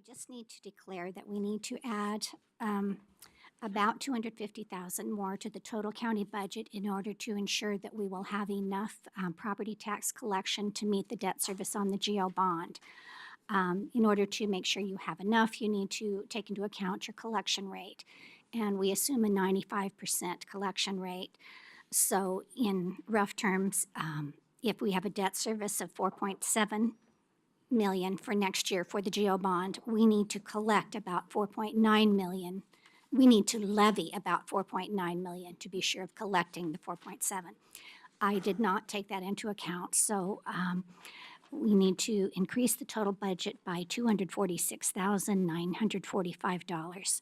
just need to declare that we need to add about 250,000 more to the total county budget in order to ensure that we will have enough property tax collection to meet the debt service on the GO bond. In order to make sure you have enough, you need to take into account your collection rate. And we assume a 95% collection rate. So in rough terms, if we have a debt service of 4.7 million for next year for the GO bond, we need to collect about 4.9 million. We need to levy about 4.9 million to be sure of collecting the 4.7. I did not take that into account, so we need to increase the total budget by $246,945.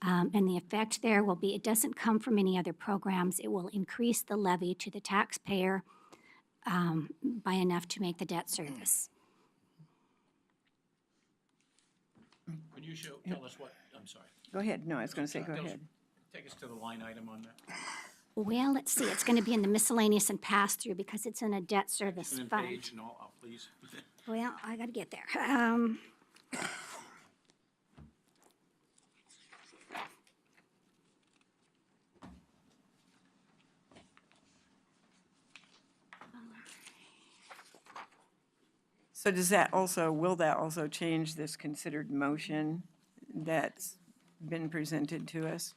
And the effect there will be, it doesn't come from any other programs. It will increase the levy to the taxpayer by enough to make the debt service. Could you tell us what, I'm sorry. Go ahead. No, I was going to say, go ahead. Take us to the line item on that. Well, let's see, it's going to be in the miscellaneous and pass-through because it's in a debt service And then fund. page and all, please. Well, I got to get there. So does that also, will that also change this considered motion that's been presented to us?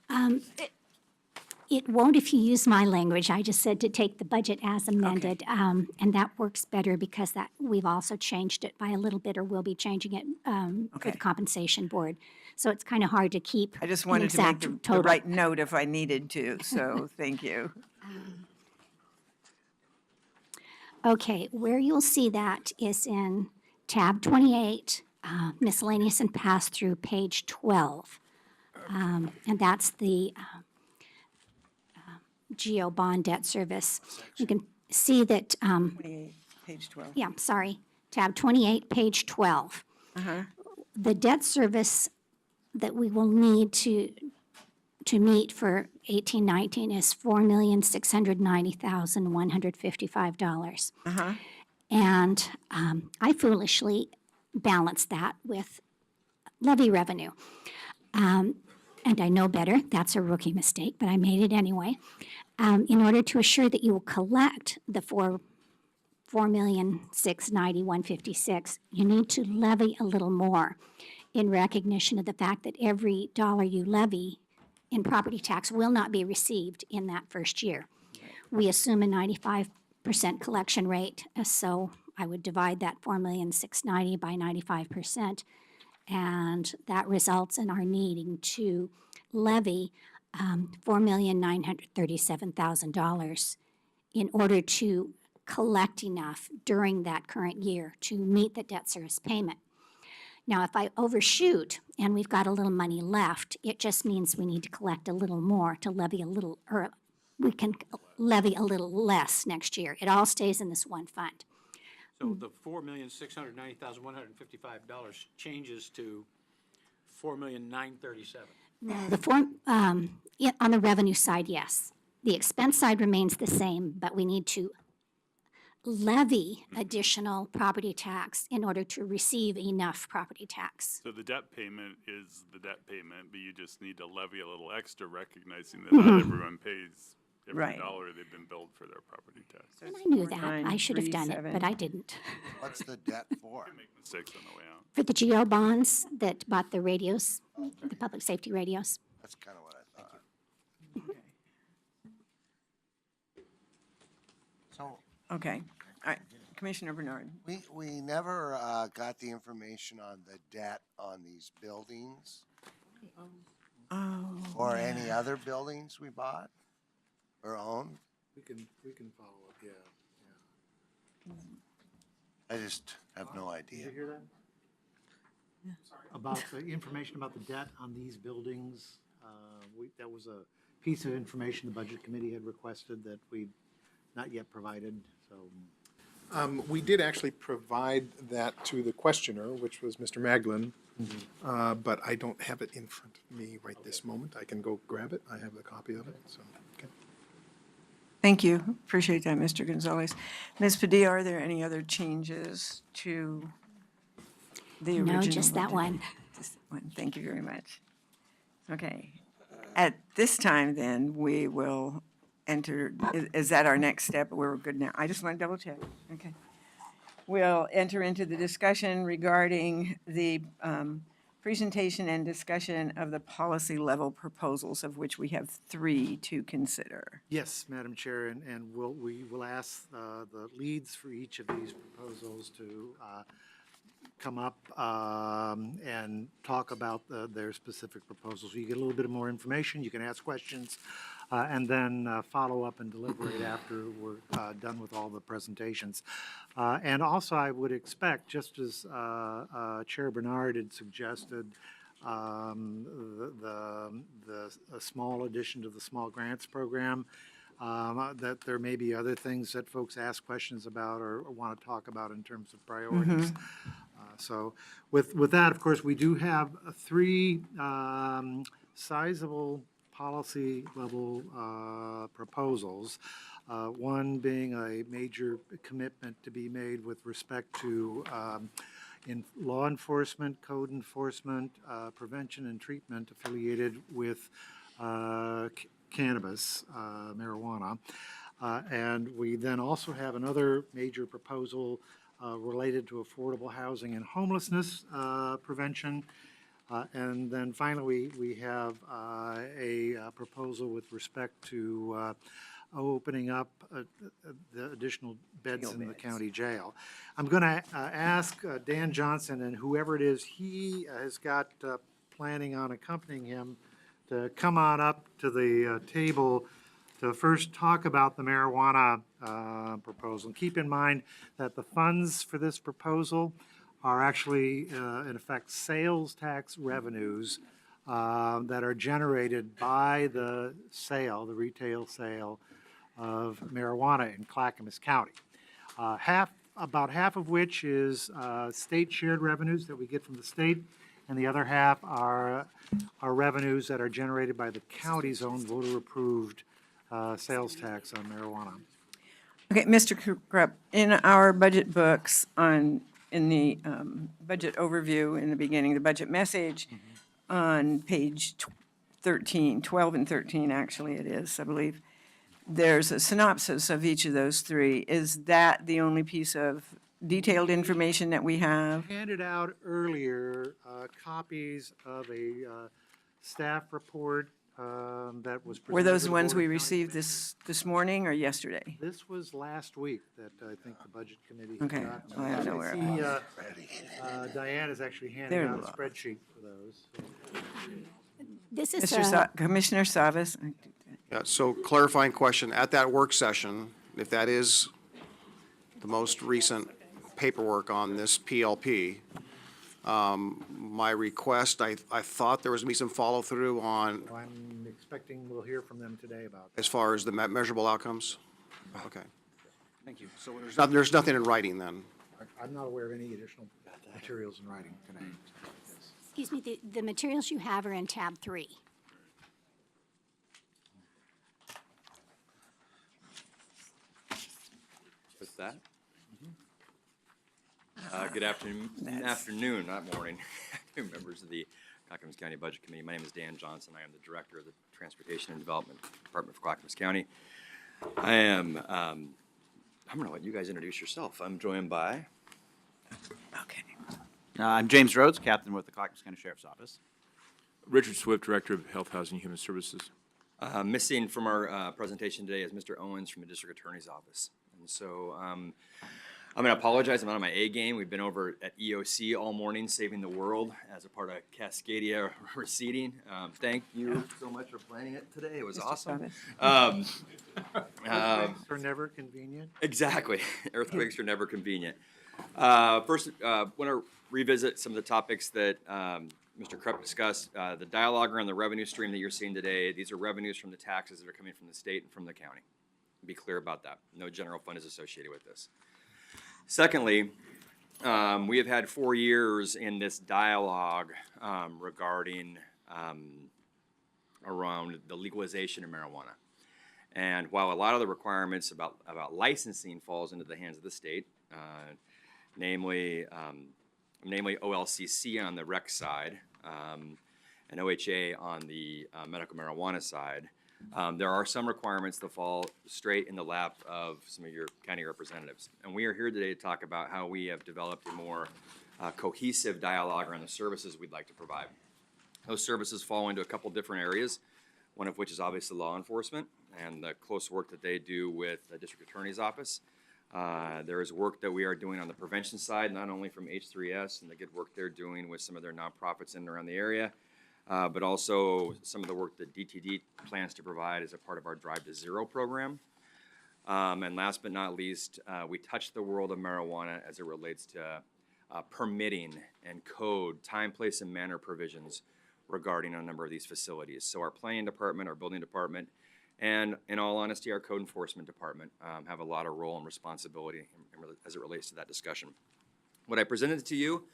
It won't if you use my language. I just said to take the budget as amended, and that works better because that we've also changed it by a little bit, or we'll be changing it for Okay. the compensation board. So it's kind of hard to keep I just an wanted to make exact the total. right note if I needed to, so thank you. Okay, where you'll see that is in tab 28, miscellaneous and pass-through, page 12. And that's the GO bond debt service. You can see that, 28, page 12. yeah, sorry, tab 28, page 12. The debt service that we will need to meet for 18-19 is $4,690,155. And I foolishly balanced that with levy revenue. And I know better, that's a rookie mistake, but I made it anyway. In order to assure that you will collect the $4,690,156, you need to levy a little more in recognition of the fact that every dollar you levy in property tax will not be received in that first year. We assume a 95% collection rate, so I would divide that 4,690,000 by 95%, and that results in our needing to levy $4,937,000 in order to collect enough during that current year to meet the debt service payment. Now, if I overshoot and we've got a little money left, it just means we need to collect a little more to levy a little, or we can levy a little less next year. It all stays in this one fund. So the $4,690,155 changes to $4,937,000. No, the on the revenue side, yes. The expense side remains the same, but we need to levy additional property tax in order to receive enough property tax. So the debt payment is the debt payment, but you just need to levy a little extra, recognizing that not everyone pays every Right. dollar they've been billed for their property tax. And I knew that. I should have done it, 4937. but I didn't. What's the debt for? Make mistakes on the way out. For the GO bonds that bought the radios, the public safety radios. That's kind of what I thought. So Okay, all right. Commissioner Bernard. we never got the information on the debt on these buildings Oh, or any other buildings we bought or owned. We can follow up, yeah. I just have no Did you idea. hear that? About the information about the debt on these buildings, that was a piece of information the Budget Committee had requested that we've not yet provided, so. We did actually provide that to the questioner, which was Mr. Maglin, but I don't have it in front of me right this moment. I can go grab it. I have the copy of it, so, okay. thank you. Appreciate that, Mr. Gonzalez. Ms. Padilla, are there any other changes to the original? No, just that budget? one. Just one. Thank you very much. Okay. At this time, then, we will enter, is that our next step? We're good now. I just want to double check. Okay. We'll enter into the discussion regarding the presentation and discussion of the policy level proposals, of which we have 3 to consider. Yes, Madam Chair, and we will ask the leads for each of these proposals to come up and talk about their specific proposals. You get a little bit more information, you can ask questions, and then follow up and deliberate after we're done with all the presentations. And also, I would expect, just as Chair Bernard had suggested, a small addition to the small grants program, that there may be other things that folks ask questions about or want to talk about in terms of priorities. So with that, of course, we do have 3 sizable policy level proposals. One being a major commitment to be made with respect to in law enforcement, code enforcement, prevention and treatment affiliated with cannabis, marijuana. And we then also have another major proposal related to affordable housing and homelessness prevention. And then finally, we have a proposal with respect to opening up the additional beds in the county jail. I'm going to ask Dan Johnson and whoever it is he has got planning on accompanying him to come on up to the table to first talk about the marijuana proposal. Keep in mind that the funds for this proposal are actually, in effect, sales tax revenues that are generated by the sale, the retail sale of marijuana in Clackamas County. About half of which is state shared revenues that we get from the state, and the other half are revenues that are generated by the county's own voter-approved sales tax on marijuana. Okay, Mr. Krupp, in our budget books in the budget overview in the beginning, the budget message, on page 13, 12 and 13, actually it is, I believe, there's a synopsis of each of those 3. Is that the only piece of detailed information that we have? Handed out earlier copies of a staff report that was presented. Were those to the the ones Board we of County received Commissioners. this morning or yesterday? This was last week that I think the Budget Committee. Okay, got. well, I don't know where it See, Diane has actually handed There out it a was. spreadsheet for those. This is Commissioner Savas? Yeah, so clarifying question, at that work session, if that is the most recent paperwork on this PLP, my request, I thought there was gonna be some follow-through on, So I'm expecting we'll hear from them today about that. as far as the measurable outcomes? Okay. Thank you. So there's nothing in writing then? I'm not aware of any additional materials in writing today. excuse me, the materials you have are in tab 3. With that? Good afternoon, not morning, members of the Clackamas County Budget Committee. My name is Dan Johnson. I am the Director of the Transportation and Development Department for Clackamas County. I'm going to let you guys introduce yourself. I'm joined by... Okay. I'm James Rhodes, Captain with the Clackamas County Sheriff's Office. Richard Swift, Director of Health, Housing, and Human Services. Missing from our presentation today is Mr. Owens from the District Attorney's Office. And so I'm going to apologize. I'm out of my A game. We've been over at EOC all morning, saving the world as a part of Cascadia Receding. Thank you so much for planning it today. It was awesome. Earthquakes are never convenient. Exactly. Earthquakes are never convenient. First, want to revisit some of the topics that Mr. Krupp discussed. The dialogue around the revenue stream that you're seeing today, these are revenues from the taxes that are coming from the state and from the county. Be clear about that. No general fund is associated with this. Secondly, we have had 4 years in this dialogue regarding around the legalization of marijuana. And while a lot of the requirements about licensing falls into the hands of the state, namely namely OLCC on the rec side, and OHA on the medical marijuana side, there are some requirements that fall straight in the lap of some of your county representatives. And we are here today to talk about how we have developed a more cohesive dialogue around the services we'd like to provide. Those services fall into a couple different areas, one of which is obviously law enforcement and the close work that they do with the district attorney's office. There is work that we are doing on the prevention side, not only from H3S and the good work they're doing with some of their nonprofits in and around the area, but also some of the work that DTD plans to provide as a part of our Drive to Zero program. And last but not least, we touch the world of marijuana as it relates to permitting and code, time, place, and manner provisions regarding a number of these facilities. So our planning department, our building department, and in all honesty, our code enforcement department have a lot of role and responsibility as it relates to that discussion. What I presented to you,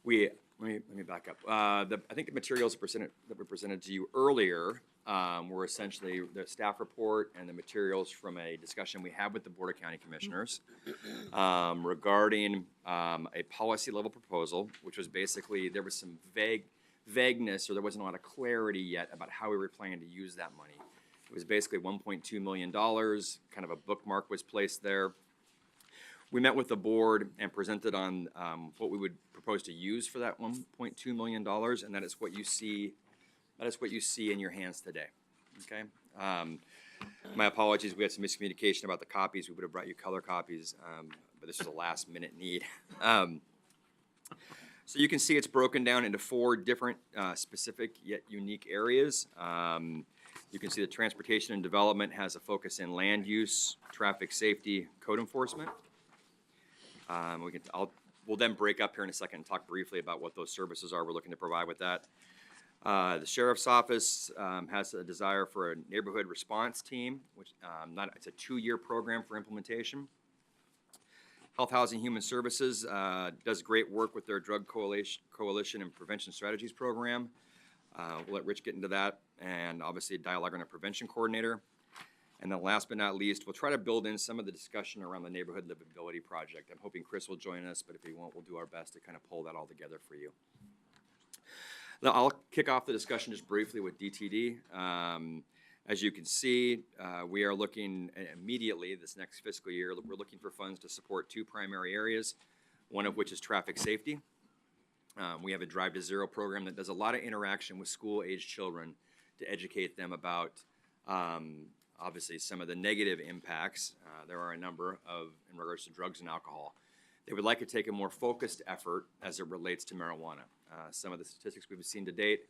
let me back up. I think the materials that were presented to you earlier were essentially the staff report and the materials from a discussion we had with the Board of County Commissioners regarding a policy level proposal, which was basically, there was some vagueness, or there wasn't a lot of clarity yet about how we were planning to use that money. It was basically $1.2 million, kind of a bookmark was placed there. We met with the board and presented on what we would propose to use for that $1.2 million, and that is what you see. That is what you see in your hands today. Okay. My apologies. We had some miscommunication about the copies. We would have brought you color copies, but this was a last-minute need. So you can see it's broken down into 4 different specific yet unique areas. You can see the transportation and development has a focus in land use, traffic safety, code enforcement. We'll then break up here in a second and talk briefly about what those services are we're looking to provide with that. The Sheriff's Office has a desire for a neighborhood response team, which it's a 2-year program for implementation. Health, Housing, Human Services does great work with their Drug Coalition and Prevention Strategies program. We'll let Rich get into that, and obviously a dialogue on a prevention coordinator. And then last but not least, we'll try to build in some of the discussion around the Neighborhood Livability Project. I'm hoping Chris will join us, but if he won't, we'll do our best to kind of pull that all together for you. Now, I'll kick off the discussion just briefly with DTD. As you can see, we are looking immediately this next fiscal year, we're looking for funds to support 2 primary areas, one of which is traffic safety. We have a Drive to Zero program that does a lot of interaction with school-aged children to educate them about obviously some of the negative impacts. There are a number in regards to drugs and alcohol. They would like to take a more focused effort as it relates to marijuana. Some of the statistics we've seen to date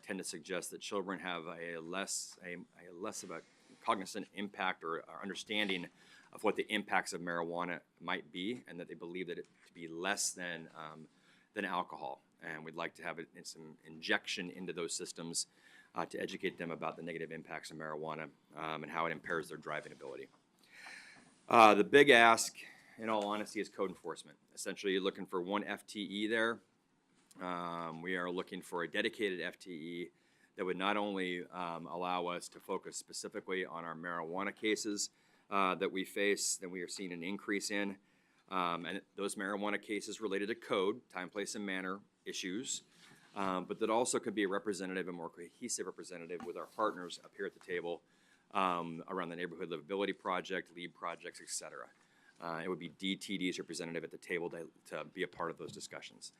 tend to suggest that children have a less of a cognizant impact or understanding of what the impacts of marijuana might be, and that they believe that it to be less than alcohol. And we'd like to have some injection into those systems to educate them about the negative impacts of marijuana and how it impairs their driving ability. The big ask, in all honesty, is code enforcement. Essentially, you're looking for 1 FTE there. We are looking for a dedicated FTE that would not only allow us to focus specifically on our marijuana cases that we face, that we are seeing an increase in, and those marijuana cases related to code, time, place, and manner issues, but that also could be a representative, a more cohesive representative with our partners up here at the table around the Neighborhood Livability Project, LEAD projects, et cetera. It would be DTD's representative at the table to be a part of those discussions.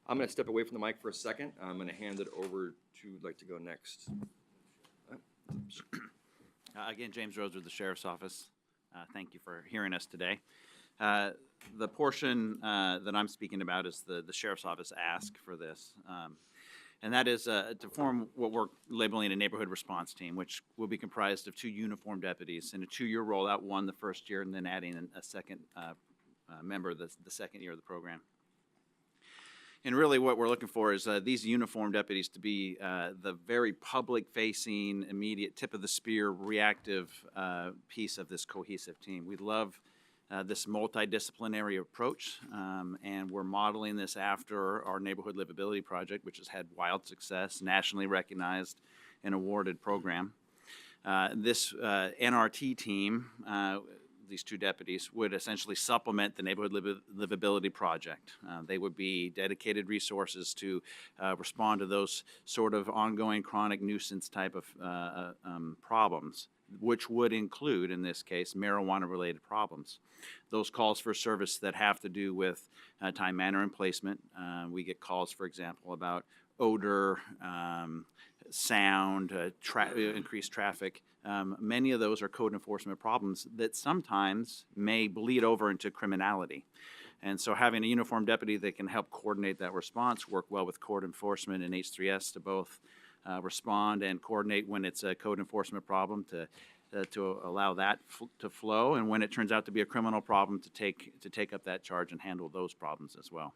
I'm going to step away from the mic for a second. I'm going to hand it over to, who'd like to go next? Again, James Rhodes with the Sheriff's Office. Thank you for hearing us today. The portion that I'm speaking about is the Sheriff's Office ask for this. And that is to form what we're labeling a neighborhood response team, which will be comprised of 2 uniformed deputies in a 2-year rollout, 1 the first year, and then adding a second member the second year of the program. And really what we're looking for is these uniformed deputies to be the very public-facing, immediate tip-of-the-spear, reactive piece of this cohesive team. We love this multidisciplinary approach, and we're modeling this after our Neighborhood Livability Project, which has had wild success, nationally recognized and awarded program. This NRT team these two deputies would essentially supplement the neighborhood livability project. They would be dedicated resources to respond to those sort of ongoing chronic nuisance type of problems, which would include, in this case, marijuana-related problems. Those calls for service that have to do with time, manner, and placement. We get calls, for example, about odor, sound, increased traffic. Many of those are code enforcement problems that sometimes may bleed over into criminality. And so having a uniformed deputy that can help coordinate that response, work well with court enforcement and H3S to both respond and coordinate when it's a code enforcement problem to allow that to flow, and when it turns out to be a criminal problem, to take up that charge and handle those problems as well.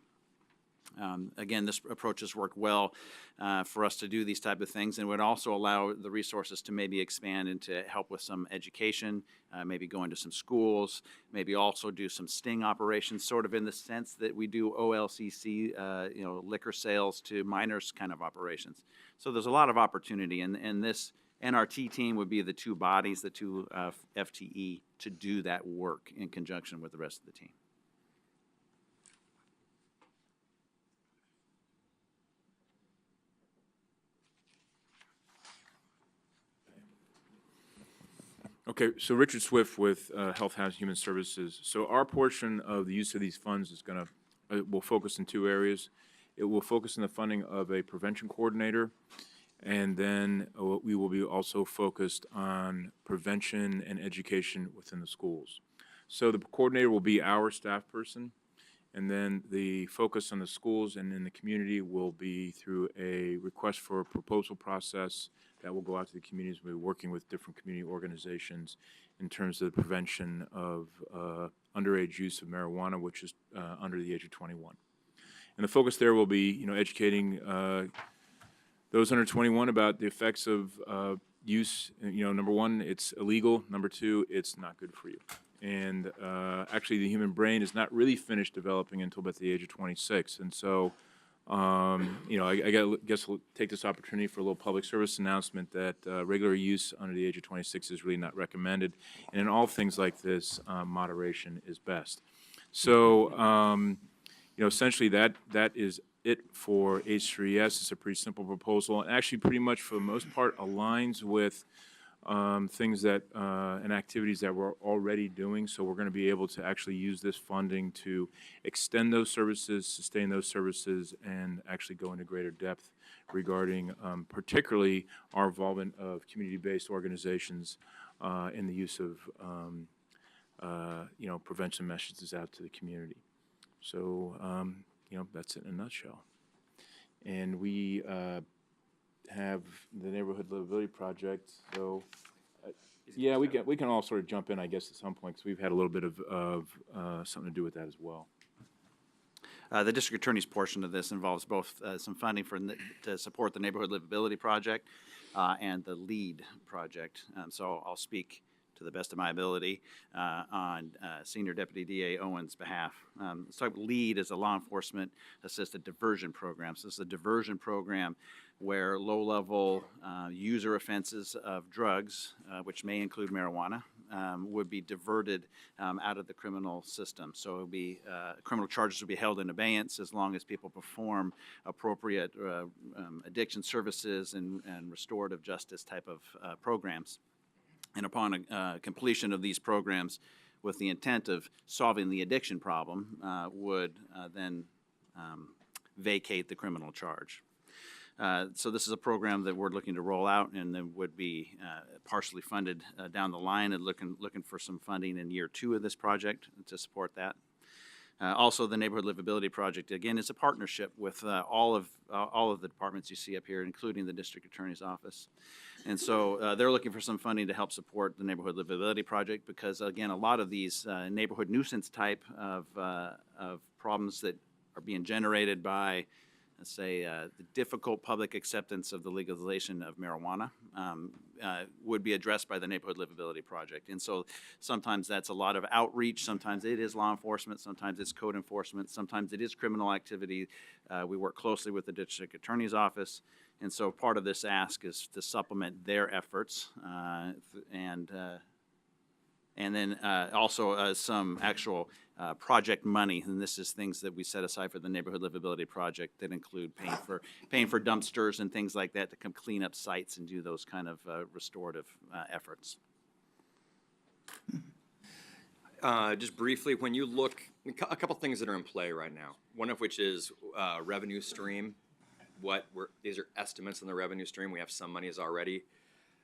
Again, this approach has worked well for us to do these type of things, and would also allow the resources to maybe expand into help with some education, maybe go into some schools, maybe also do some sting operations, sort of in the sense that we do OLCC, liquor sales to minors kind of operations. So there's a lot of opportunity, and this NRT team would be the two bodies, the two FTE, to do that work in conjunction with the rest of the team. Okay, so Richard Swift with Health, Housing, Human Services. So our portion of the use of these funds is will focus in two areas. It will focus on the funding of a prevention coordinator, and then we will be also focused on prevention and education within the schools. So the coordinator will be our staff person, and then the focus on the schools and in the community will be through a request for a proposal process that will go out to the communities. We'll be working with different community organizations in terms of the prevention of underage use of marijuana, which is under the age of 21. And the focus there will be, educating those under 21 about the effects of use. Number one, it's illegal. Number two, it's not good for you. And actually, the human brain is not really finished developing until about the age of 26. And so, I guess we'll take this opportunity for a little public service announcement that regular use under the age of 26 is really not recommended. And in all things like this, moderation is best. So, essentially that is it for H3S. It's a pretty simple proposal, and actually pretty much for the most part aligns with things that and activities that we're already doing. So we're going to be able to actually use this funding to extend those services, sustain those services, and actually go into greater depth regarding particularly our involvement of community-based organizations in the use of prevention messages out to the community. So that's it in a nutshell. And we have the Neighborhood Livability Project. So, yeah, we can all sort of jump in, I guess, at some point, because we've had a little bit of something to do with that as well. The district attorney's portion of this involves both some funding to support the Neighborhood Livability Project and the LEAD project. So I'll speak to the best of my ability on Senior Deputy DA Owen's behalf. So LEAD is a law enforcement assisted diversion program. So this is a diversion program where low-level user offenses of drugs, which may include marijuana, would be diverted out of the criminal system. So it would be criminal charges would be held in abeyance as long as people perform appropriate addiction services and restorative justice type of programs. And upon completion of these programs, with the intent of solving the addiction problem, would then vacate the criminal charge. So this is a program that we're looking to roll out, and then would be partially funded down the line, and looking for some funding in year 2 of this project to support that. Also, the Neighborhood Livability Project, again, is a partnership with all of the departments you see up here, including the District Attorney's Office. And so they're looking for some funding to help support the Neighborhood Livability Project because, again, a lot of these neighborhood nuisance type of problems that are being generated by, let's say, the difficult public acceptance of the legalization of marijuana would be addressed by the Neighborhood Livability Project. And so sometimes that's a lot of outreach, sometimes it is law enforcement, sometimes it's code enforcement, sometimes it is criminal activity. We work closely with the District Attorney's Office, and so part of this ask is to supplement their efforts and And then also some actual project money, and this is things that we set aside for the Neighborhood Livability Project that include paying for dumpsters and things like that to come clean up sites and do those kind of restorative efforts. Just briefly, when you look, a couple things that are in play right now, one of which is revenue stream. These are estimates on the revenue stream. We have some monies already.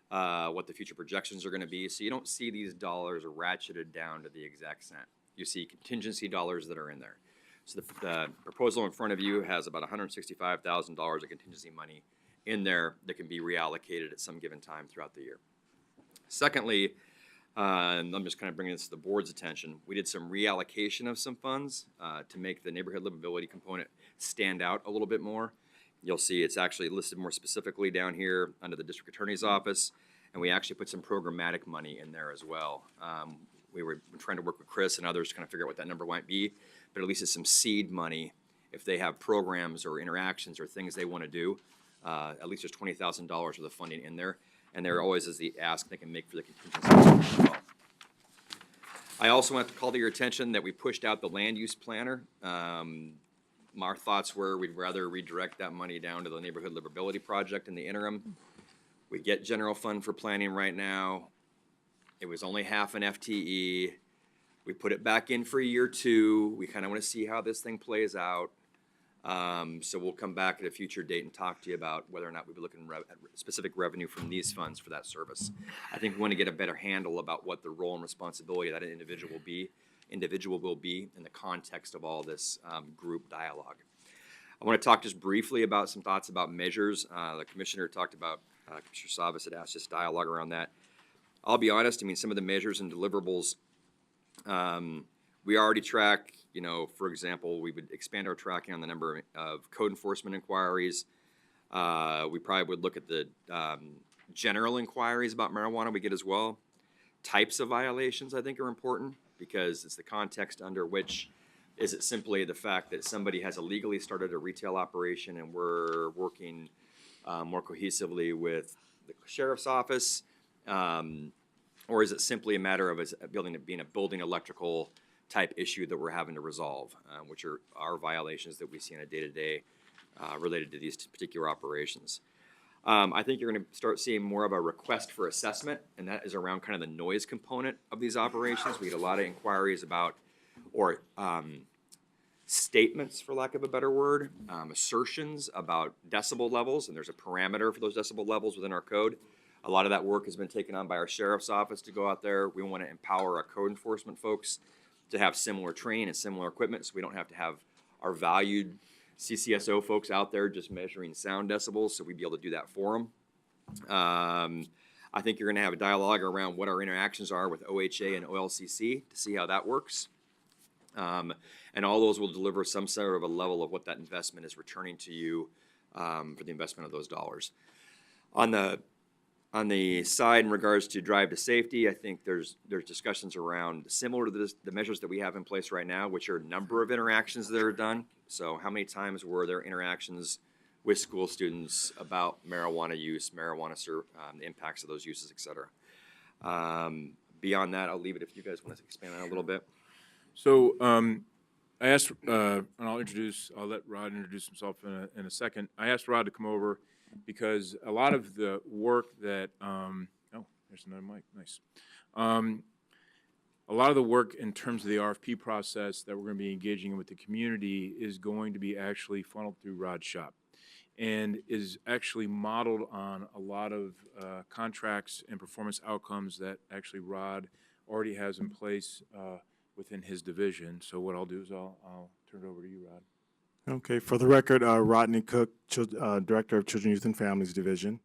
What the future projections are going to be. So you don't see these dollars ratcheted down to the exact cent. You see contingency dollars that are in there. So the proposal in front of you has about $165,000 of contingency money in there that can be reallocated at some given time throughout the year. Secondly, and I'm just kind of bringing this to the board's attention, we did some reallocation of some funds to make the neighborhood livability component stand out a little bit more. You'll see it's actually listed more specifically down here under the district attorney's office, and we actually put some programmatic money in there as well. We were trying to work with Chris and others to kind of figure out what that number might be, but at least it's some seed money if they have programs or interactions or things they want to do. At least there's $20,000 worth of funding in there, and there always is the ask they can make for the contingency as well. I also want to call to your attention that we pushed out the land use planner. Our thoughts were we'd rather redirect that money down to the Neighborhood Livability Project in the interim. We get general fund for planning right now. It was only half an FTE. We put it back in for year 2. We kind of want to see how this thing plays out. So we'll come back at a future date and talk to you about whether or not we'll be looking at specific revenue from these funds for that service. I think we want to get a better handle about what the role and responsibility of that individual will be in the context of all this group dialogue. I want to talk just briefly about some thoughts about measures. The commissioner talked about, Commissioner Savas had asked us dialogue around that. I'll be honest, I mean, some of the measures and deliverables, we already track, for example, we would expand our tracking on the number of code enforcement inquiries. We probably would look at the general inquiries about marijuana we get as well. Types of violations, I think, are important, because it's the context under which is it simply the fact that somebody has illegally started a retail operation and we're working more cohesively with the sheriff's office, or is it simply a matter of being a building electrical type issue that we're having to resolve, which are our violations that we see on a day-to-day related to these particular operations. I think you're going to start seeing more of a request for assessment, and that is around kind of the noise component of these operations. We get a lot of inquiries about, or statements, for lack of a better word, assertions about decibel levels, and there's a parameter for those decibel levels within our code. A lot of that work has been taken on by our sheriff's office to go out there. We want to empower our code enforcement folks to have similar training and similar equipment, so we don't have to have our valued CCSO folks out there just measuring sound decibels, so we'd be able to do that for them. I think you're going to have a dialogue around what our interactions are with OHA and OLCC to see how that works. And all those will deliver some sort of a level of what that investment is returning to you for the investment of those dollars. On the side in regards to drive to safety, I think there's discussions around similar to the measures that we have in place right now, which are a number of interactions that are done. So how many times were there interactions with school students about marijuana use, the impacts of those uses, et cetera. Beyond that, I'll leave it if you guys want to expand on it a little bit. So I asked, and I'll let Rod introduce himself in a second. I asked Rod to come over because a lot of the work that, oh, there's another mic, nice. A lot of the work in terms of the RFP process that we're going to be engaging in with the community is going to be actually funneled through Rod's shop and is actually modeled on a lot of contracts and performance outcomes that actually Rod already has in place within his division. So what I'll do is I'll turn it over to you, Rod. Okay, for the record, Rodney Cook, Director of Children, Youth, and Families Division.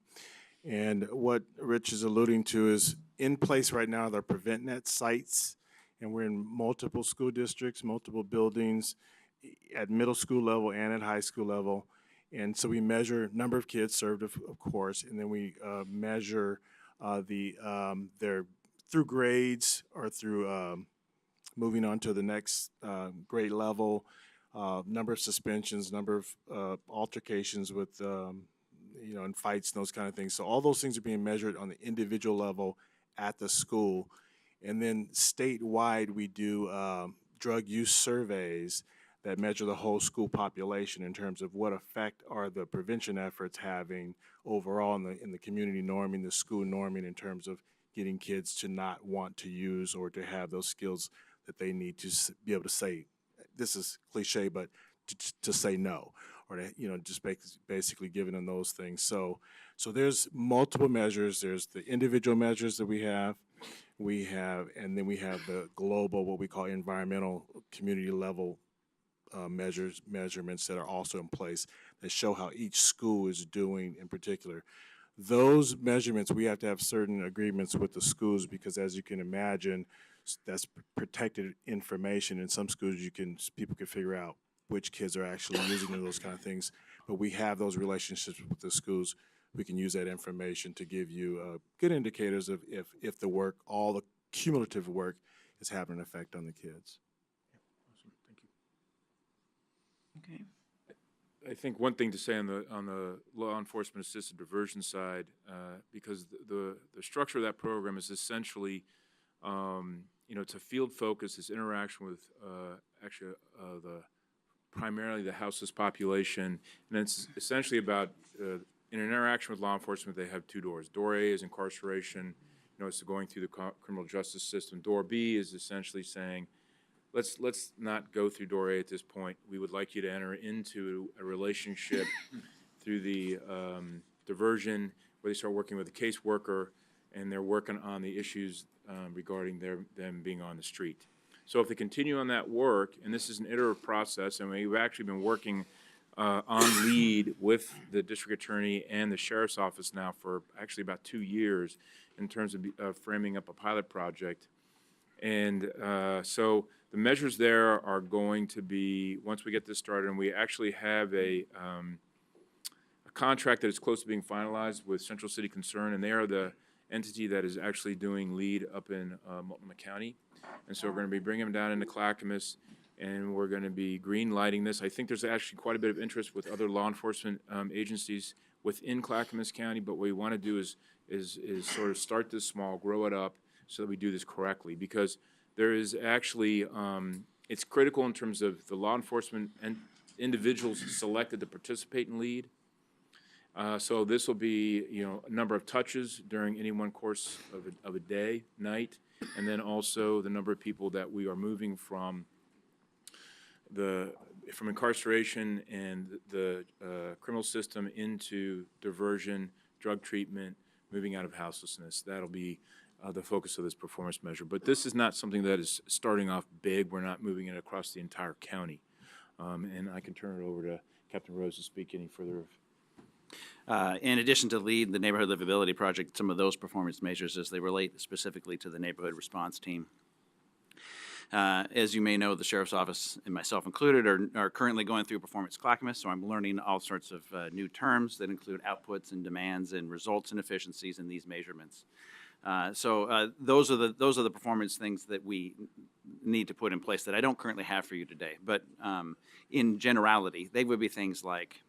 And what Rich is alluding to is in place right now, the PreventNet sites, and we're in multiple school districts, multiple buildings at middle school level and at high school level. And so we measure number of kids served, of course, and then we measure their through grades or through moving on to the next grade level, number of suspensions, number of altercations with, and fights and those kind of things. So all those things are being measured on the individual level at the school. And then statewide, we do drug use surveys that measure the whole school population in terms of what effect are the prevention efforts having overall in the community norming, the school norming, in terms of getting kids to not want to use or to have those skills that they need to be able to say, this is cliche, but to say no, or to, just basically giving them those things. So there's multiple measures. There's the individual measures that we have, and then we have the global, what we call environmental community level measurements that are also in place that show how each school is doing in particular. Those measurements, we have to have certain agreements with the schools because, as you can imagine, that's protected information. In some schools, people can figure out which kids are actually using those kind of things. But we have those relationships with the schools. We can use that information to give you good indicators of if the work, all the cumulative work, is having an effect on the kids. Okay. I think one thing to say on the law enforcement assisted diversion side, because the structure of that program is essentially, it's a field focus, it's interaction with primarily the houseless population, and it's essentially about in an interaction with law enforcement. They have two doors. Door A is incarceration, it's going through the criminal justice system. Door B is essentially saying, let's not go through door A at this point. We would like you to enter into a relationship through the diversion, where they start working with a caseworker, and they're working on the issues regarding them being on the street. So if they continue on that work, and this is an iterative process, and we've actually been working on lead with the district attorney and the sheriff's office now for actually about 2 years in terms of framing up a pilot project. And so the measures there are going to be, once we get this started, and we actually have a contract that is close to being finalized with Central City Concern, and they are the entity that is actually doing lead up in Multnomah County. And so we're going to be bringing them down into Clackamas, and we're going to be green lighting this. I think there's actually quite a bit of interest with other law enforcement agencies within Clackamas County, but what we want to do is sort of start this small, grow it up, so that we do this correctly, because there is actually, it's critical in terms of the law enforcement and individuals selected to participate in lead. So this will be, a number of touches during any one course of a day, night, and then also the number of people that we are moving from incarceration and the criminal system into diversion, drug treatment, moving out of houselessness. That'll be the focus of this performance measure. But this is not something that is starting off big. We're not moving it across the entire county. And I can turn it over to Captain Rose to speak any further. In addition to LEAD, the Neighborhood Livability Project, some of those performance measures as they relate specifically to the neighborhood response team. As you may know, the Sheriff's Office, and myself included, are currently going through Performance Clackamas, so I'm learning all sorts of new terms that include outputs and demands and results and efficiencies in these measurements. So those are the performance things that we need to put in place that I don't currently have for you today. But in generality, they would be things like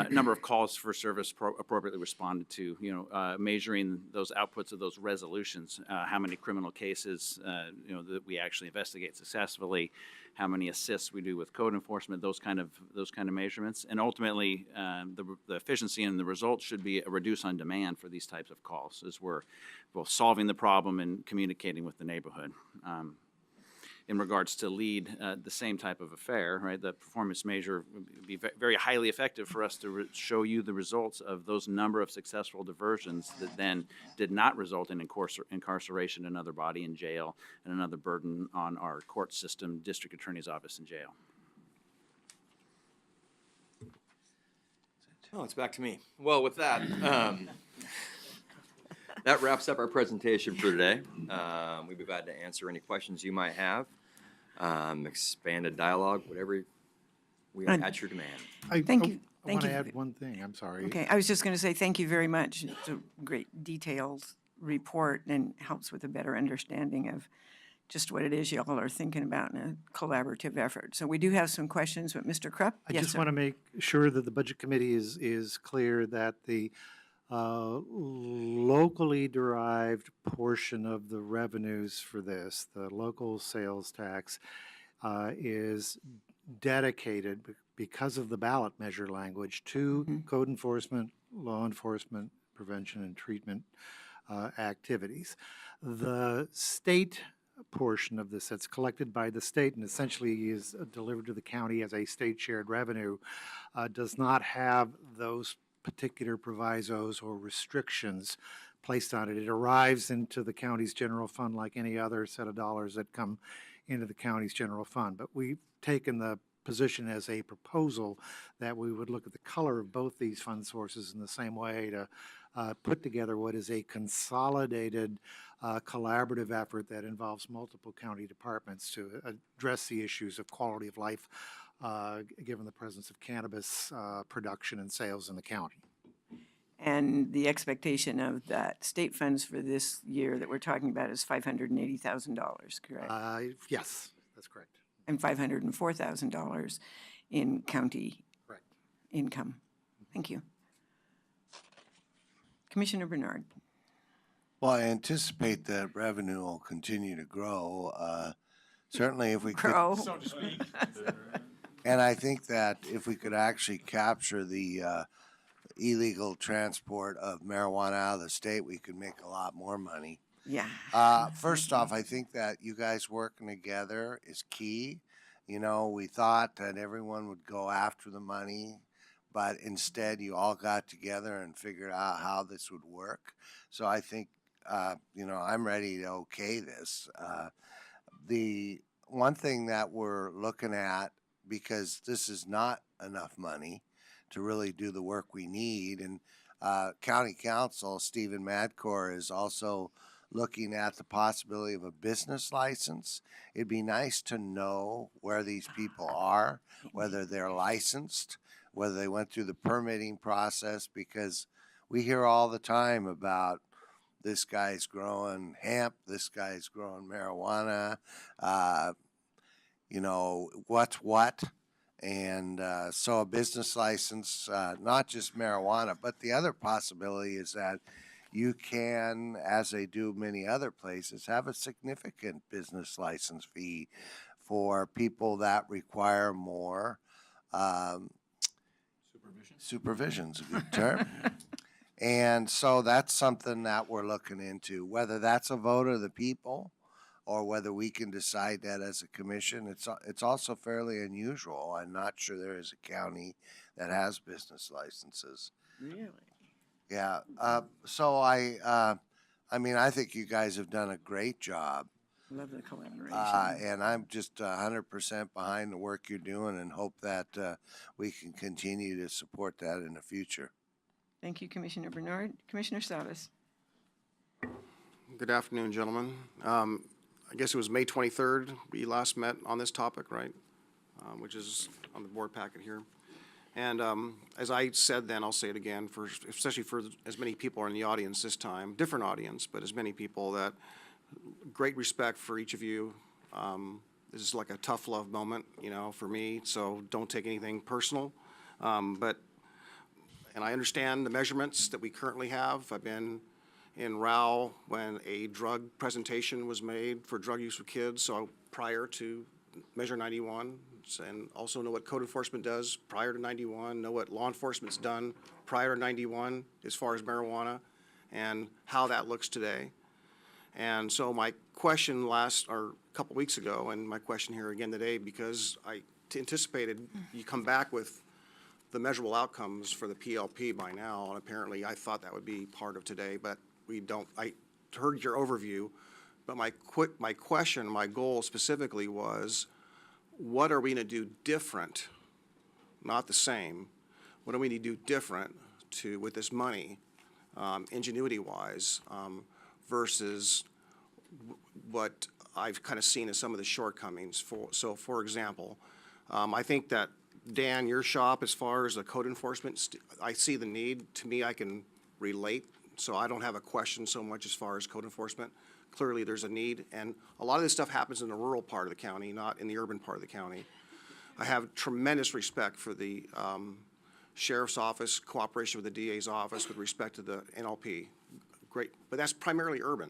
number of calls for service appropriately responded to, measuring those outputs of those resolutions, how many criminal cases, that we actually investigate successfully, how many assists we do with code enforcement, those kind of measurements. And ultimately, the efficiency and the results should be a reduce on demand for these types of calls as we're both solving the problem and communicating with the neighborhood. In regards to LEAD, the same type of affair, right? The performance measure would be very highly effective for us to show you the results of those number of successful diversions that then did not result in incarceration, another body in jail, and another burden on our court system, district attorney's office, and jail. Oh, it's back to me. Well, with that, that wraps up our presentation for today. We'd be glad to answer any questions you might have. Expanded dialogue, whatever we are at your demand. Thank you. I Thank want to you. add one thing, I'm sorry. Okay, I was just going to say thank you very much. It's a great detailed report and helps with a better understanding of just what it is y'all are thinking about in a collaborative effort. So we do have some questions, but Mr. Krupp? I Yes, just sir. want to make sure that the Budget Committee is clear that the locally derived portion of the revenues for this, the local sales tax, is dedicated because of the ballot measure language to code enforcement, law enforcement, prevention and treatment activities. The state portion of this that's collected by the state and essentially is delivered to the county as a state shared revenue does not have those particular provisos or restrictions placed on it. It arrives into the county's general fund like any other set of dollars that come into the county's general fund. But we've taken the position as a proposal that we would look at the color of both these fund sources in the same way to put together what is a consolidated collaborative effort that involves multiple county departments to address the issues of quality of life given the presence of cannabis production and sales in the county. And the expectation of that state funds for this year that we're talking about is $580,000, correct? Yes, that's correct. And $504,000 in county Correct. income. Thank you. Commissioner Bernard. Well, I anticipate that revenue will continue to grow. Certainly if we could. Grow. So to speak. And I think that if we could actually capture the illegal transport of marijuana out of the state, we could make a lot more money. Yeah. First off, I think that you guys working together is key. You know, we thought that everyone would go after the money, but instead you all got together and figured out how this would work. So I think, you know, I'm ready to okay this. The one thing that we're looking at, because this is not enough money to really do the work we need, and County Council, Stephen Madcore, is also looking at the possibility of a business license. It'd be nice to know where these people are, whether they're licensed, whether they went through the permitting process, because we hear all the time about this guy's growing hemp, this guy's growing marijuana, you know, what's what. And so a business license, not just marijuana, but the other possibility is that you can, as they do many other places, have a significant business license fee for people that require more supervision's a good term. And so that's something that we're looking into, whether that's a vote of the people or whether we can decide that as a commission. It's also fairly unusual. I'm not sure there is a county that has business licenses. Really? Yeah, so I mean, I think you guys have done a great job. Love the collaboration. And I'm just 100% behind the work you're doing and hope that we can continue to support that in the future. Thank you, Commissioner Bernard. Commissioner Salas. Good afternoon, gentlemen. I guess it was May 23rd we last met on this topic, right? Which is on the board packet here. And as I said then, I'll say it again, especially for as many people are in the audience this time, different audience, but as many people, that great respect for each of you. This is like a tough love moment, you know, for me, so don't take anything personal. And I understand the measurements that we currently have. I've been in RAL when a drug presentation was made for drug use with kids, so prior to Measure 91, and also know what code enforcement does prior to 91, know what law enforcement's done prior to 91 as far as marijuana, and how that looks today. And so my question a couple weeks ago, and my question here again today, because I anticipated you come back with the measurable outcomes for the PLP by now, and apparently I thought that would be part of today, but we don't. I heard your overview, but my question, my goal specifically was, what are we going to do different, not the same? What do we need to do different with this money, ingenuity-wise, versus what I've kind of seen as some of the shortcomings? For example, I think that, Dan, your shop, as far as the code enforcement, I see the need. To me, I can relate, so I don't have a question so much as far as code enforcement. Clearly, there's a need, and a lot of this stuff happens in the rural part of the county, not in the urban part of the county. I have tremendous respect for the sheriff's office, cooperation with the DA's office with respect to the NLP. Great, but that's primarily urban.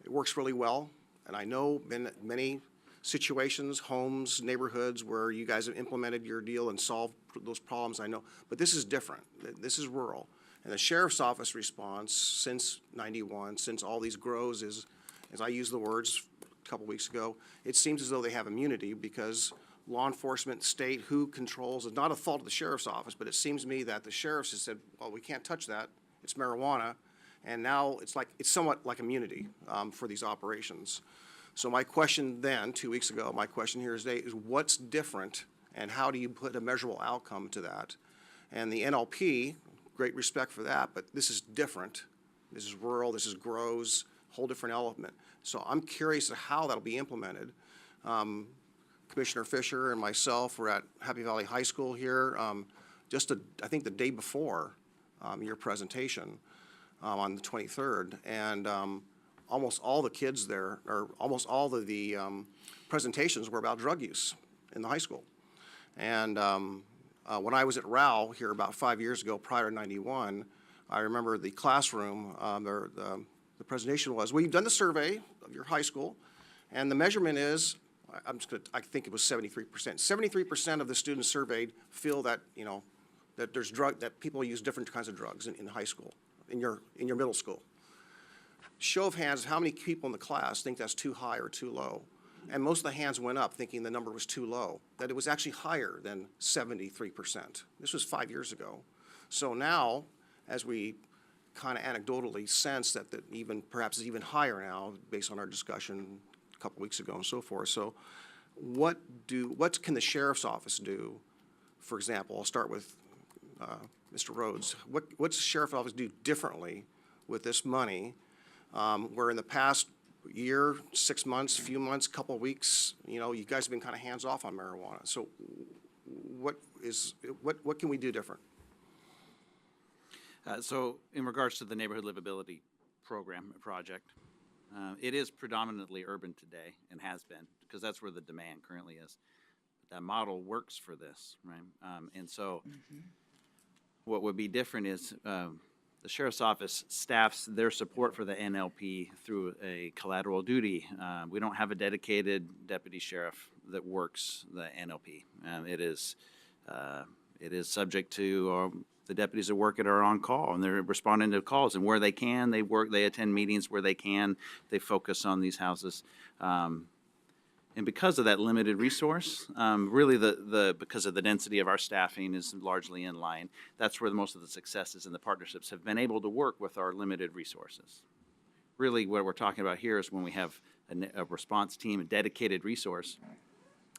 It works really well, and I know in many situations, homes, neighborhoods where you guys have implemented your deal and solved those problems, I know. But this is different. This is rural. And the sheriff's office response since '91, since all these grows is, as I used the words a couple weeks ago, it seems as though they have immunity because law enforcement, state, who controls, it's not a fault of the sheriff's office, but it seems to me that the sheriffs has said, well, we can't touch that. It's marijuana. And now it's somewhat like immunity for these operations. So my question then, 2 weeks ago, my question here today is what's different and how do you put a measurable outcome to that? And the NLP, great respect for that, but this is different. This is rural, this is grows, whole different element. So I'm curious how that'll be implemented. Commissioner Fisher and myself were at Happy Valley High School here I think the day before your presentation on the 23rd. And almost all the kids there, or almost all of the presentations were about drug use in the high school. And when I was at Rao here about 5 years ago, prior to '91, I remember the classroom, the presentation was, well, you've done the survey of your high school, and the measurement is, I think it was 73%. 73% of the students surveyed feel that, that there's that people use different kinds of drugs in high school, in your middle school. Show of hands, how many people in the class think that's too high or too low? And most of the hands went up thinking the number was too low, that it was actually higher than 73%. This was 5 years ago. So now, as we kind of anecdotally sense that perhaps is even higher now based on our discussion a couple weeks ago and so forth. So what can the sheriff's office do? For example, I'll start with Mr. Rhodes. What's the sheriff's office do differently with this money? Where in the past year, 6 months, few months, couple of weeks, you guys have been kind of hands off on marijuana. So what can we do different? So in regards to the Neighborhood Livability project, it is predominantly urban today and has been because that's where the demand currently is. But that model works for this, right? And so what would be different is the Sheriff's Office staffs their support for the NLP through a collateral duty. We don't have a dedicated deputy sheriff that works the NLP. It is subject to the deputies that work it are on call, and they're responding to calls. And where they can, they work. They attend meetings where they can. They focus on these houses. And because of that limited resource, really because of the density of our staffing is largely in line, that's where most of the successes and the partnerships have been able to work with our limited resources. Really what we're talking about here is when we have a response team, a dedicated resource,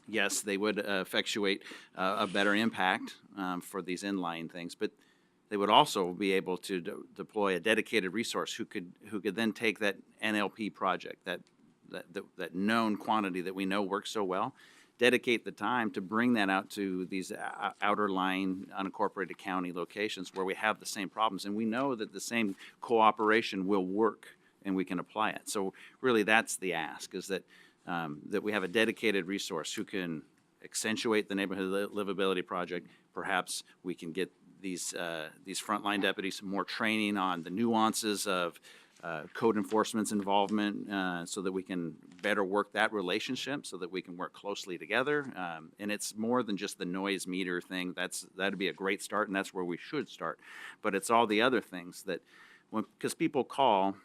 yes, they would effectuate a better impact for these inline things, but they would also be able to deploy a dedicated resource who could then take that NLP project, that known quantity that we know works so well, dedicate the time to bring that out to these outer line unincorporated county locations where we have the same problems, and we know that the same cooperation will work and we can apply it. So really that's the ask, is that we have a dedicated resource who can accentuate the Neighborhood Livability Project. Perhaps we can get these frontline deputies more training on the nuances of code enforcement's involvement so that we can better work that relationship, so that we can work closely together. And it's more than just the noise meter thing. That'd be a great start, and that's where we should start. But it's all the other things because people call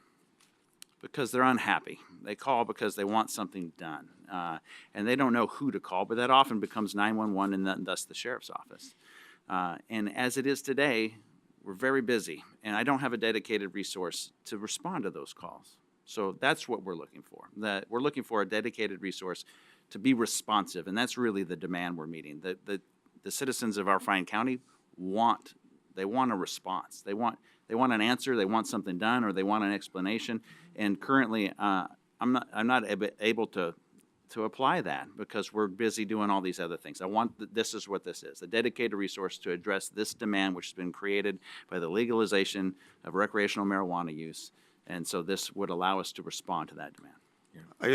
because they're unhappy. They call because they want something done. And they don't know who to call, but that often becomes 911 and thus the sheriff's office. And as it is today, we're very busy, and I don't have a dedicated resource to respond to those calls. So that's what we're looking for. We're looking for a dedicated resource to be responsive, and that's really the demand we're meeting. The citizens of our fine county want a response. They want an answer, they want something done, or they want an explanation. And currently, I'm not able to apply that because we're busy doing all these other things. This is what this is, a dedicated resource to address this demand which has been created by the legalization of recreational marijuana use. And so this would allow us to respond to that demand. I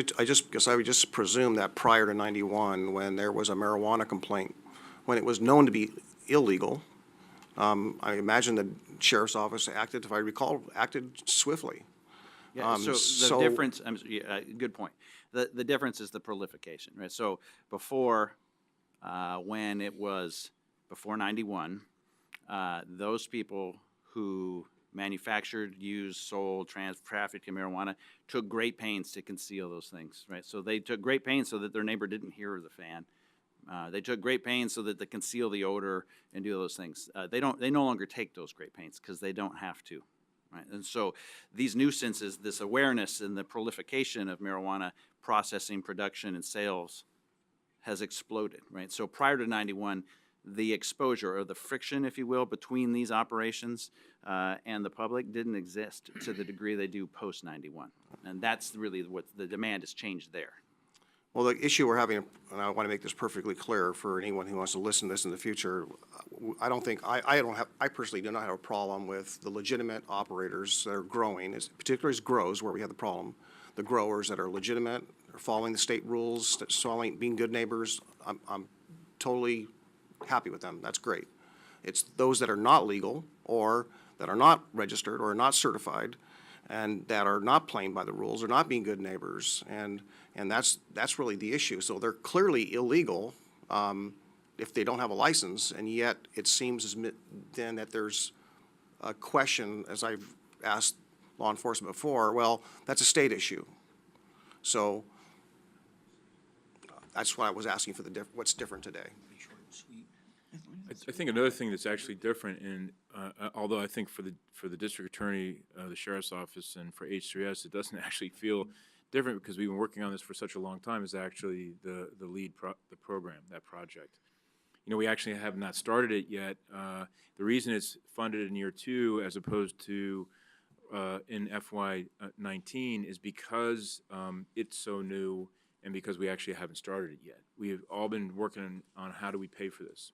would just presume that prior to '91, when there was a marijuana complaint, when it was known to be illegal, I imagine the sheriff's office acted, if I recall, acted swiftly. Yeah, so so- the difference, good point. The difference is the prolification, right? So before, when it was before 91, those people who manufactured, used, sold, trafficked in marijuana took great pains to conceal those things, right? So they took great pains so that their neighbor didn't hear the fan. They took great pains so that they conceal the odor and do those things. They no longer take those great pains because they don't have to. Right? And so these nuisances, this awareness and the proliferation of marijuana processing, production, and sales has exploded, right? So prior to 91, the exposure or the friction, if you will, between these operations and the public didn't exist to the degree they do post 91. And that's really what the demand has changed there. Well, the issue we're having, and I want to make this perfectly clear for anyone who wants to listen to this in the future, I personally do not have a problem with the legitimate operators that are growing, particularly as grows where we have the problem. The growers that are legitimate, are following the state rules, being good neighbors, I'm totally happy with them. That's great. It's those that are not legal or that are not registered or not certified and that are not playing by the rules or not being good neighbors. And that's really the issue. So they're clearly illegal if they don't have a license, and yet it seems then that there's a question, as I've asked law enforcement before, well, that's a state issue. So that's why I was asking for what's different today. I think another thing that's actually different, and although I think for the district attorney, the sheriff's office, and for H3S, it doesn't actually feel different because we've been working on this for such a long time, is actually the program, that project. You know, we actually have not started it yet. The reason it's funded in year 2 as opposed to in FY19 is because it's so new and because we actually haven't started it yet. We've all been working on how do we pay for this.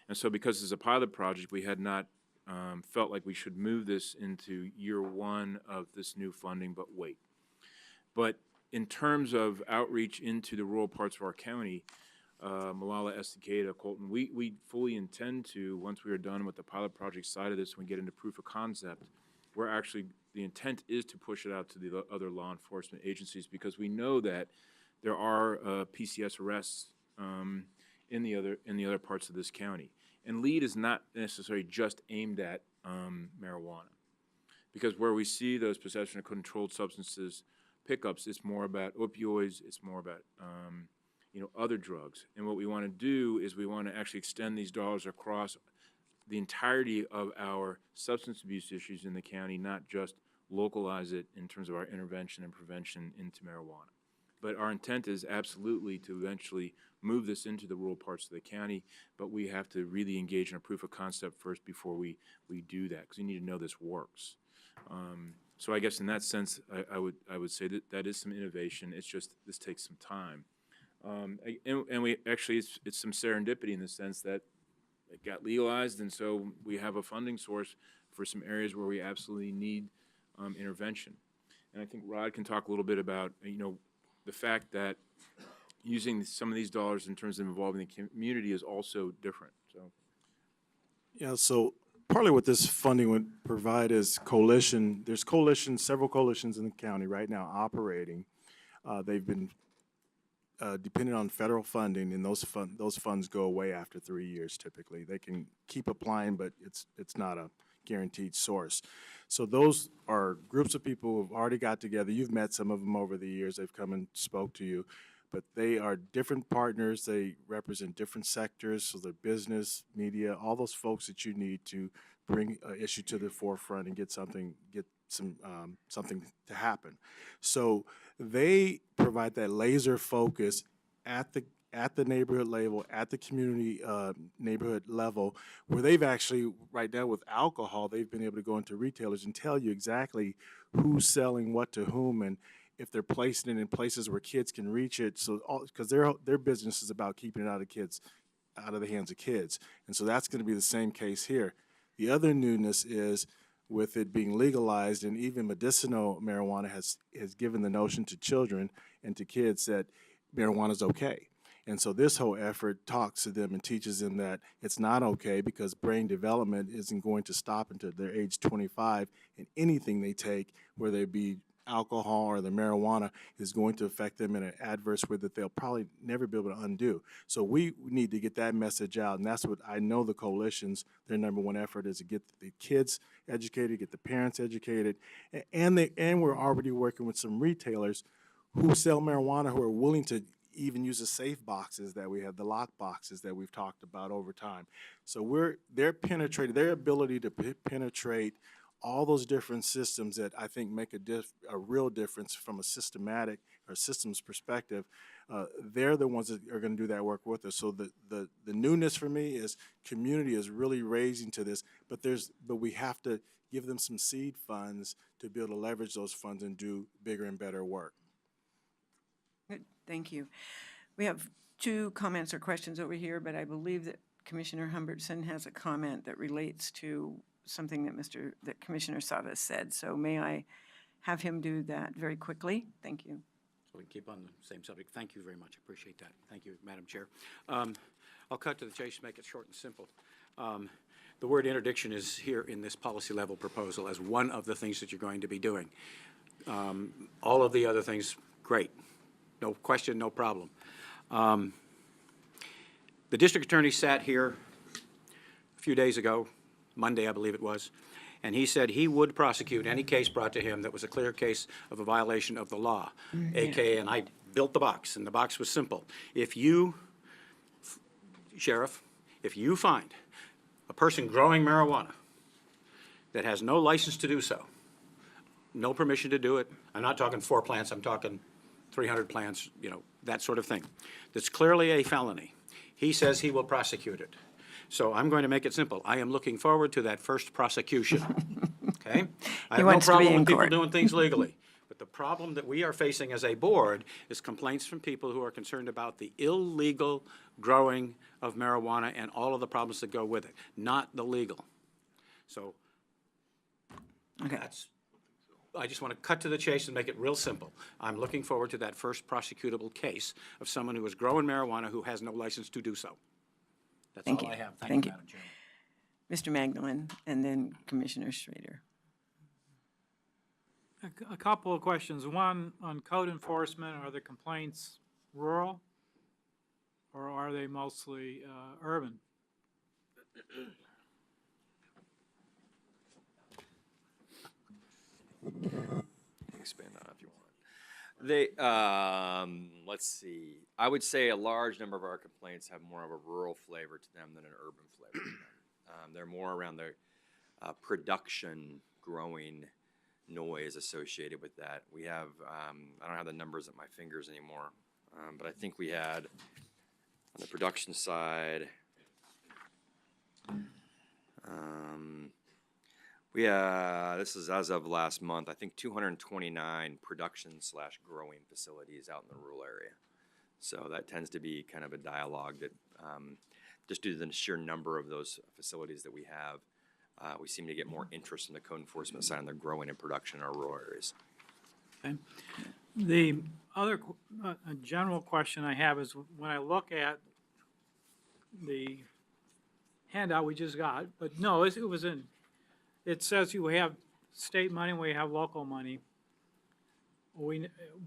And so because it's a pilot project, we had not felt like we should move this into year 1 of this new funding, but wait. But in terms of outreach into the rural parts of our county, Malala, Estacada, Colton, we fully intend to, once we are done with the pilot project side of this, when we get into proof of concept, the intent is to push it out to the other law enforcement agencies because we know that there are PCS arrests in the other parts of this county. And LEAD is not necessarily just aimed at marijuana, because where we see those possession of controlled substances pickups, it's more about opioids, it's more about other drugs. And what we want to do is we want to actually extend these dollars across the entirety of our substance abuse issues in the county, not just localize it in terms of our intervention and prevention into marijuana. But our intent is absolutely to eventually move this into the rural parts of the county, but we have to really engage in a proof of concept first before we do that, because we need to know this works. So I guess in that sense, I would say that is some innovation. It's just this takes some time, and we actually it's some serendipity in the sense that it got legalized, and so we have a funding source for some areas where we absolutely need intervention. And I think Rod can talk a little bit about the fact that using some of these dollars in terms of involving the community is also different. So, yeah, so partly what this funding would provide is coalition. There's several coalitions in the county right now operating. They've been dependent on federal funding, and those funds go away after 3 years typically. They can keep applying, but it's not a guaranteed source. So those are groups of people who have already got together. You've met some of them over the years. They've come and spoke to you. But they are different partners. They represent different sectors, so they're business, media, all those folks that you need to bring an issue to the forefront and get something to happen. So they provide that laser focus at the neighborhood level, at the community neighborhood level, where they've actually, right now with alcohol, they've been able to go into retailers and tell you exactly who's selling what to whom and if they're placing it in places where kids can reach it. So, because their business is about keeping it out of the hands of kids, and so that's going to be the same case here. The other newness is with it being legalized, and even medicinal marijuana has given the notion to children and to kids that marijuana is okay. And so this whole effort talks to them and teaches them that it's not okay because brain development isn't going to stop until they're age 25, and anything they take, whether it be alcohol or the marijuana, is going to affect them in an adverse way that they'll probably never be able to undo. So we need to get that message out, and that's what I know the coalitions, their number one effort is to get the kids educated, get the parents educated, and we're already working with some retailers who sell marijuana who are willing to even use the safe boxes that we have, the lock boxes that we've talked about over time. So they're penetrating, their ability to penetrate all those different systems that I think make a real difference from a systematic or systems perspective. They're the ones that are going to do that work with us. So the newness for me is community is really raising to this, but we have to give them some seed funds to be able to leverage those funds and do bigger and better work. Good, thank you. We have 2 comments or questions over here, but I believe that Commissioner Humbertson has a comment that relates to something that Commissioner Savas said. So may I have him do that very quickly? Thank you. So we keep on the same subject. Thank you very much. I appreciate that. Thank you, Madam Chair. I'll cut to the chase, make it short and simple. The word interdiction is here in this policy level proposal as one of the things that you're going to be doing. All of the other things, great. No question, no problem. The district attorney sat here a few days ago, Monday, I believe it was, and he said he would prosecute any case brought to him that was a clear case of a violation of the law, AKA, and I built the box, and the box was simple. If you, Sheriff, if you find a person growing marijuana that has no license to do so, no permission to do it, I'm not talking 4 plants, I'm talking 300 plants, that sort of thing, that's clearly a felony, he says he will prosecute it. So I'm going to make it simple. I am looking forward to that first prosecution, okay? I have no problem with people doing things legally. But the problem that we are facing as a board is complaints from people who are concerned about the illegal growing of marijuana and all of the problems that go with it, not the legal. So I just want to cut to the chase and make it real simple. I'm looking forward to that first prosecutable case of someone who is growing marijuana who has no license to do so. That's all I have. Thank you, Madam Chair. Mr. Magdalene, and then Commissioner Schrader. A couple of questions. One, on code enforcement, are the complaints rural, or are they mostly urban? Expand on it if you want. Let's see. I would say a large number of our complaints have more of a rural flavor to them than an urban flavor to them. They're more around the production, growing noise associated with that. We have, I don't have the numbers at my fingers anymore, but I think we had on the production side, this is as of last month, I think 229 production/growing facilities out in the rural area. So that tends to be kind of a dialogue that, just due to the sheer number of those facilities that we have, we seem to get more interest in the code enforcement side, and they're growing in production in our rural areas. Okay. The other a general question I have is when I look at the handout we just got, but no, it says we have state money, we have local money.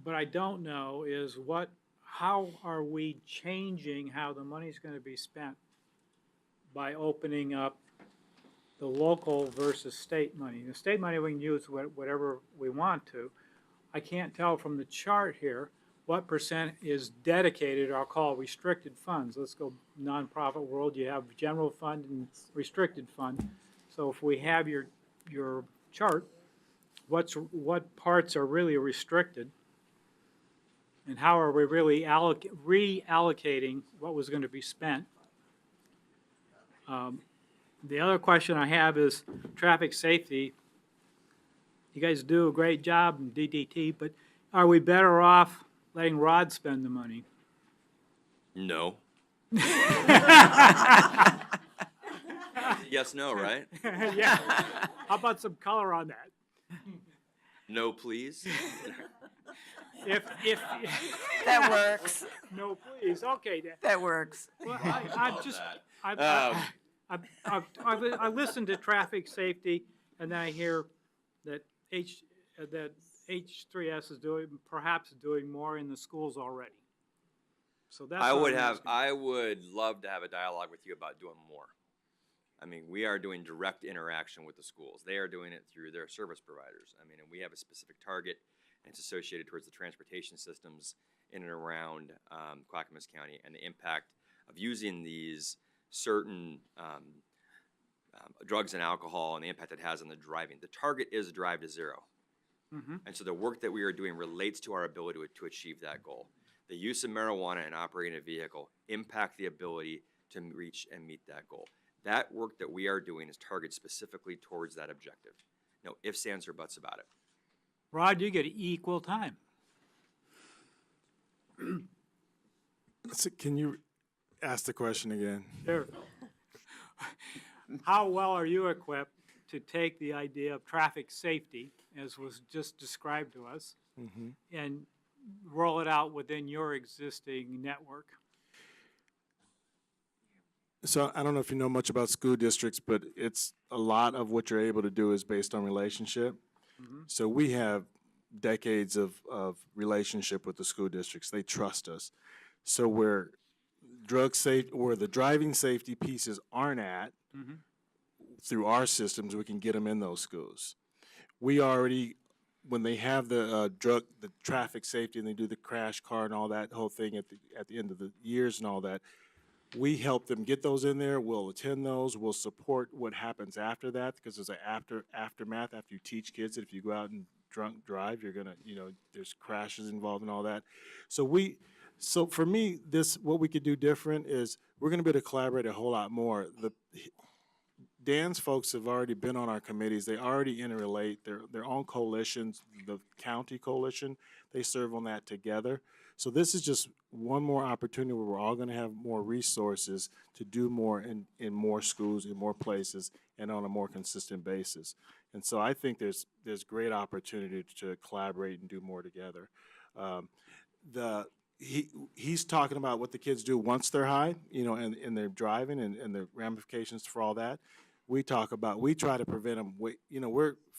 But I don't know is how are we changing how the money's going to be spent by opening up the local versus state money? The state money we can use whatever we want to. I can't tell from the chart here what percent is dedicated, I'll call restricted funds. Let's go nonprofit world, you have general fund and restricted fund. So if we have your chart, what parts are really restricted? And how are we really reallocating what was going to be spent? The other question I have is traffic safety. You guys do a great job in DDT, but are we better off letting Rod spend the money? No. Yes, no, right? Yeah. How about some color on that? No, please. if. That works. No, please, okay, then. That works. Well, I just, I listened to traffic safety, and then I hear that that H3S is perhaps doing more in the schools already. So that's. what I'm asking. I would love to have a dialogue with you about doing more. I mean, we are doing direct interaction with the schools. They are doing it through their service providers. I mean, and we have a specific target, and it's associated towards the transportation systems in and around Clackamas County and the impact of using these certain drugs and alcohol and the impact it has on the driving. The target is Drive to Zero. And so the work that we are doing relates to our ability to achieve that goal. The use of marijuana and operating a vehicle impact the ability to reach and meet that goal. That work that we are doing is targeted specifically towards that objective. No ifs, ands, or buts about it. Rod, you get equal time. So can you ask the question again? Sure. How well are you equipped to take the idea of traffic safety, as was just described to us, and roll it out within your existing network? So I don't know if you know much about school districts, but it's a lot of what you're able to do is based on relationship. So we have decades of relationship with the school districts. They trust us. So where the driving safety pieces aren't at, through our systems, we can get them in those schools. We already, when they have the traffic safety, and they do the crash car and all that whole thing at the end of the years and all that, we help them get those in there. We'll attend those. We'll support what happens after that, because there's an aftermath after you teach kids that if you go out and drunk drive, you're gonna, there's crashes involved and all that. So for me, what we could do different is we're gonna be able to collaborate a whole lot more. Dan's folks have already been on our committees. They already interrelate. Their own coalitions, the county coalition, they serve on that together. So this is just one more opportunity where we're all going to have more resources to do more in more schools, in more places, and on a more consistent basis. And so I think there's great opportunity to collaborate and do more together. He's talking about what the kids do once they're high, and they're driving and the ramifications for all that. We try to prevent them. We're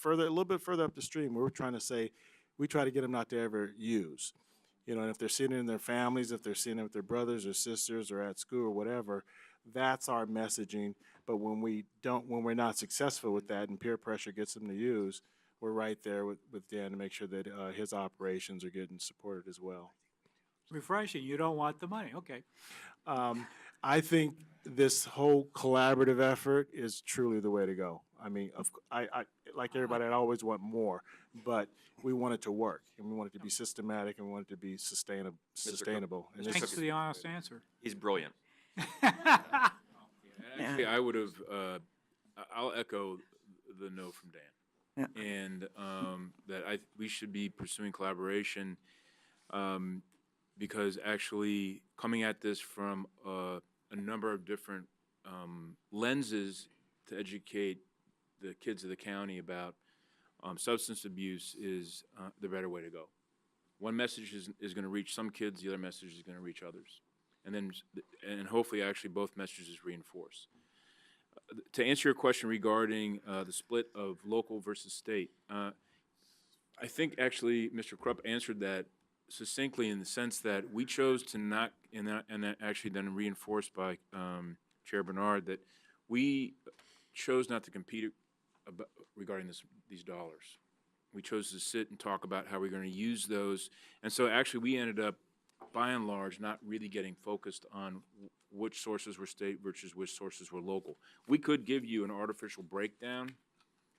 a little bit further up the stream. We're trying to say, we try to get them not to ever use. And if they're seeing it in their families, if they're seeing it with their brothers or sisters or at school or whatever, that's our messaging. But when we're not successful with that and peer pressure gets them to use, we're right there with Dan to make sure that his operations are getting supported as well. Refreshing. You don't want the money. Okay. I think this whole collaborative effort is truly the way to go. I mean, I like everybody, I'd always want more, but we want it to work, and we want it to be systematic, and we want it to be sustainable. And Thanks for the honest answer. He's brilliant. Actually, I would have, I'll echo the no from Dan. Yeah. And that we should be pursuing collaboration because actually coming at this from a number of different lenses to educate the kids of the county about substance abuse is the better way to go. One message is going to reach some kids, the other message is going to reach others. And hopefully actually both messages reinforce. To answer your question regarding the split of local versus state, I think actually Mr. Krupp answered that succinctly in the sense that we chose to not, and that actually then reinforced by Chair Bernard, that we chose not to compete regarding these dollars. We chose to sit and talk about how we're going to use those. And so actually we ended up, by and large, not really getting focused on which sources were state versus which sources were local. We could give you an artificial breakdown,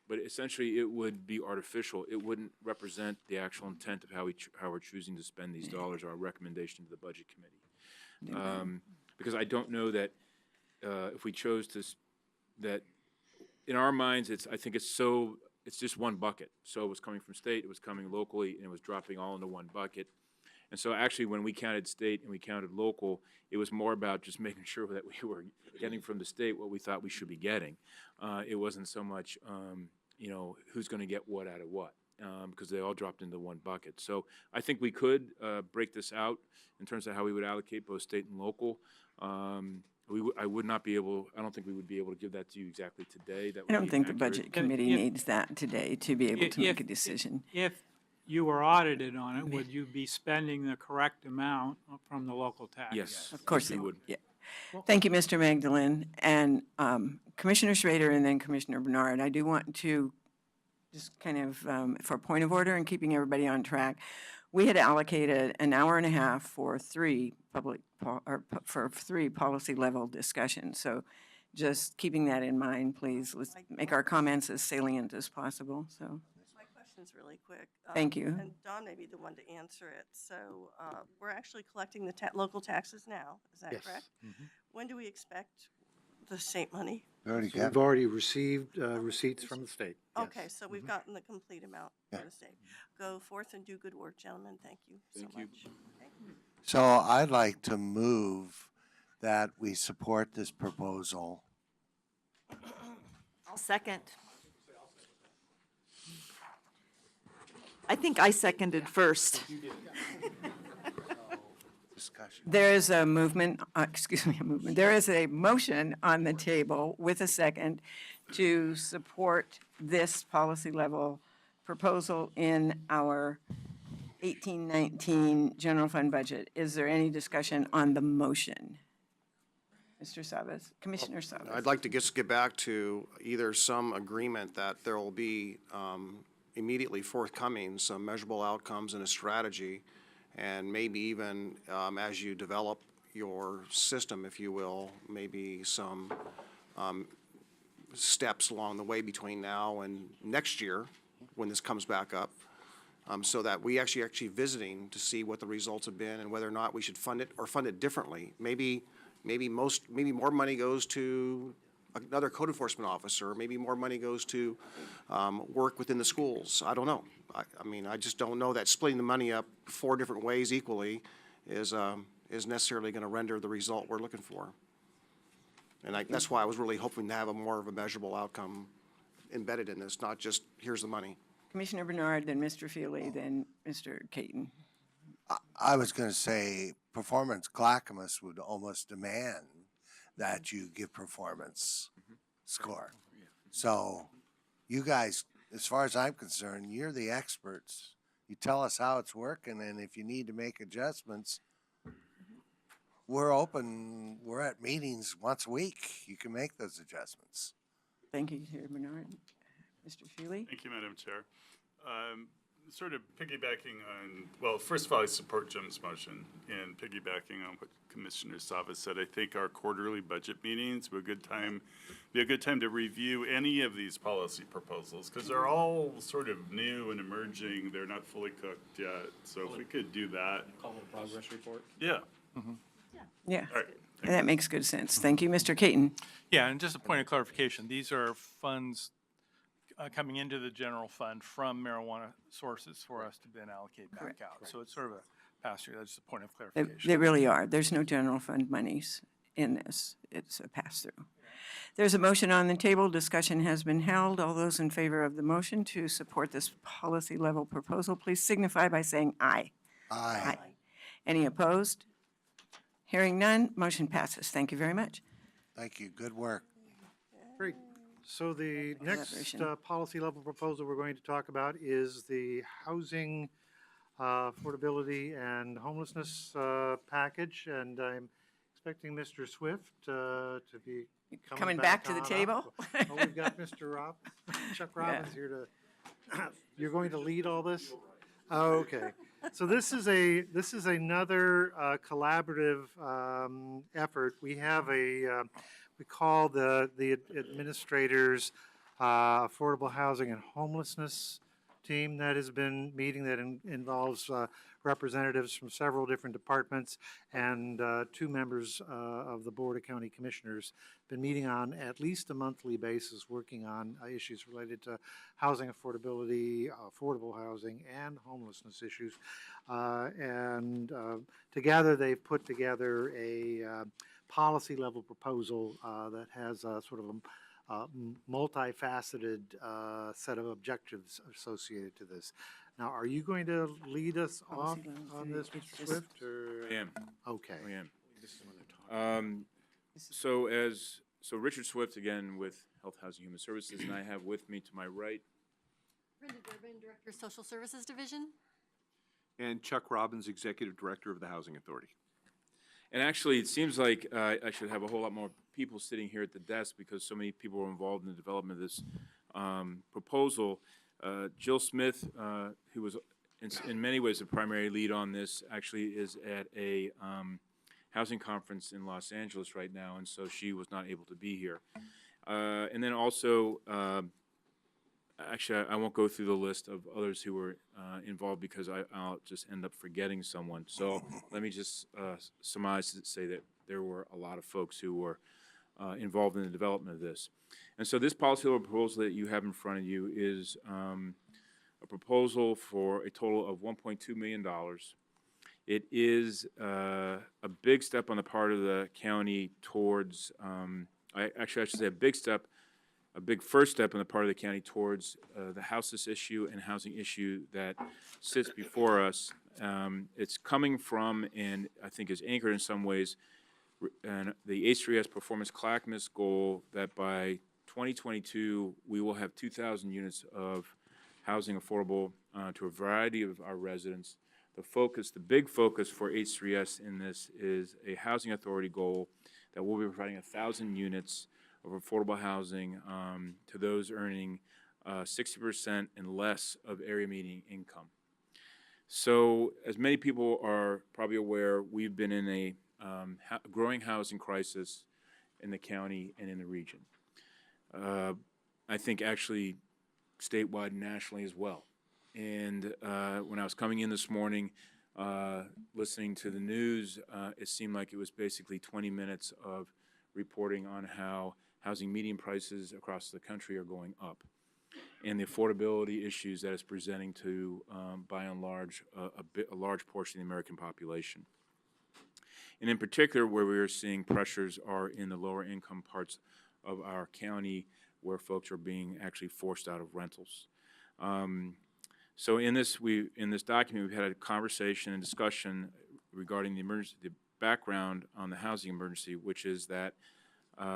but essentially it would be artificial. It wouldn't represent the actual intent of how we're choosing to spend these dollars, our recommendation to the Budget Committee. Because I don't know that if we chose to, that in our minds, I think it's just one bucket. So it was coming from state, it was coming locally, and it was dropping all into one bucket. And so actually when we counted state and we counted local, it was more about just making sure that we were getting from the state what we thought we should be getting. It wasn't so much, who's going to get what out of what. because they all dropped into one bucket. So I think we could break this out in terms of how we would allocate both state and local. I would not be able, I don't think we would be able to give that to you exactly today. That I would don't be think the inaccurate. budget committee If- needs that today to be able to make a decision. If you were audited on it, would you be spending the correct amount from the local tax? Yes. Of course we they would. Yeah. Thank you, Mr. Magdalene. And Commissioner Schrader and then Commissioner Bernard, I do want to just kind of, for point of order and keeping everybody on track, we had allocated an hour and a half for three policy level discussions. So just keeping that in mind, please, let's make our comments as salient as possible, so. My question's really quick. Thank you. And Don may be the one to answer it. So we're actually collecting the local taxes now, is that Yes. correct? When do we expect the state money? We already So got we've already received receipts from the state. Yes. Okay, so we've gotten the complete amount for the state. Go forth and do good work, gentlemen. Thank you so Thank you. much. Okay. So I'd like to move that we support this proposal. I'll second. I think I seconded first. Discussion. There is a movement, there is a motion on the table with a second to support this policy level proposal in our 1819 general fund budget. Is there any discussion on the motion? Mr. Savas, Commissioner Savas. I'd like to just get back to either some agreement that there will be immediately forthcoming some measurable outcomes and a strategy, and maybe even as you develop your system, if you will, maybe some steps along the way between now and next year when this comes back up, so that we actually visiting to see what the results have been and whether or not we should fund it or fund it differently. Maybe more money goes to another code enforcement officer, maybe more money goes to work within the schools. I don't know. I mean, I just don't know that splitting the money up 4 different ways equally is necessarily going to render the result we're looking for. And that's why I was really hoping to have more of a measurable outcome embedded in this, not just here's the money. Commissioner Bernard, then Mr. Feely, then Mr. Caton. I was going to say, Performance Clackamas would almost demand that you give performance score. So you guys, as far as I'm concerned, you're the experts. You tell us how it's working, and if you need to make adjustments, we're open. We're at meetings once a week. You can make those adjustments. Thank you, Mr. Bernard. Mr. Feely? Thank you, Madam Chair. Sort of piggybacking on, well, first of all, I support Jim's motion, and piggybacking on what Commissioner Savas said, I think our quarterly budget meetings be a good time to review any of these policy proposals, because they're all sort of new and emerging. They're not fully cooked yet. So if we could do that. Call it a progress report. Yeah. Yeah, All right. that makes good sense. Thank you, Mr. Caton. Yeah, and just a point of clarification, these are funds coming into the general fund from marijuana sources for us to then allocate back Correct. out. So it's sort of a pass-through, that's just a point of They clarification. really are. There's no general fund monies in this. It's a pass-through. There's a motion on the table. Discussion has been held. All those in favor of the motion to support this policy level proposal, please signify by saying aye. Aye. Any opposed? Hearing none, motion passes. Thank you very much. Thank you. Good work. Great. So the next Collaboration. policy level proposal we're going to talk about is the housing affordability and homelessness package. And I'm expecting Mr. Swift to be Coming back to the on up. table? Oh, we've got Mr. Chuck Robbins here to, you're going to lead all this? Oh, okay. So this is another collaborative effort. We have we call the administrators affordable housing and homelessness team that has been meeting, that involves representatives from several different departments and 2 members of the Board of County Commissioners. Been meeting on at least a monthly basis, working on issues related to housing affordability, affordable housing, and homelessness issues. Together they've put together a policy level proposal that has a sort of multifaceted set of objectives associated to this. Now, are you going to lead us off on this, Mr. Swift, or? I am. Okay. I am. So Richard Swift, again, with Health, Housing, Human Services, and I have with me to my right. Brenda Durbin, Director of Social Services Division. And Chuck Robbins, Executive Director of the Housing Authority. And actually, it seems like I should have a whole lot more people sitting here at the desk because so many people were involved in the development of this proposal. Jill Smith, who was in many ways the primary lead on this, actually is at a housing conference in Los Angeles right now, and so she was not able to be here. And then also, actually, I won't go through the list of others who were involved because I'll just end up forgetting someone. So let me just surmise to say that there were a lot of folks who were involved in the development of this. And so this policy proposal that you have in front of you is a proposal for a total of $1.2 million. It is a big step on the part of the county towards, I should say a big first step on the part of the county towards the houseless issue and housing issue that sits before us. It's coming from, and I think is anchored in some ways, and the H3S Performance Clackamas goal that by 2022, we will have 2,000 units of housing affordable to a variety of our residents. The big focus for H3S in this is a housing authority goal that will be providing 1,000 units of affordable housing to those earning 60% and less of area median income. So, as many people are probably aware, we've been in a growing housing crisis in the county and in the region. I think actually statewide and nationally as well. And when I was coming in this morning, listening to the news, it seemed like it was basically 20 minutes of reporting on how housing median prices across the country are going up and the affordability issues that it's presenting to, by and large, a large portion of the American population. And in particular, where we are seeing pressures are in the lower income parts of our county where folks are being actually forced out of rentals. So in this document, we've had a conversation and discussion regarding the background on the housing emergency, which is that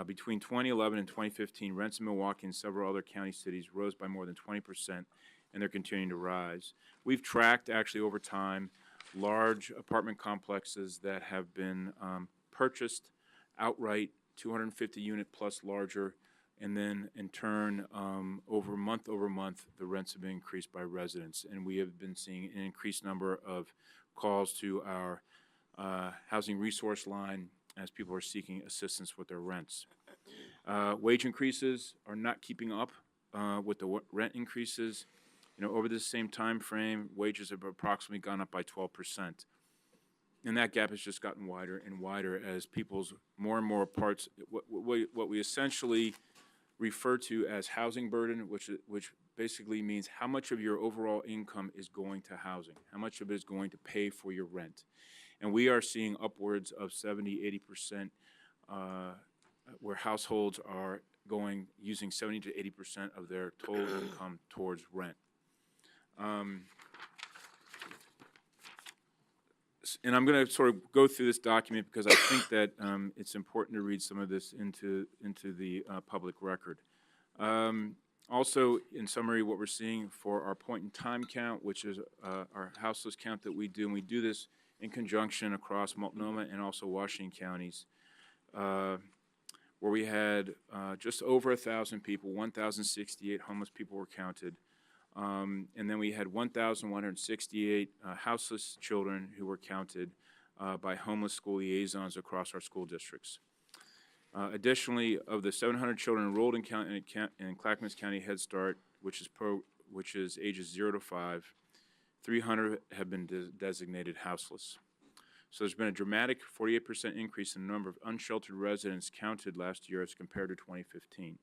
between 2011 and 2015, rents in Milwaukee and several other county cities rose by more than 20%, and they're continuing to rise. We've tracked actually over time large apartment complexes that have been purchased outright, 250 unit plus larger, and then in turn, over month, the rents have been increased by residents. And we have been seeing an increased number of calls to our housing resource line as people are seeking assistance with their rents. Wage increases are not keeping up with the rent increases. Over the same time frame, wages have approximately gone up by 12%. And that gap has just gotten wider and wider as people's more and more parts, what we essentially refer to as housing burden, which basically means how much of your overall income is going to housing, how much of it is going to pay for your rent. And we are seeing upwards of 70, 80% where households are using 70 to 80% of their total income towards rent. And I'm going to sort of go through this document because I think that it's important to read some of this into the public record. Also, in summary, what we're seeing for our point-in-time count, which is our houseless count that we do, and we do this in conjunction across Multnomah and also Washington counties, where we had just over 1,000 people, 1,068 homeless people were counted. And then we had 1,168 houseless children who were counted by homeless school liaisons across our school districts. Additionally, of the 700 children enrolled in Clackamas County Head Start, which is ages 0 to 5, 300 have been designated houseless. So there's been a dramatic 48% increase in the number of unsheltered residents counted last year as compared to 2015.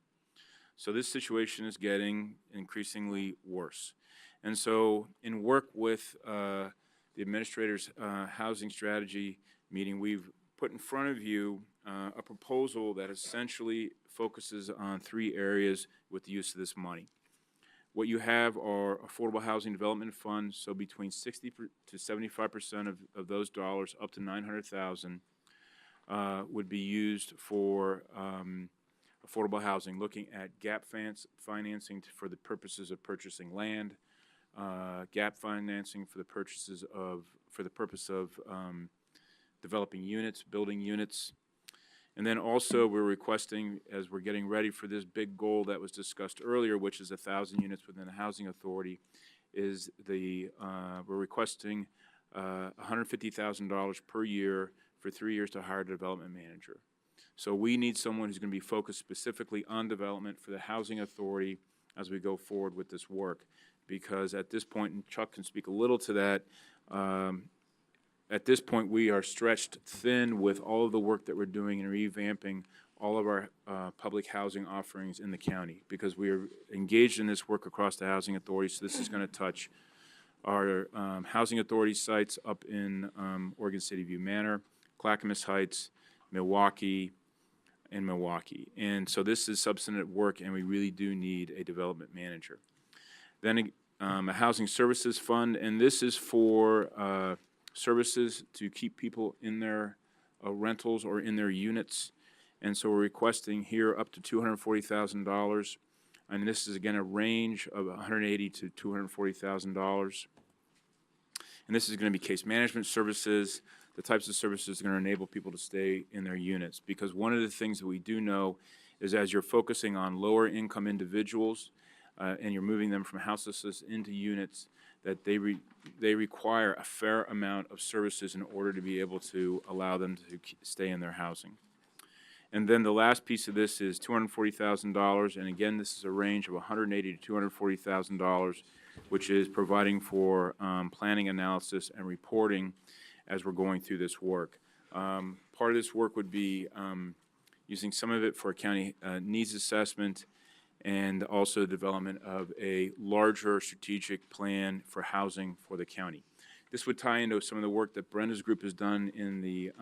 So this situation is getting increasingly worse. And so in work with the administrator's housing strategy meeting, we've put in front of you a proposal that essentially focuses on 3 areas with the use of this money. What you have are affordable housing development funds, so between 60 to 75% of those dollars, up to $900,000, would be used for affordable housing, looking at gap financing for the purposes of purchasing land, gap financing for the purpose of developing units, building units. And then also we're requesting, as we're getting ready for this big goal that was discussed earlier, which is 1,000 units within the Housing Authority, is we're requesting $150,000 per year for 3 years to hire a development manager. So we need someone who's going to be focused specifically on development for the Housing Authority as we go forward with this work. Because at this point, and Chuck can speak a little to that, at this point we are stretched thin with all of the work that we're doing in revamping all of our public housing offerings in the county, because we are engaged in this work across the Housing Authority. So this is going to touch our Housing Authority sites up in Oregon City View Manor, Clackamas Heights, Milwaukee, and Milwaukee. And so this is substantive work, and we really do need a development manager. Then a housing services fund, and this is for services to keep people in their rentals or in their units. And so we're requesting here up to $240,000. And this is, again, a range of $180,000 to $240,000. And this is going to be case management services, the types of services that are going to enable people to stay in their units. Because one of the things that we do know is as you're focusing on lower income individuals and you're moving them from houselessness into units, that they require a fair amount of services in order to be able to allow them to stay in their housing. And then the last piece of this is $240,000, and again, this is a range of $180,000 to $240,000, which is providing for planning analysis and reporting as we're going through this work. Part of this work would be using some of it for county needs assessment, and also development of a larger strategic plan for housing for the county. This would tie into some of the work that Brenda's group has done in the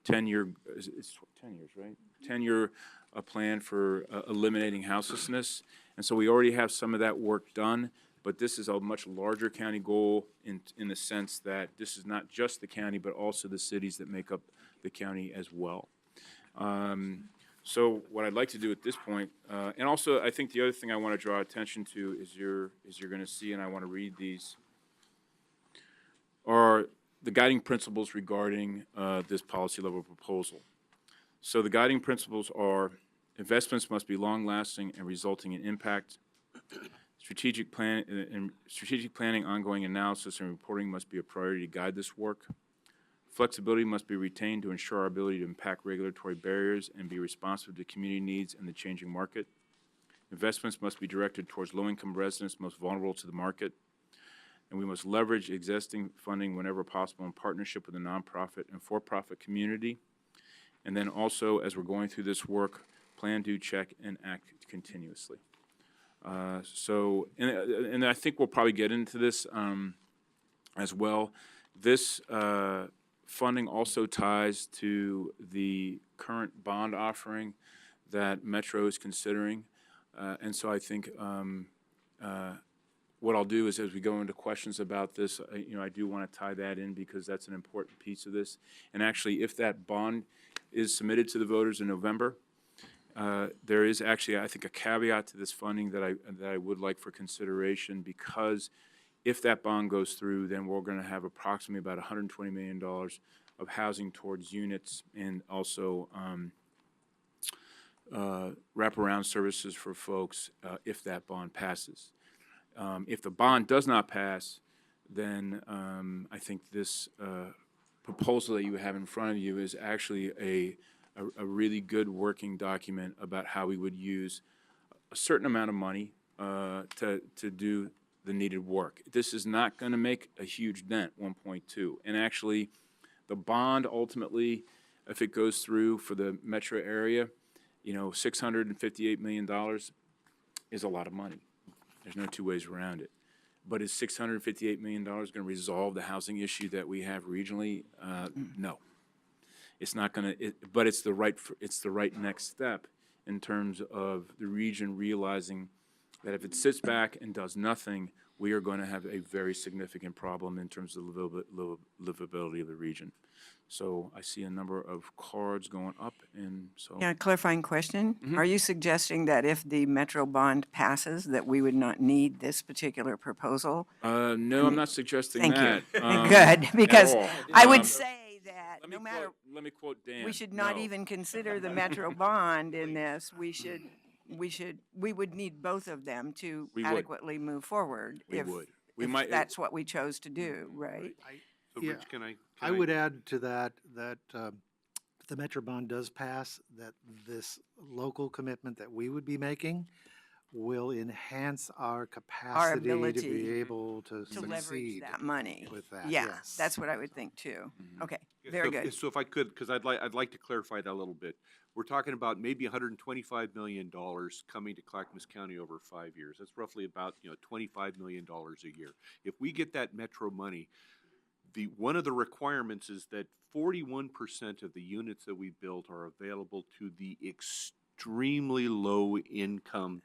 10-year, it's 10 years, right? 10-year plan for eliminating houselessness. And so we already have some of that work done, but this is a much larger county goal in the sense that this is not just the county, but also the cities that make up the county as well. So what I'd like to do at this point, and also I think the other thing I want to draw attention to is you're going to see, and I want to read these, are the guiding principles regarding this policy level proposal. So the guiding principles are: investments must be long-lasting and resulting in impact. Strategic planning, ongoing analysis, and reporting must be a priority to guide this work. Flexibility must be retained to ensure our ability to impact regulatory barriers and be responsive to community needs and the changing market. Investments must be directed towards low-income residents most vulnerable to the market. And we must leverage existing funding whenever possible in partnership with the nonprofit and for-profit community. And then also, as we're going through this work, plan, do, check, and act continuously. And I think we'll probably get into this as well. This funding also ties to the current bond offering that Metro is considering. And so I think what I'll do is, as we go into questions about this, I do want to tie that in because that's an important piece of this. And actually, if that bond is submitted to the voters in November, there is actually, I think, a caveat to this funding that I would like for consideration, because if that bond goes through, then we're going to have approximately about $120 million of housing towards units, and also wraparound services for folks if that bond passes. If the bond does not pass, then I think this proposal that you have in front of you is actually a really good working document about how we would use a certain amount of money to do the needed work. This is not going to make a huge dent, 1.2. And actually, the bond ultimately, if it goes through for the metro area, $658 million is a lot of money. There's no two ways around it. But is $658 million going to resolve the housing issue that we have regionally? No. It's not gonna, but it's the right next step in terms of the region realizing that if it sits back and does nothing, we are going to have a very significant problem in terms of livability of the region. So I see a number of cards going up, and so. Yeah, clarifying question. Mhm. Are you suggesting that if the Metro bond passes, that we would not need this particular proposal? No, I'm not suggesting Thank that. you. um, Good, at because all. I Um, would say that let me no matter, let me quote Dan. we should not No. even consider the Metro bond in this. We would need both of them to We would. adequately move forward. We if- would. We if might- that's what we chose to do, right? So Yeah, Rich, can I? I would add to that, if the Metro bond does pass, that this local commitment that we would be making will enhance our capacity to ability be able to To leverage succeed that money. with that. Yeah, yes. that's what I would think too. Okay, Yeah, very so if- good. So if I could, because I'd like to clarify that a little bit. We're talking about maybe $125 million coming to Clackamas County over 5 years. That's roughly about, $25 million a year. If we get that Metro money, one of the requirements is that 41% of the units that we built are available to the extremely low income,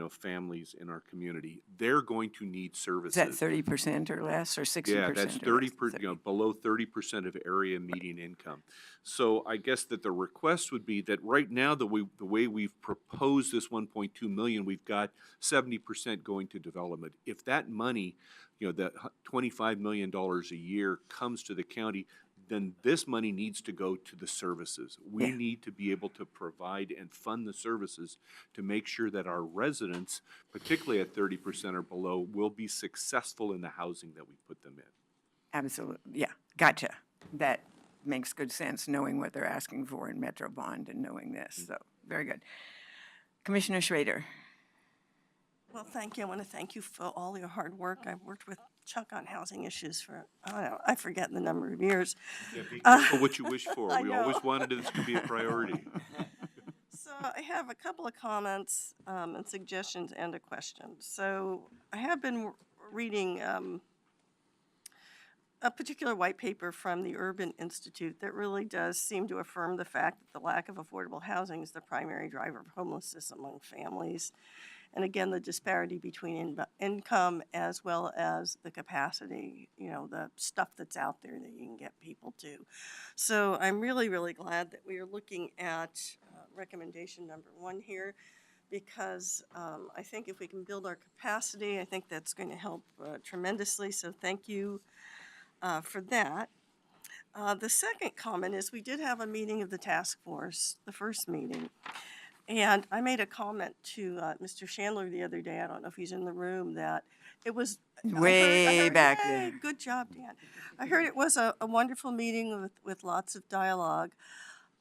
families in our community. They're going to need Is services. that 30% or less, or 60%? Yeah, that's 30%, below 30% of area median income. So I guess that the request would be that right now, the way we've proposed this 1.2 million, we've got 70% going to development. If that money, that $25 million a year comes to the county, then this money needs to go to the services. We Yeah. need to be able to provide and fund the services to make sure that our residents, particularly at 30% or below, will be successful in the housing that we put them in. Absolutely, yeah, gotcha. That makes good sense, knowing what they're asking for in Metro bond and knowing this, so, very good. Commissioner Schrader. Well, thank you. I want to thank you for all your hard work. I've worked with Chuck on housing issues for, I don't know, I forget the number of years. Yeah, be careful what you wish for. I We know. always wanted this to be a priority. So I have a couple of comments and suggestions and a question. So I have been reading a particular white paper from the Urban Institute that really does seem to affirm the fact that the lack of affordable housing is the primary driver of homelessness among families. And again, the disparity between income as well as the capacity, the stuff that's out there that you can get people to. So I'm really, really glad that we are looking at recommendation number 1 here, because I think if we can build our capacity, I think that's going to help tremendously. So thank you for that. The second comment is we did have a meeting of the task force, the first meeting. And I made a comment to Mr. Chandler the other day, I don't know if he's in the room, that it was. Way back Yay, then. Good job, Dan. I heard it was a wonderful meeting with lots of dialogue.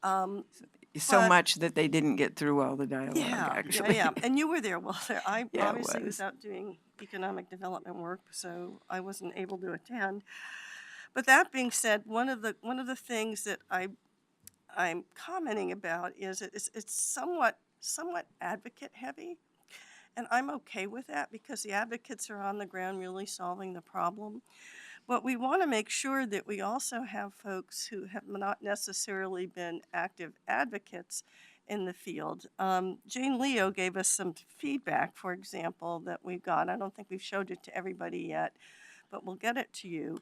So But- much that they didn't get through all the dialogue, actually. Yeah, and you were there, Walter. I Yeah, I obviously was was. out doing economic development work, so I wasn't able to attend. But that being said, one of the things that I'm commenting about is it's somewhat advocate heavy, and I'm okay with that because the advocates are on the ground really solving the problem. But we want to make sure that we also have folks who have not necessarily been active advocates in the field. Jane Leo gave us some feedback, for example, that we've got. I don't think we've showed it to everybody yet, but we'll get it to you.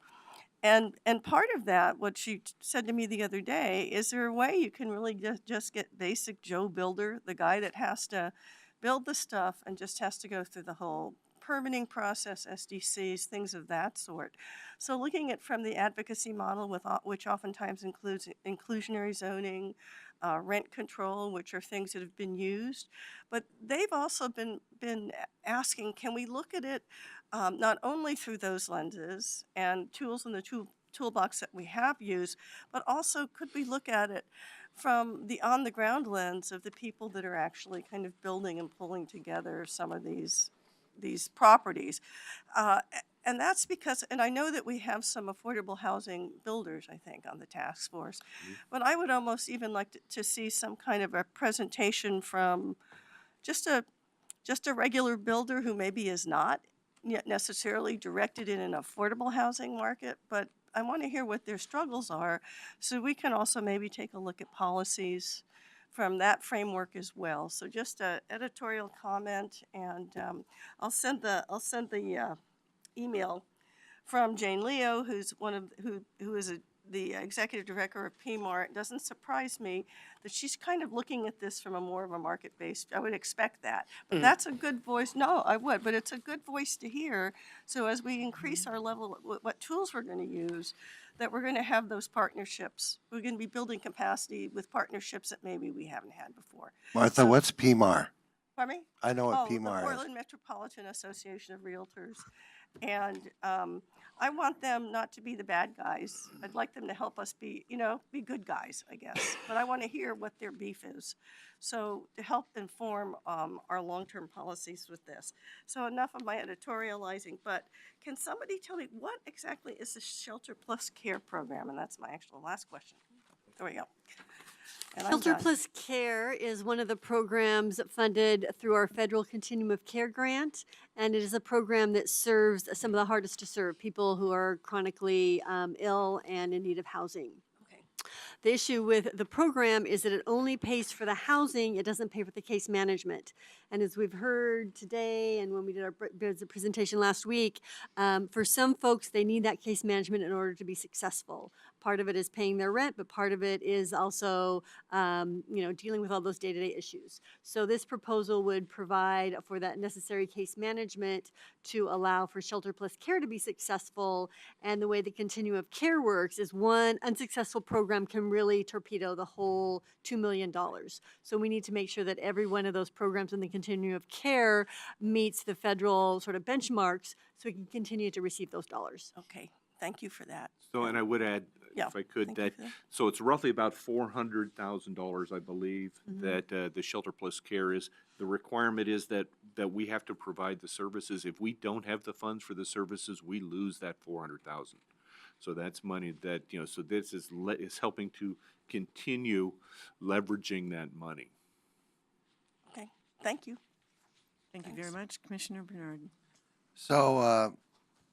And part of that, what she said to me the other day, is there a way you can really just get basic Joe Builder, the guy that has to build the stuff and just has to go through the whole permitting process, SDCs, things of that sort. So looking at from the advocacy model, which oftentimes includes inclusionary zoning, rent control, which are things that have been used, but they've also been asking, can we look at it not only through those lenses and tools in the toolbox that we have used, but also could we look at it from the on-the-ground lens of the people that are actually kind of building and pulling together some of these properties. And that's because, and I know that we have some affordable housing builders, I think, on the task force, but I would almost even like to see some kind of a presentation from just a regular builder who maybe is not yet necessarily directed in an affordable housing market, but I want to hear what their struggles are, so we can also maybe take a look at policies from that framework as well. So just a editorial comment, and I'll send the email from Jane Leo, who's who is the executive director of PMAR. It doesn't surprise me that she's kind of looking at this from a more of a market-based. I would expect that, but that's a good voice. No, I would, but it's a good voice to hear. So as we increase our level, what tools we're going to use, that we're going to have those partnerships. We're going to be building capacity with partnerships that maybe we haven't had before. Martha, what's PMAR? Pardon me? I know what The PMAR is. Portland Metropolitan Association of Realtors. And I want them not to be the bad guys. I'd like them to help us be good guys, I guess. But I want to hear what their beef is. So to help inform our long-term policies with this. So enough of my editorializing, but can somebody tell me what exactly is the Shelter Plus Care program? And that's my actual last question. There we go. And I'm Shelter done. Plus Care is one of the programs funded through our federal Continuum of Care grant, and it is a program that serves some of the hardest to serve, people who are chronically ill and in need of housing. Okay. The issue with the program is that it only pays for the housing, it doesn't pay for the case management. And as we've heard today and when we did our presentation last week, for some folks, they need that case management in order to be successful. Part of it is paying their rent, but part of it is also, dealing with all those day-to-day issues. So this proposal would provide for that necessary case management to allow for Shelter Plus Care to be successful. And the way the Continuum of Care works is one unsuccessful program can really torpedo the whole $2 million. So we need to make sure that every one of those programs in the Continuum of Care meets the federal sort of benchmarks so we can continue to receive those dollars. Okay, thank you for that. So, and I would add, Yeah, if I could, thank you that, for that. so it's roughly about $400,000, I believe, Mm-hmm. that the Shelter Plus Care is. The requirement is that we have to provide the services. If we don't have the funds for the services, we lose that $400,000. So that's money that, so this is helping to continue leveraging that money. Okay, thank you. Thank you very much, Commissioner Bernard. So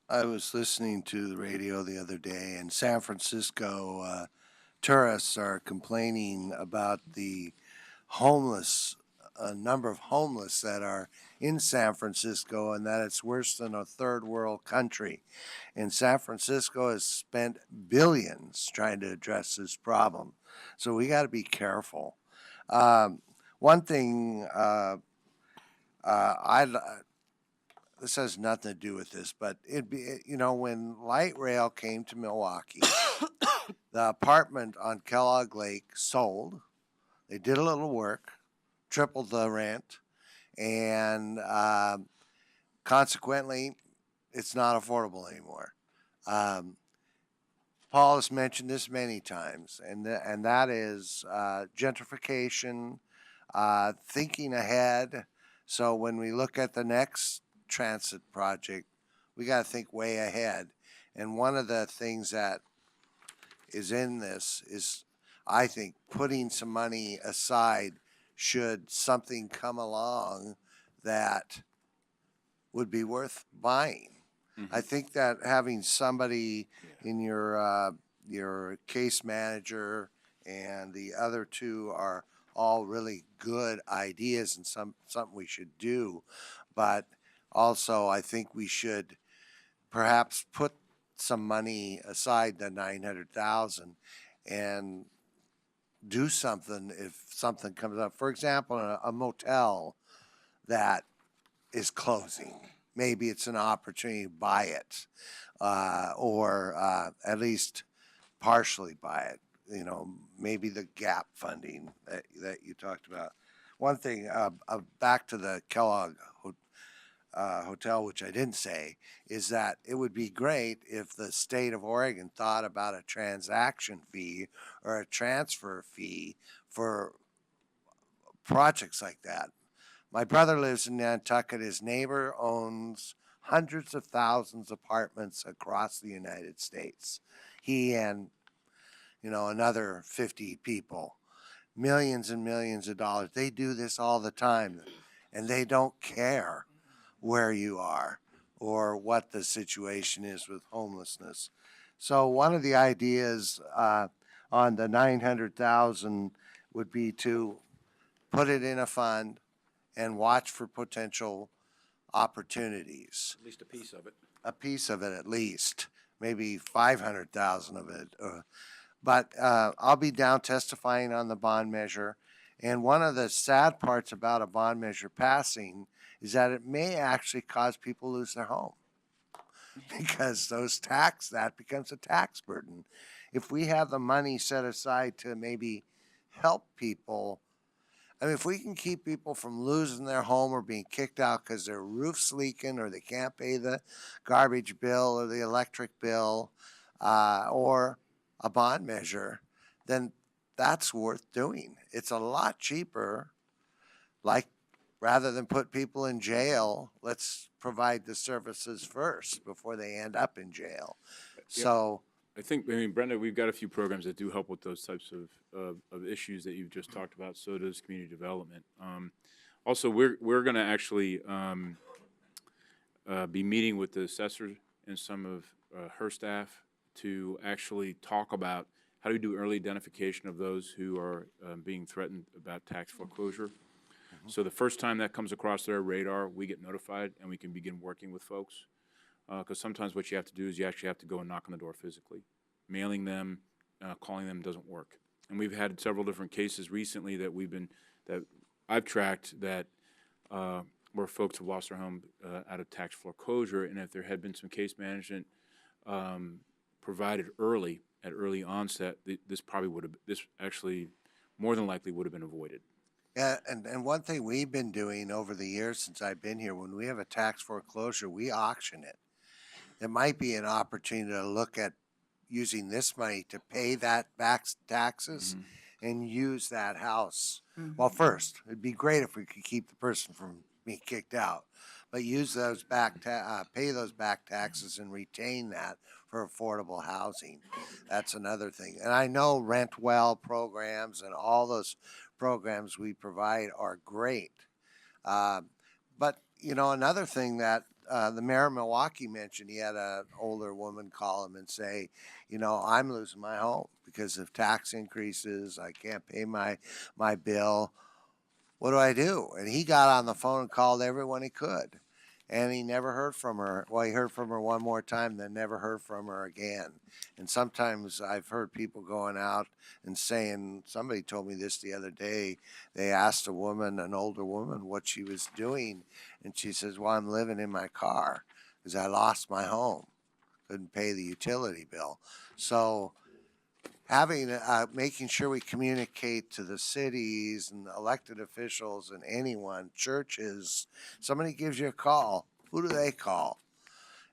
I was listening to the radio the other day, and San Francisco tourists are complaining about the number of homeless that are in San Francisco, and that it's worse than a third world country. And San Francisco has spent billions trying to address this problem. So we got to be careful. One thing this has nothing to do with this, but when light rail came to Milwaukee, the apartment on Kellogg Lake sold. They did a little work, tripled the rent, and consequently, it's not affordable anymore. Paul has mentioned this many times, and that is gentrification, thinking ahead. So when we look at the next transit project, we got to think way ahead. And one of the things that is in this is, I think, putting some money aside should something come along that would be worth buying. I think that having somebody in your case manager and the other two are all really good ideas and something we should do. But also, I think we should perhaps put some money aside, the 900,000, and do something if something comes up. For example, a motel that is closing. Maybe it's an opportunity to buy it, or at least partially buy it. Maybe the gap funding that you talked about. One thing, back to the Kellogg Hotel, which I didn't say, is that it would be great if the state of Oregon thought about a transaction fee or a transfer fee for projects like that. My brother lives in Nantucket. His neighbor owns hundreds of thousands of apartments across the United States. He and, another 50 people, millions and millions of dollars. They do this all the time, and they don't care where you are or what the situation is with homelessness. So one of the ideas on the 900,000 would be to put it in a fund and watch for potential opportunities. At least a piece of it. A piece of it at least, maybe 500,000 of it. But I'll be down testifying on the bond measure. And one of the sad parts about a bond measure passing is that it may actually cause people to lose their home because that becomes a tax burden. If we have the money set aside to maybe help people, I mean, if we can keep people from losing their home or being kicked out because their roof's leaking or they can't pay the garbage bill or the electric bill or a bond measure, then that's worth doing. It's a lot cheaper. Like, rather than put people in jail, let's provide the services first before they end up in jail. So I think, Brenda, we've got a few programs that do help with those types of issues that you've just talked about. So does community development. Also, we're going to actually be meeting with the assessor and some of her staff to actually talk about how do we do early identification of those who are being threatened about tax foreclosure. So the first time that comes across their radar, we get notified and we can begin working with folks. Because sometimes what you have to do is you actually have to go and knock on the door physically. Mailing them, calling them doesn't work. And we've had several different cases recently that I've tracked that where folks have lost their home out of tax foreclosure, and if there had been some case management provided early, at early onset, this actually more than likely would have been avoided. yeah, and one thing we've been doing over the years since I've been here, when we have a tax foreclosure, we auction it. It might be an opportunity to look at using this money to pay that back taxes and use that house. Well, first, it'd be great if we could keep the person from being kicked out, but use those pay those back taxes and retain that for affordable housing. That's another thing. And I know rent well programs and all those programs we provide are great. But, another thing that the mayor of Milwaukee mentioned, he had an older woman call him and say, I'm losing my home because of tax increases. I can't pay my bill. What do I do? And he got on the phone and called everyone he could. And he never heard from her. Well, he heard from her one more time, then never heard from her again. And sometimes I've heard people going out and saying, somebody told me this the other day, they asked an older woman what she was doing. And she says, well, I'm living in my car because I lost my home. Couldn't pay the utility bill. So making sure we communicate to the cities and elected officials and anyone, churches, somebody gives you a call, who do they call?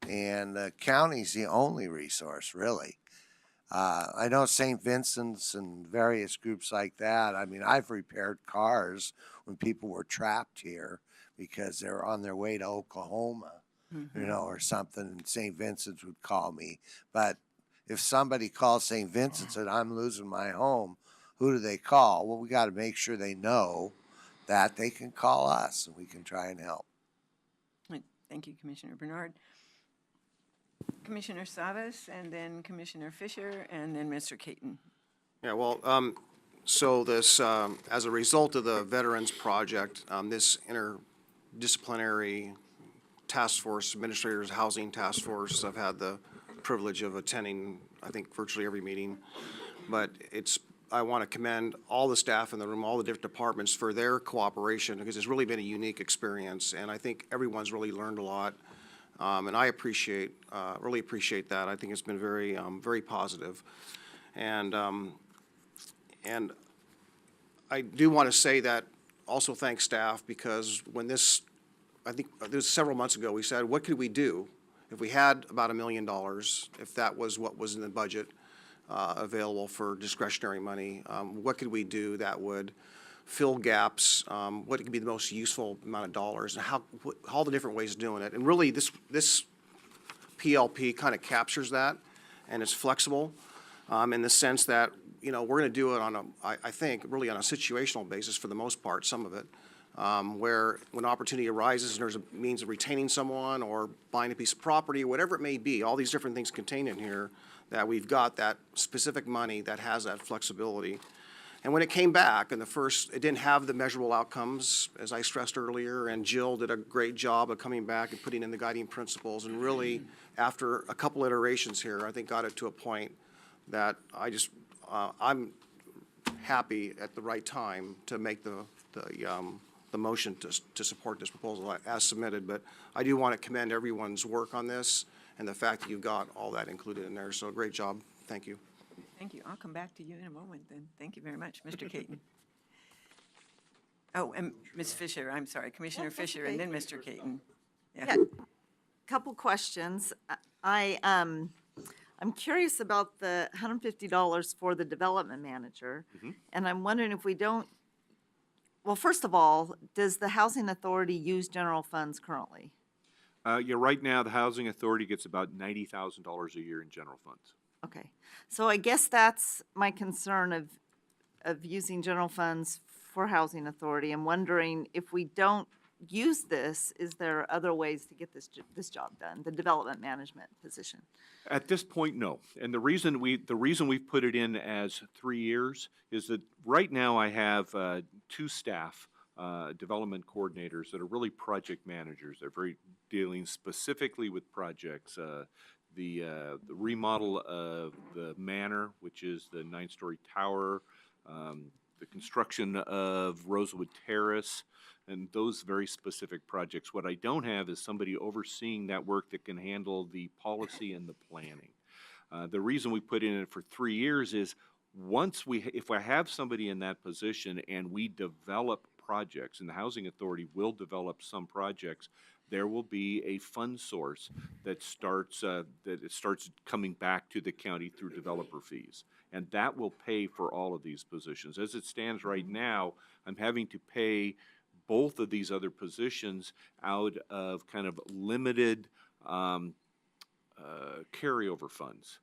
And the county's the only resource, really. I know St. Vincent's and various groups like that. I mean, I've repaired cars when people were trapped here because they were on their way to Oklahoma, or something, and St. Vincent's would call me. But if somebody calls St. Vincent's and I'm losing my home, who do they call? Well, we got to make sure they know that they can call us and we can try and help. Thank you, Commissioner Bernard. Commissioner Savas, and then Commissioner Fisher, and then Mr. Caton. Yeah, well, so this, as a result of the Veterans Project, this interdisciplinary task force, Administrators Housing Task Force, I've had the privilege of attending, I think, virtually every meeting. But I want to commend all the staff in the room, all the different departments for their cooperation, because it's really been a unique experience, and I think everyone's really learned a lot. And I really appreciate that. I think it's been very, very positive. And I do want to say that also thank staff, because when I think it was several months ago, we said, what could we do if we had about $1 million, if that was what was in the budget available for discretionary money? What could we do that would fill gaps? What could be the most useful amount of dollars, and all the different ways of doing it? And really, this PLP kind of captures that, and it's flexible in the sense that, we're going to do it on I think, really on a situational basis for the most part, some of it. Where when opportunity arises and there's a means of retaining someone or buying a piece of property, whatever it may be, all these different things contained in here, that we've got that specific money that has that flexibility. And when it came back, and it didn't have the measurable outcomes, as I stressed earlier, and Jill did a great job of coming back and putting in the guiding principles, and really, after a couple iterations here, I think got it to a point that I'm happy at the right time to make the motion to support this proposal as submitted. But I do want to commend everyone's work on this and the fact that you've got all that included in there. So great job. Thank you. Thank you. I'll come back to you in a moment then. Thank you very much, Mr. Caton. Oh, and Ms. Fisher, I'm sorry, Commissioner That's Fisher, okay. and then Mr. Caton. Yeah, couple questions. I'm curious about the $150 for the development manager, and I'm wondering if we don't, well, first of all, does the Housing Authority use general funds currently? Yeah, right now, the Housing Authority gets about $90,000 a year in general funds. Okay, so I guess that's my concern of using general funds for Housing Authority. I'm wondering if we don't use this, is there other ways to get this job done, the development management position? At this point, no. And the reason we've put it in as 3 years is that right now I have 2 staff, development coordinators that are really project managers. They're very dealing specifically with projects. The remodel of the manor, which is the 9-story tower, the construction of Rosewood Terrace, and those very specific projects. What I don't have is somebody overseeing that work that can handle the policy and the planning. The reason we put in it for 3 years is if I have somebody in that position and we develop projects, and the Housing Authority will develop some projects, there will be a fund source that starts coming back to the county through developer fees. And that will pay for all of these positions. As it stands right now, I'm having to pay both of these other positions out of kind of limited carryover funds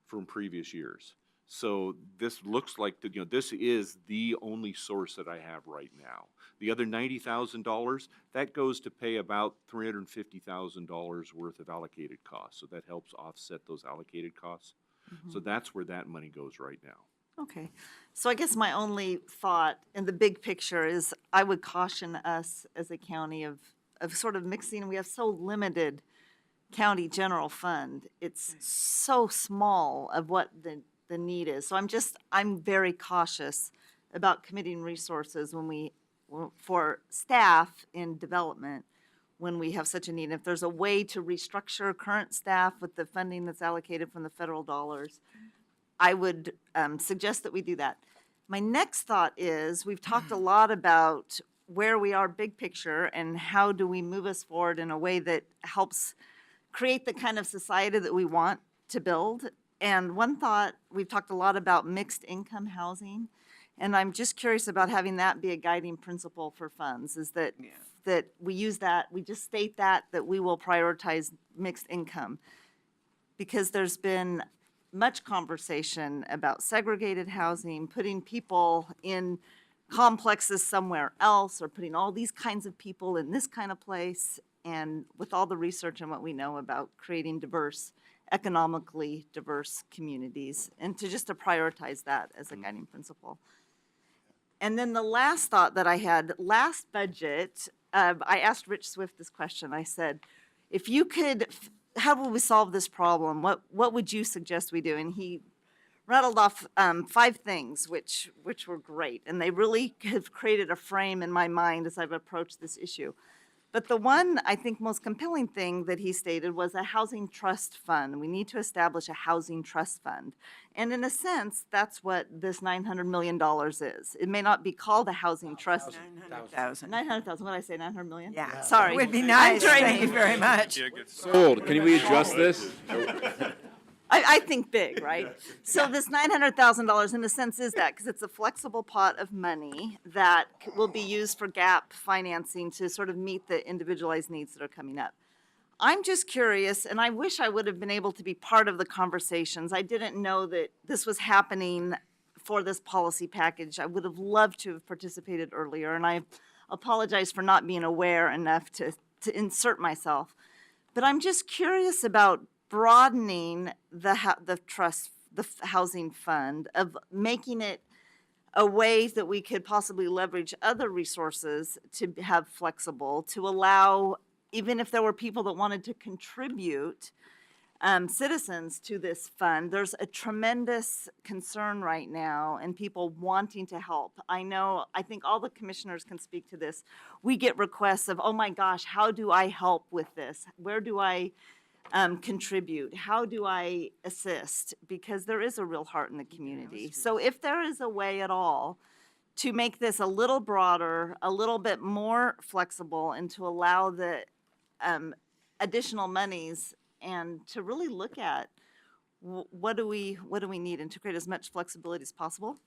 from previous years. So this looks like, this is the only source that I have right now. The other $90,000, that goes to pay about $350,000 worth of allocated costs. So that helps offset those allocated costs. So that's where that money goes right now. Okay, so I guess my only thought in the big picture is I would caution us as a county of sort of mixing, we have so limited county general fund. It's so small of what the need is. So I'm very cautious about committing resources for staff in development when we have such a need. If there's a way to restructure current staff with the funding that's allocated from the federal dollars, I would suggest that we do that. My next thought is, we've talked a lot about where we are big picture and how do we move us forward in a way that helps create the kind of society that we want to build. And one thought, we've talked a lot about mixed income housing, and I'm just curious about having that be a guiding principle for funds, is that we use that, we just state that we will prioritize mixed income. Because there's been much conversation about segregated housing, putting people in complexes somewhere else, or putting all these kinds of people in this kind of place. And with all the research and what we know about creating economically diverse communities, and to prioritize that as a guiding principle. And then the last thought that I had, last budget, I asked Rich Swift this question. I said, if you could, how will we solve this problem? What would you suggest we do? And he rattled off 5 things, which were great. And they really have created a frame in my mind as I've approached this issue. But the one, I think, most compelling thing that he stated was a housing trust fund. We need to establish a housing trust fund. And in a sense, that's what this $900 million is. It may not be called a housing trust. 900,000. 900,000, what did I say, 900 million? Yeah. Sorry. It would be nice. I'm Thank you very much. Sold. Can we adjust this? I think big, right? So this $900,000 in a sense is that, because it's a flexible pot of money that will be used for gap financing to sort of meet the individualized needs that are coming up. I'm just curious, and I wish I would have been able to be part of the conversations. I didn't know that this was happening for this policy package. I would have loved to have participated earlier, and I apologize for not being aware enough to insert myself. But I'm just curious about broadening the trust, housing fund, of making it a way that we could possibly leverage other resources to have flexible, to allow, even if there were people that wanted to contribute, citizens to this fund. There's a tremendous concern right now and people wanting to help. I think all the commissioners can speak to this. We get requests of, oh my gosh, how do I help with this? Where do I contribute? How do I assist? Because there is a real heart in the community. So if there is a way at all to make this a little broader, a little bit more flexible, and to allow the additional monies, and to really look at what do we need, and to create as much flexibility as possible.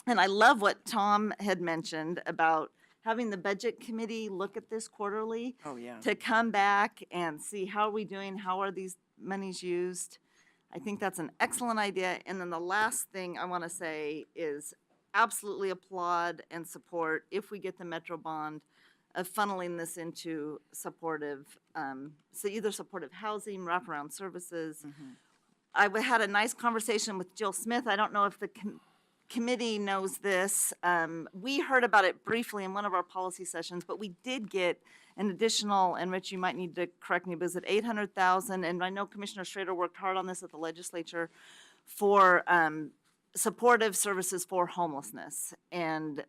And I love what Tom had mentioned about having the budget committee look at this quarterly. Oh, yeah. To come back and see how are we doing, how are these monies used. I think that's an excellent idea. And then the last thing I want to say is absolutely applaud and support, if we get the Metro bond, of funneling this into supportive, so either supportive housing, wraparound services. I had a nice conversation with Jill Smith. I don't know if the committee knows this. We heard about it briefly in one of our policy sessions, but we did get an additional, and Rich, you might need to correct me, but is it 800,000? And I know Commissioner Schrader worked hard on this at the legislature for supportive services for homelessness. And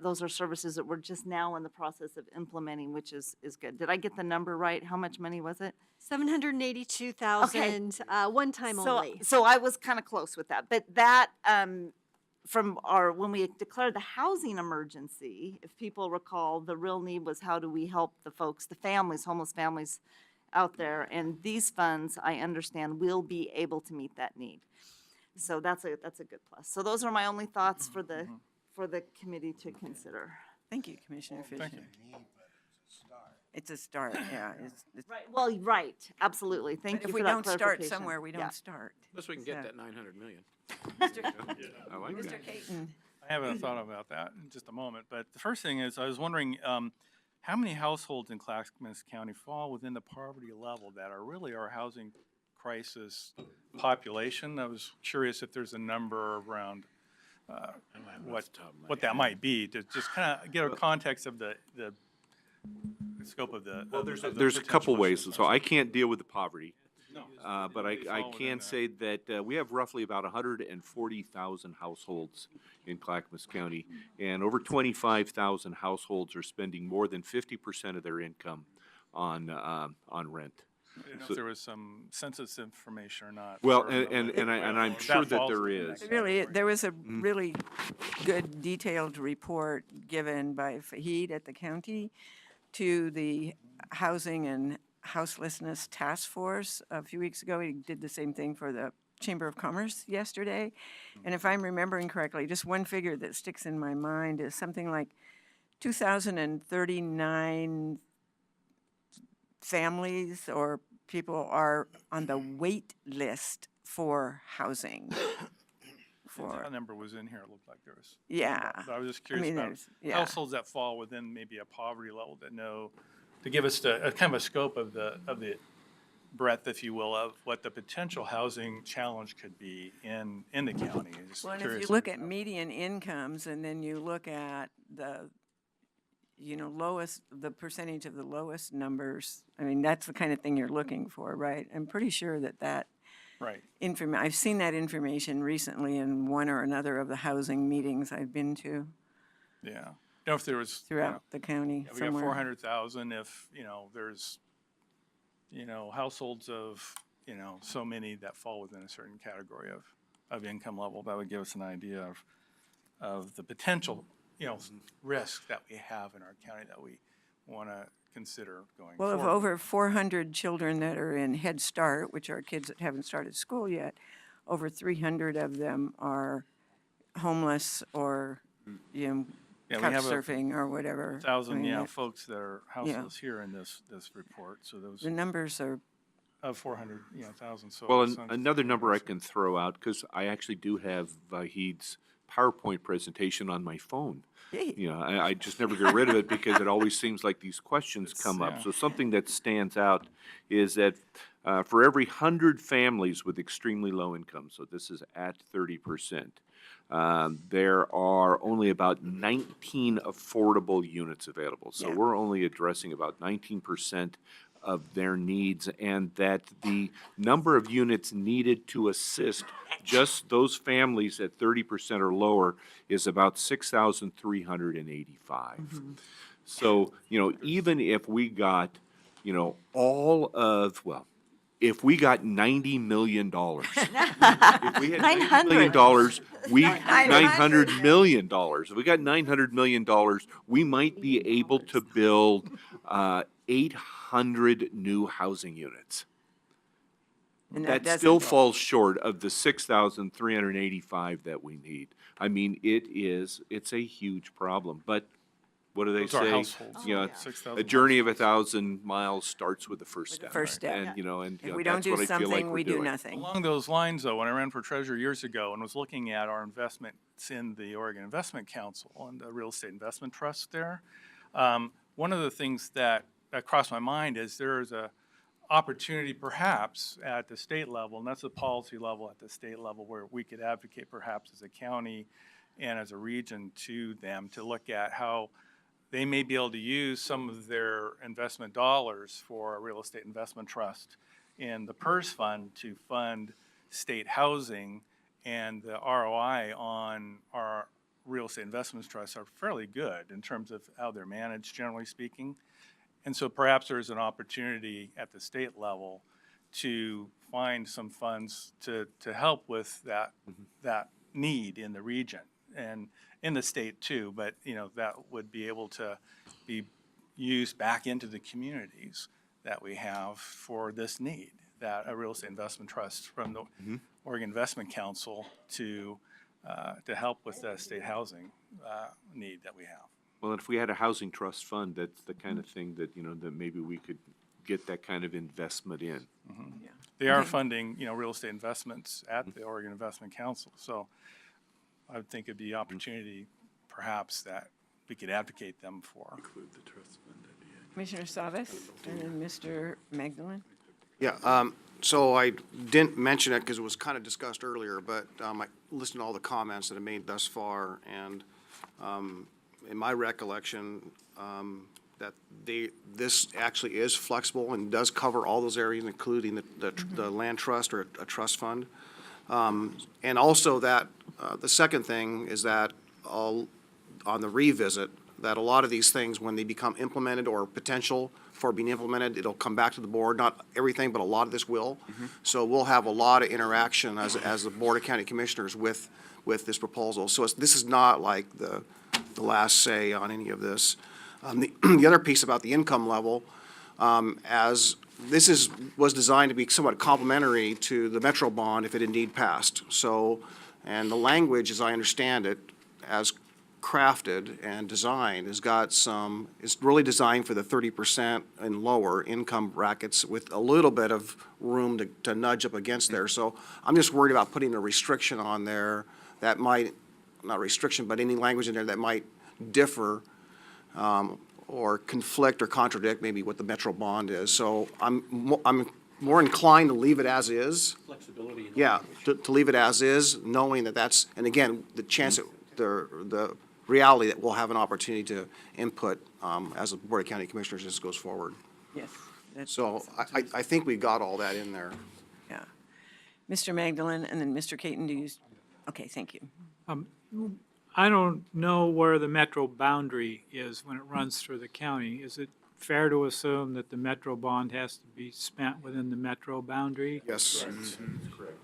those are services that we're just now in the process of implementing, which is good. Did I get the number right? How much money was it? 782,000, one time only. So I was kind of close with that. But that, when we declared the housing emergency, if people recall, the real need was how do we help the folks, the families, homeless families out there. And these funds, I understand, will be able to meet that need. So that's a good plus. So those are my only thoughts for the committee to consider. Thank you, Commissioner Fisher. Thank you. It's a start, yeah. Right. Well, right, absolutely. Thank But you if for we that don't start clarification. somewhere, we Yeah. don't start. Unless we can get that 900 million. I like Mr. that. Caton. I haven't thought about that in just a moment, but the first thing is, I was wondering, how many households in Clackamas County fall within the poverty level that are really our housing crisis population? I was curious if there's a number around what that might be, to just kind of get a context of the scope of the. Well, of the there's a potential couple issues. ways, so I can't deal with the poverty. No. But I They fall within can that. say that we have roughly about 140,000 households in Clackamas County, and over 25,000 households are spending more than 50% of their income on rent. I didn't know So- if there was some census information or not. Well, for- and I'm sure that there is. Really, there was a really good detailed report given by Fahid at the county to the Housing and Houselessness Task Force a few weeks ago. He did the same thing for the Chamber of Commerce yesterday. And if I'm remembering correctly, just one figure that sticks in my mind is something like 2,039 families or people are on the wait list for housing. That number was in here, it looked like there was. Yeah. But I was just I mean, curious about there's- yeah. households that fall within maybe a poverty level that know, to give us a kind of a scope of the breadth, if you will, of what the potential housing challenge could be in the county. Just Well, and if curious you look at median incomes and then you look at the, the percentage of the lowest numbers, I mean, that's the kind of thing you're looking for, right? I'm pretty sure that Right. I've seen that information recently in one or another of the housing meetings I've been to Yeah. I don't know if there was. throughout the county We got somewhere. 400,000 if, there's, households of, so many that fall within a certain category of income level, that would give us an idea of the potential, risk that we have in our county that we want to consider going Well, forward. of over 400 children that are in Head Start, which are kids that haven't started school yet, over 300 of them are homeless or, Yeah, we couch have surfing or whatever. I 1,000, mean, folks that are houseless here in this report, so those, The numbers are, of 400, 1,000, so. Well, it sounds- another number I can throw out, because I actually do have Vahid's PowerPoint presentation on my phone. Yay. I just never get rid of it because it always seems like these questions come up. yeah. So something that stands out is that For every 100 families with extremely low income, so this is at 30%, there are only about 19 affordable units available. So Yeah. we're only addressing about 19% of their needs, and that the number of units needed to assist just those families at 30% or lower is about 6,385. So, even if we got, if we got $90 million, if we had $90 million, $900 million, if we got $900 million, we might be able to build 800 new housing units. And That doesn't- still falls short of the 6,385 that we need. I mean, it's a huge problem, but what do they Those are say? households. You know, 6,000 a journey of 1,000 miles starts with the first step. first step. And, If we don't that's do what I feel like something, we're we do doing. nothing. Along those lines, though, when I ran for treasurer years ago and was looking at our investments in the Oregon Investment Council and the Real Estate Investment Trust there, one of the things that crossed my mind is there is a opportunity perhaps at the state level, and that's the policy level at the state level, where we could advocate perhaps as a county and as a region to them to look at how they may be able to use some of their investment dollars for a real estate investment trust in the PERS fund to fund state housing, and the ROI on our real estate investments trusts are fairly good in terms of how they're managed, generally speaking. And so perhaps there's an opportunity at the state level to find some funds to help with that, that need in the region and in the state too, but that would be able to be used back into the communities that we have for this need, that a real estate investment trust from the Oregon Investment Council to help with the state housing need that we have. Well, if we had a housing trust fund, that's the kind of thing that, that maybe we could get that kind of investment in. They are funding, real estate investments at the Oregon Investment Council. So I would think it'd be opportunity perhaps that we could advocate them for. Commissioner Savas and then Mr. Magdalene. Yeah, so I didn't mention it because it was kind of discussed earlier, but I listened to all the comments that I made thus far, and in my recollection, that this actually is flexible and does cover all those areas, including the land trust or a trust fund. And also that, the second thing is that on the revisit, that a lot of these things, when they become implemented or potential for being implemented, it'll come back to the board, not everything, but a lot of this will. So we'll have a lot of interaction as the Board of County Commissioners with this proposal. So this is not like the last say on any of this. The other piece about the income level, as this was designed to be somewhat complementary to the Metro bond if it indeed passed. So, and the language, as I understand it, as crafted and designed, is really designed for the 30% and lower income brackets with a little bit of room to nudge up against there. So I'm just worried about putting a restriction on there that might, not restriction, but any language in there that might differ or conflict or contradict maybe what the Metro bond is. So I'm more inclined to leave it as is. Flexibility. Yeah, to leave it as is, knowing that that's, and again, the chance that the reality that we'll have an opportunity to input as the Board of County Commissioners as this goes forward. Yes. So I think we got all that in there. Yeah. Mr. Magdalene and then Mr. Caton, do you, okay, thank you. I don't know where the metro boundary is when it runs through the county. Is it fair to assume that the metro bond has to be spent within the metro boundary? Yes.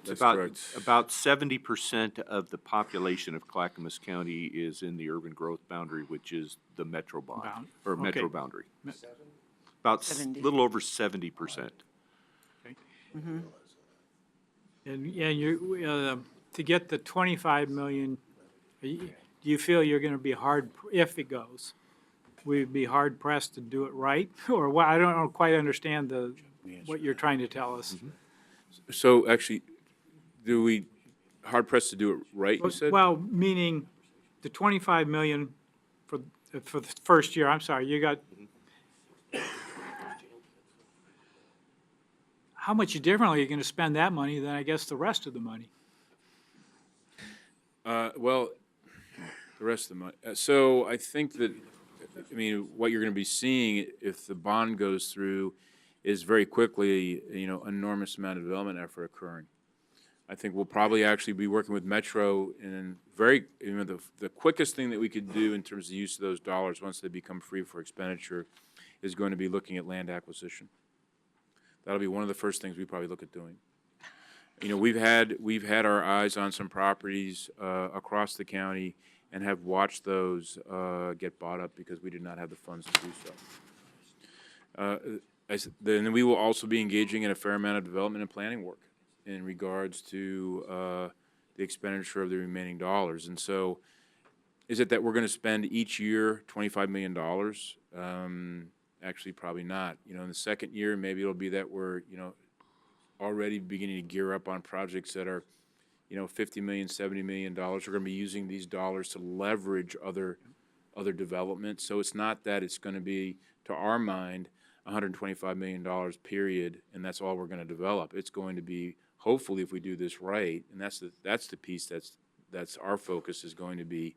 That's About correct. 70% of the population of Clackamas County is in the urban growth boundary, which is the metro bond, or metro Okay. boundary. About a 70. little over 70%. And you, to get the 25 million, do you feel you're going to be hard, if it goes, we'd be hard pressed to do it right? Or what, I don't quite understand what you're trying to tell us. So actually, do we hard pressed to do it right, you said? Well, meaning the 25 million for the first year, I'm sorry, you got, how much differently are you going to spend that money than I guess the rest of the money? Well, the rest of the money. So I think that, I mean, what you're going to be seeing if the bond goes through is very quickly, enormous amount of development effort occurring. I think we'll probably actually be working with Metro in the quickest thing that we could do in terms of the use of those dollars once they become free for expenditure is going to be looking at land acquisition. That'll be one of the first things we probably look at doing. We've had our eyes on some properties across the county and have watched those get bought up because we did not have the funds to do so. Then we will also be engaging in a fair amount of development and planning work in regards to the expenditure of the remaining dollars. And so, is it that we're going to spend each year $25 million? Actually, probably not. In the second year, maybe it'll be that we're, already beginning to gear up on projects that are, $50 million, $70 million. We're going to be using these dollars to leverage other development. So it's not that it's going to be, to our mind, $125 million period, and that's all we're going to develop. It's going to be, hopefully, if we do this right, and that's the piece that's our focus is going to be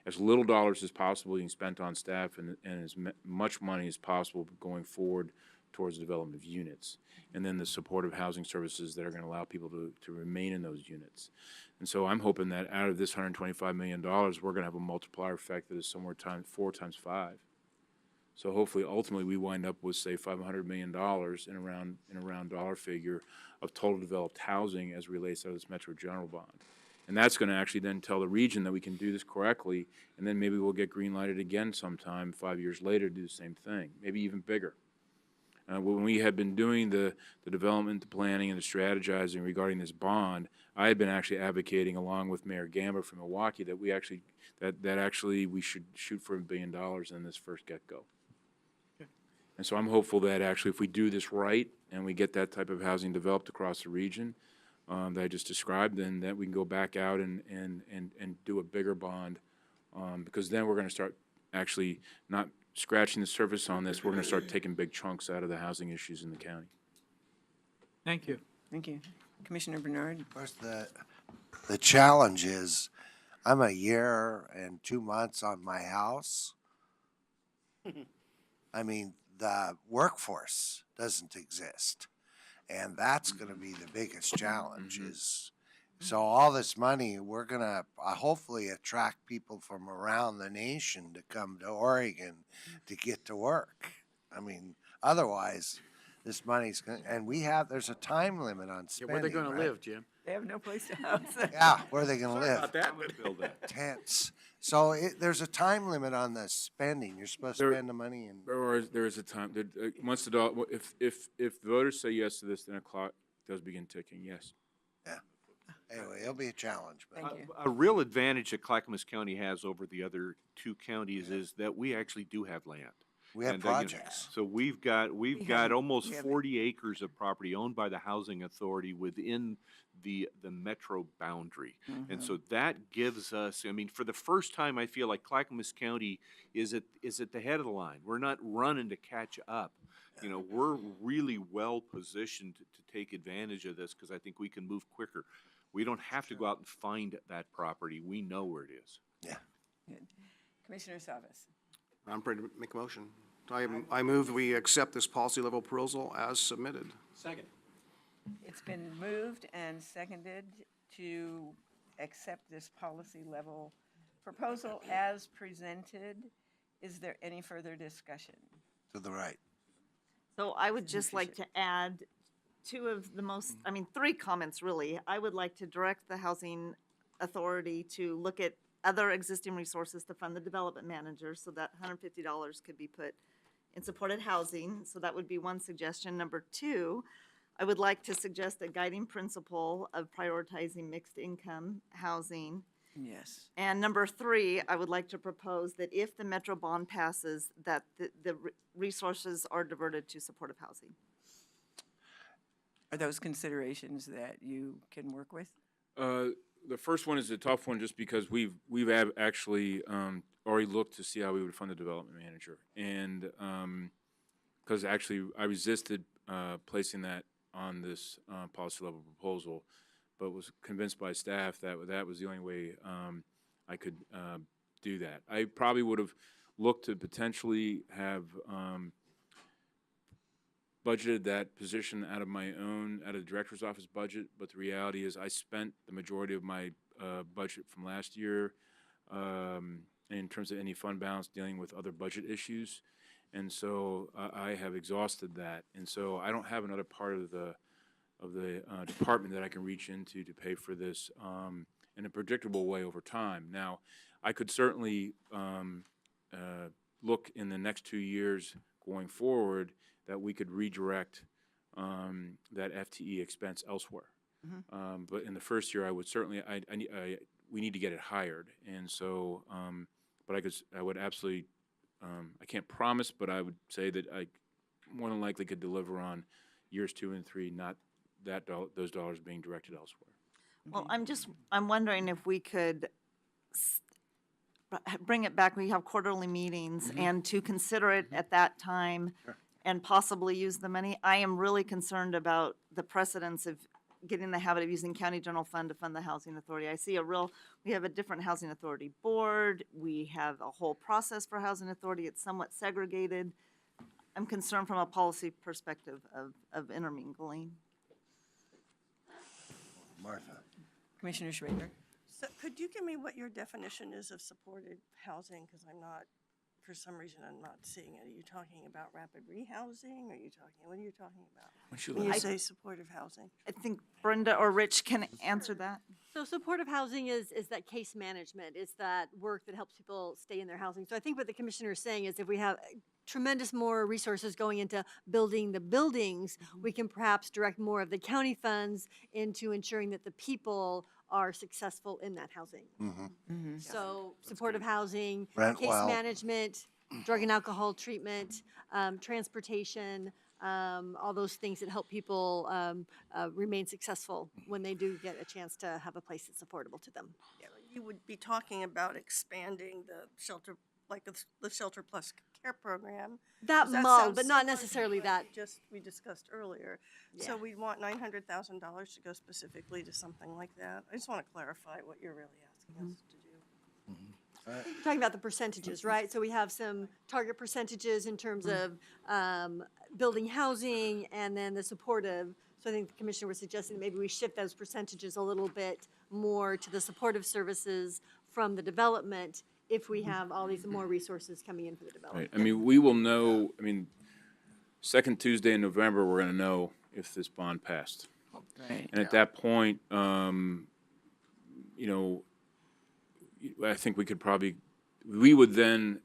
as little dollars as possible being spent on staff and as much money as possible going forward towards the development of units, and then the supportive housing services that are going to allow people to remain in those units. And so I'm hoping that out of this $125 million, we're going to have a multiplier effect that is somewhere 4 times 5. So hopefully, ultimately, we wind up with, say, $500 million in a round dollar figure of total developed housing as relates to this Metro General Bond. And that's going to actually then tell the region that we can do this correctly, and then maybe we'll get green-lighted again sometime 5 years later to do the same thing, maybe even bigger. When we had been doing the development, the planning, and the strategizing regarding this bond, I had been actually advocating, along with Mayor Gamba from Milwaukee, that we actually we should shoot for $1 billion in this first get-go. And so I'm hopeful that actually if we do this right and we get that type of housing developed across the region that I just described, then that we can go back out and do a bigger bond because then we're going to start actually not scratching the surface on this. We're going to start taking big chunks out of the housing issues in the county. Thank you. Thank you. Commissioner Bernard? Of course, the challenge is I'm a year and 2 months on my house. I mean, the workforce doesn't exist. And that's going to be the biggest challenge is, so all this money, we're going to hopefully attract people from around the nation to come to Oregon to get to work. I mean, otherwise, this money's going to, and there's a time limit on Yeah, spending, where are they going to right? live, Jim? They have no place to house them. Yeah, where are they going to live? About that. Tents. So there's a time limit on the spending. You're supposed to There- spend the money and. There is a time that once the dollar, if voters say yes to this, then a clock does begin ticking. Yes. Anyway, it'll be a challenge, but. Thank you. A real advantage that Clackamas County has over the other two counties is that we actually do have land. We have And, projects. So we've got almost we have 40 acres of property owned by the Housing Authority within the metro boundary. And so that gives us, I mean, for the first time, I feel like Clackamas County is at the head of the line. We're not running to catch up. We're really well positioned to take advantage of this because I think we can move quicker. We don't have to go out and find that property. We know where it is. Yeah. Good. Commissioner Savas? I'm ready to make a motion. I move we accept this policy level proposal as submitted. Second. It's been moved and seconded to accept this policy level proposal as presented. Is there any further discussion? To the right. So I would just like to add three comments really. I would like to direct the Housing Authority to look at other existing resources to fund the development manager so that $150 could be put in supported housing. So that would be one suggestion. Number two, I would like to suggest a guiding principle of prioritizing mixed income housing. Yes. And number three, I would like to propose that if the Metro bond passes, that the resources are diverted to supportive housing. Are those considerations that you can work with? The first one is a tough one just because we've actually already looked to see how we would fund the development manager. And because actually I resisted placing that on this policy level proposal, but was convinced by staff that that was the only way I could do that. I probably would have looked to potentially have budgeted that position out of my own, out of the director's office budget, but the reality is I spent the majority of my budget from last year in terms of any fund balance dealing with other budget issues. And so I have exhausted that. And so I don't have another part of the department that I can reach into to pay for this in a predictable way over time. Now, I could certainly look in the next 2 years going forward that we could redirect that FTE expense elsewhere. But in the first year, I would certainly, we need to get it hired. And so, but I would absolutely, I can't promise, but I would say that I more than likely could deliver on years 2 and 3, not those dollars being directed elsewhere. Well, I'm wondering if we could bring it back, we have quarterly meetings, and to consider it at that time and possibly use the money. I am really concerned about the precedence of getting the habit of using county general fund to fund the housing authority. I see we have a different housing authority board. We have a whole process for housing authority. It's somewhat segregated. I'm concerned from a policy perspective of intermingling. Martha. Commissioner Schrader. So could you give me what your definition is of supported housing? Because for some reason, I'm not seeing it. Are you talking about rapid rehousing? What are you talking about when you say supportive housing? I think Brenda or Rich can answer that. So supportive housing is that case management, is that work that helps people stay in their housing. So I think what the commissioner is saying is if we have tremendous more resources going into building the buildings, we can perhaps direct more of the county funds into ensuring that the people are successful in that housing. So supportive housing, Rent case well. management, drug and alcohol treatment, transportation, all those things that help people remain successful when they do get a chance to have a place that's affordable to them. Yeah, you would be talking about expanding the shelter, like the Shelter Plus Care Program. That Does model, sound but not similar to necessarily what that. we discussed earlier. So we want $900,000 to go specifically to something like that. I just want to clarify what you're really asking us to do. You're talking about the percentages, right? So we have some target percentages in terms of building housing and then the supportive. So I think the commissioner was suggesting that maybe we shift those percentages a little bit more to the supportive services from the development if we have all these more resources coming in for the development. Right. I mean, we will know, second Tuesday in November, we're going to know if this bond passed. Right. And at that point, I think we would then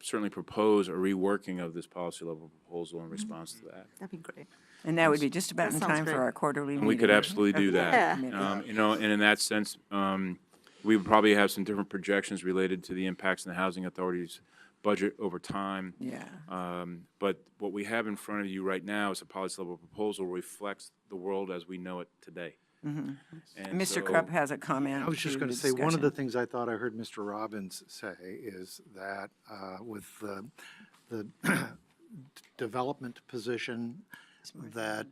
certainly propose a reworking of this policy level proposal in response to that. That'd be great. And that would be just about That in sounds time for great. our quarterly meeting. And we could absolutely do of the that. committee. And in that sense, we would probably have some different projections related to the impacts in the housing authority's budget over time. Yeah. But what we have in front of you right now is a policy level proposal reflects the world as we know it today. And Mr. so- Krupp has a comment. I was just to going the to say, one of the discussion. things I thought I heard Mr. Robbins say is that with the development position, that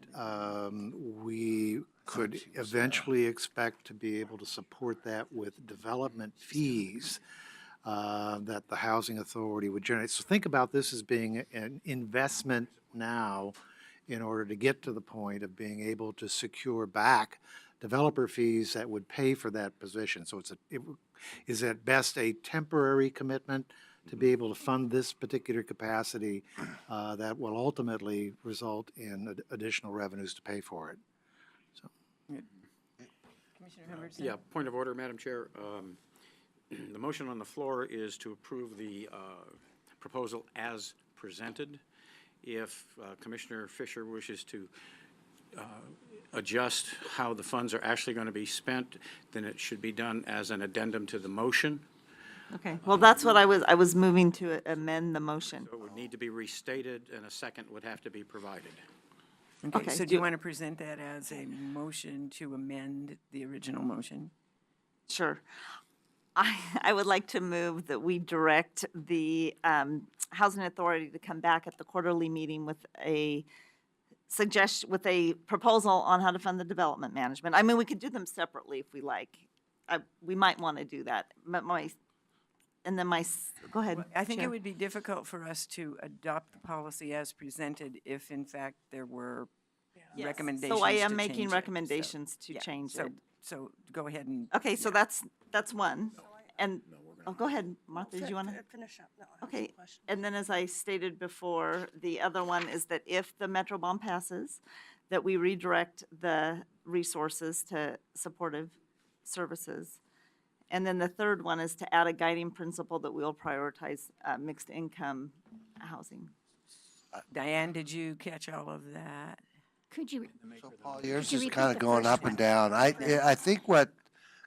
we could eventually expect to be able to support that with development fees that the housing authority would generate. So think about this as being an investment now in order to get to the point of being able to secure back developer fees that would pay for that position. So it is at best a temporary commitment to be able to fund this particular capacity that will ultimately result in additional revenues to pay for it. So. Commissioner Herbertson? Yeah, point of order, Madam Chair. The motion on the floor is to approve the proposal as presented. If Commissioner Fisher wishes to adjust how the funds are actually going to be spent, then it should be done as an addendum to the motion. Okay, well, that's what I was moving to amend the motion. So it would need to be restated, and a second would have to be provided. Okay, so do you want to present that as a motion to amend the original motion? Sure. I would like to move that we direct the Housing Authority to come back at the quarterly meeting with a with a proposal on how to fund the development management. I mean, we could do them separately if we like. We might want to do that. But go ahead. I think Chair. it would be difficult for us to adopt the policy as presented if in fact there were Yes. recommendations So I to am change making it. So, recommendations to yeah, change so- it. So go ahead and. Okay, so that's one. And, go ahead, Martha, did you want to? Finish up. No, I have Okay, some questions. and then as I stated before, the other one is that if the Metro Bond passes, that we redirect the resources to supportive services. And then the third one is to add a guiding principle that we'll prioritize mixed income housing. Diane, did you catch all of that? Could you, Paul, yours you is repeat kind the of going first up and down. I think what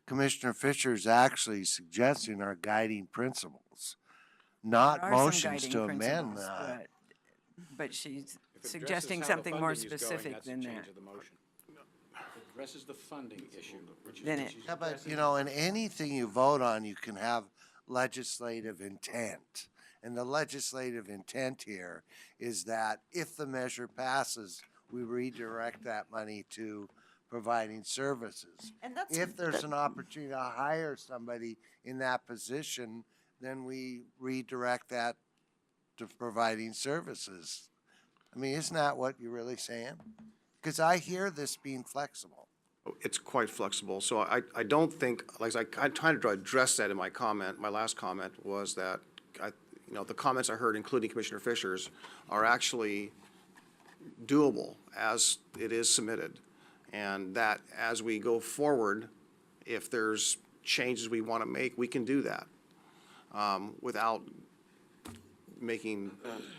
Commissioner Fisher is actually suggesting are guiding principles, not There are some motions guiding to amend principles, that. But she's If it suggesting addresses how the something more funding is going, specific that's a than change that. of the motion. If it addresses the funding issue, which is Then what it- she's Yeah, but addressing. you know, in anything you vote on, you can have legislative intent. And the legislative intent here is that if the measure passes, we redirect that money to providing services. And that's. If there's an opportunity to hire somebody in that position, then we redirect that to providing services. I mean, isn't that what you're really saying? Because I hear this being flexible. It's quite flexible, so I don't think, like, I tried to address that in my comment. My last comment was that, the comments I heard, including Commissioner Fisher's, are actually doable as it is submitted. And that as we go forward, if there's changes we want to make, we can do that without making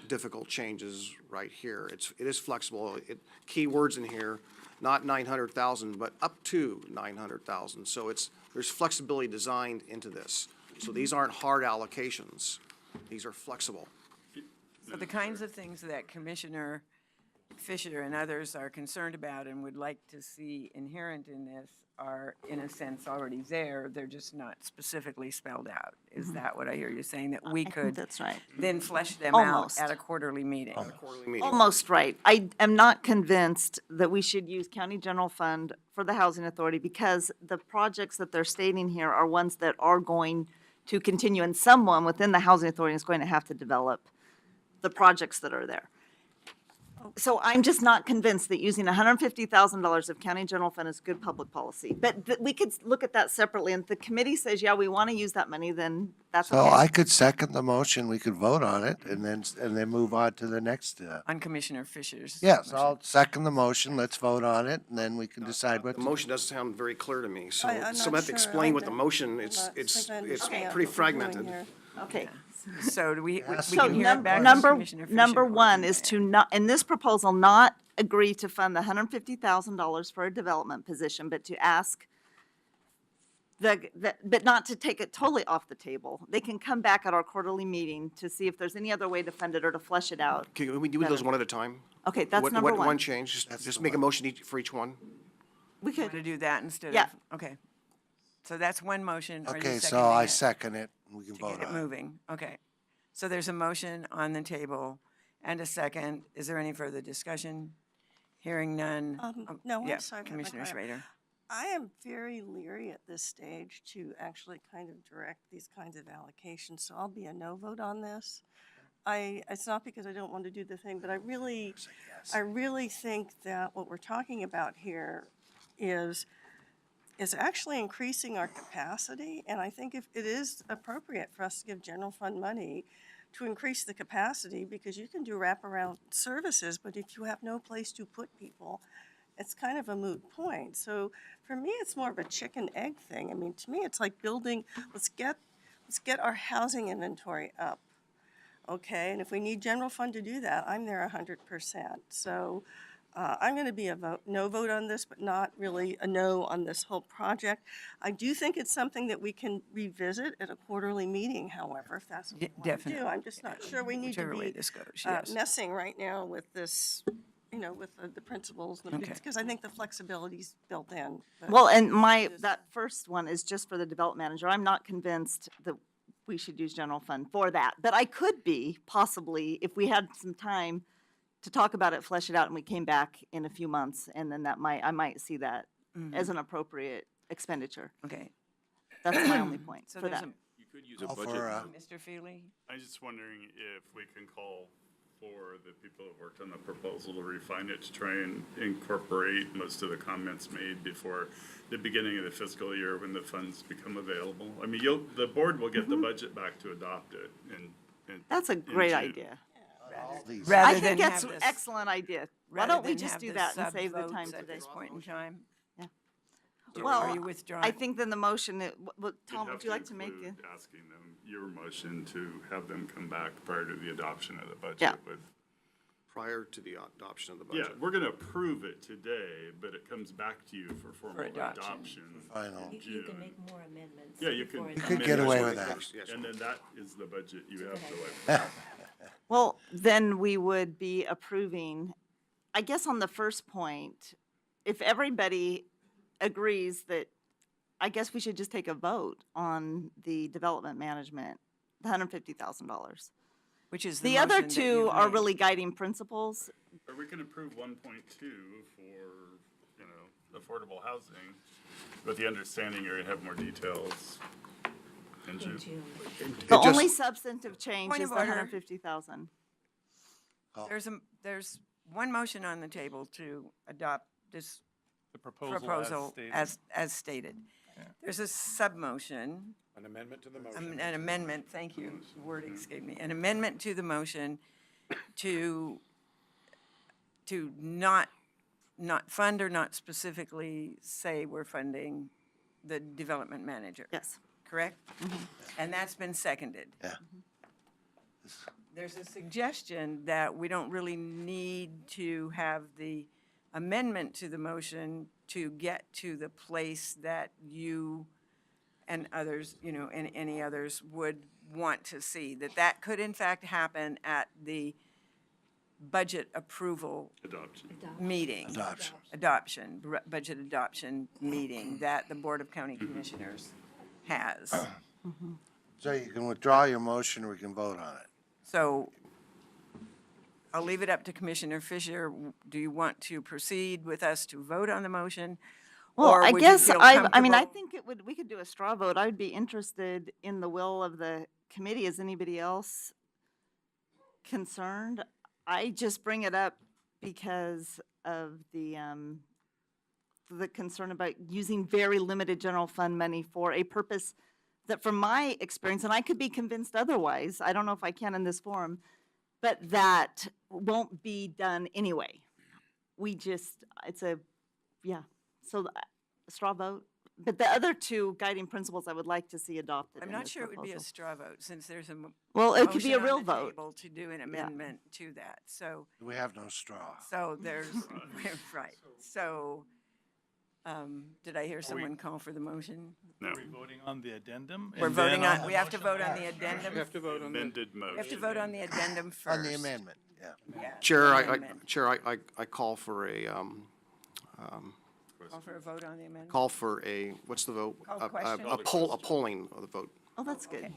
difficult changes right here. It is flexible. Key words in here, not 900,000, but up to 900,000. So there's flexibility designed into this. So these aren't hard allocations. These are flexible. So the kinds of things that Commissioner Fisher and others are concerned about and would like to see inherent in this are, in a sense, already there. They're just not specifically spelled out. Is that what I hear you saying? That we I think could that's right. then flesh them out Almost. at a quarterly meeting? Quarterly meeting. Almost right. I am not convinced that we should use county general fund for the housing authority because the projects that they're stating here are ones that are going to continue and someone within the housing authority is going to have to develop the projects that are there. So I'm just not convinced that using $150,000 of county general fund is good public policy. But we could look at that separately, and if the committee says, yeah, we want to use that money, then that's So okay. I could second the motion, we could vote on it, and then move on to the next. On Commissioner Fisher's. Yes, motion. I'll second the motion, let's vote on it, and then we can decide what The to. motion doesn't sound very clear to me, so I'm not someone have to sure explain what the either. motion, I'm it's not- it's think I it's understand pretty what we're doing fragmented. here. Okay. So do we Yes. we So can hear it back from number Commissioner Fisher, number or do one we- is to not, in this proposal, not agree to fund the $150,000 for a development position, but to ask but not to take it totally off the table. They can come back at our quarterly meeting to see if there's any other way to fund it or to flesh it out. Can we do those one at a time? Okay, that's What- number what one. One change, just make a motion for each one? We Want could, to do that instead of? Yeah. Okay. So that's one motion. Are you Okay, so seconding I it second it, we can to vote get it on it. moving. Okay. So there's a motion on the table and a second. Is there any further discussion? Hearing none. No, I'm Yeah, sorry. Madam Commissioner Clerk. Schrader. I am very leery at this stage to actually kind of direct these kinds of allocations, so I'll be a no vote on this. It's not because I don't want to do the thing, but I really think that what we're talking about here is actually increasing our capacity, and I think if it is appropriate for us to give general fund money to increase the capacity, because you can do wraparound services, but if you have no place to put people, it's kind of a moot point. So for me, it's more of a chicken egg thing. I mean, to me, it's like building, let's get our housing inventory up. Okay, and if we need general fund to do that, I'm there 100%. So I'm going to be a no vote on this, but not really a no on this whole project. I do think it's something that we can revisit at a quarterly meeting, however, if that's what we want to do. Definitely. I'm just not sure we need to Whichever way be this goes, yes. messing right now with this, with the principles, Okay. because I think the flexibility's built in. but- well, and that first one is just for the development manager. I'm not convinced that we should use general fund for that. But I could be, possibly, if we had some time to talk about it, flesh it out, and we came back in a few months, and then I might see that as an appropriate expenditure. Okay. That's my only point So for there's that. You could use a Call budget. for, Mr. Feely? I'm just wondering if we can call for the people that worked on the proposal to refine it, to try and incorporate most of the comments made before the beginning of the fiscal year when the funds become available. I mean, the board will get the budget back to adopt it in That's a in great June. idea. all these. I Rather think than that's have an this- excellent idea. Why rather don't we than just have do the that and save the sub-votes time at today? this point in time? Yeah. Are Well, you withdrawing? I think then the motion, Tom, You'd would you have like to make include it? asking them, your motion to have them come back prior to the adoption of the budget Yeah. with. Prior to the adoption of the Yeah, budget. we're gonna approve it today, but it comes back to you for formal adoption. adoption. Final. in June. more amendments. Yeah, you can. You could get away with that. Yes. And then that is the budget you have to like. Well, then we would be approving, I guess on the first point, if everybody agrees that, I guess we should just take a vote on the development management, the $150,000. Which is The other motion that two you've are made. really guiding principles. Or we can approve 1.2 for, affordable housing, with the understanding you're gonna have more details in June. The only substantive change Point is of the order. 150,000. There's one motion on the table to adopt this The proposal proposal as stated. as stated. There's a sub-motion, An amendment to the motion. an amendment, thank you, the word escaped me, an amendment to the motion to not fund or not specifically say we're funding the development manager. Yes. Correct? And that's been seconded. Yeah. There's a suggestion that we don't really need to have the amendment to the motion to get to the place that you and others, and any others would want to see. That could in fact happen at the budget approval Adoption. meeting. Budget adoption meeting that the Board of County Commissioners has. So you can withdraw your motion, we can vote on it. So I'll leave it up to Commissioner Fisher. Do you want to proceed with us to vote on the motion? Well, Or I would you guess feel I comfortable- think we could do a straw vote. I would be interested in the will of the committee. Is anybody else concerned? I just bring it up because of the concern about using very limited general fund money for a purpose that from my experience, and I could be convinced otherwise, I don't know if I can in this forum, but that won't be done anyway. So a straw vote. But the other two guiding principles I would like to see adopted I'm in not this sure it would be a proposal. straw vote, since there's a Well, it could be a motion real on the vote. table to do an amendment to that, so. We have no straw. So there's, right, so, did I hear someone call for the motion? No. Are we voting on the addendum? We're and then voting on, the we have to motion? vote on the addendum. We have to vote on the. Amended motion. We have to vote on the addendum first. On the amendment, yeah. Yeah, Chair, amendment. I call for a, Call for a vote on the amendment? call for a, what's the vote? Call A- question? a polling of the vote Oh, that's good.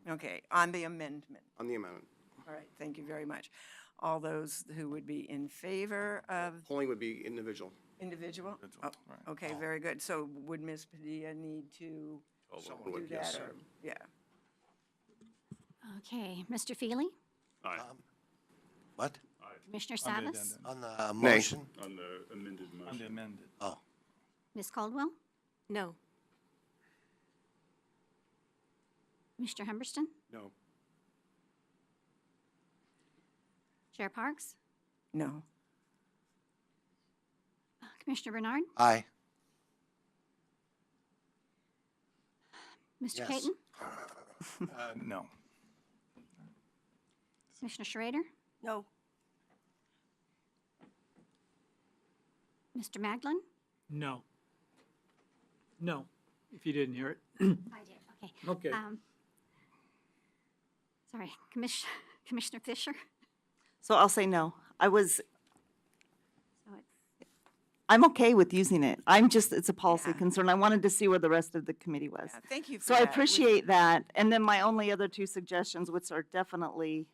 Okay, on the amendment. on the amendment. All right, thank you very much. All those who would be in favor of Polling would be individual. individual? Individual, Oh, right. okay, very good. So would Ms. Padilla need to Someone do would, yes. that, or, yeah? Okay, Mr. Feely, Aye. What? Commissioner On the Savas, addendum. On the Nay. motion? On the amended On the motion. amended. Oh, Ms. Caldwell, No. Mr. Humberston, No. Chair Parks, No. Commissioner Bernard, aye. Mr. Yes. Caton, No. Commissioner Schrader, No, Mr. Magdalene. No. No, if you didn't hear it. I did, okay. Okay. Sorry, Commissioner Fisher. So I'll say no. So it's I'm okay with using it. It's a policy concern. I wanted to see where the rest of the committee was. Yeah, thank you for So I that. appreciate that. And then my only other two suggestions, which are definitely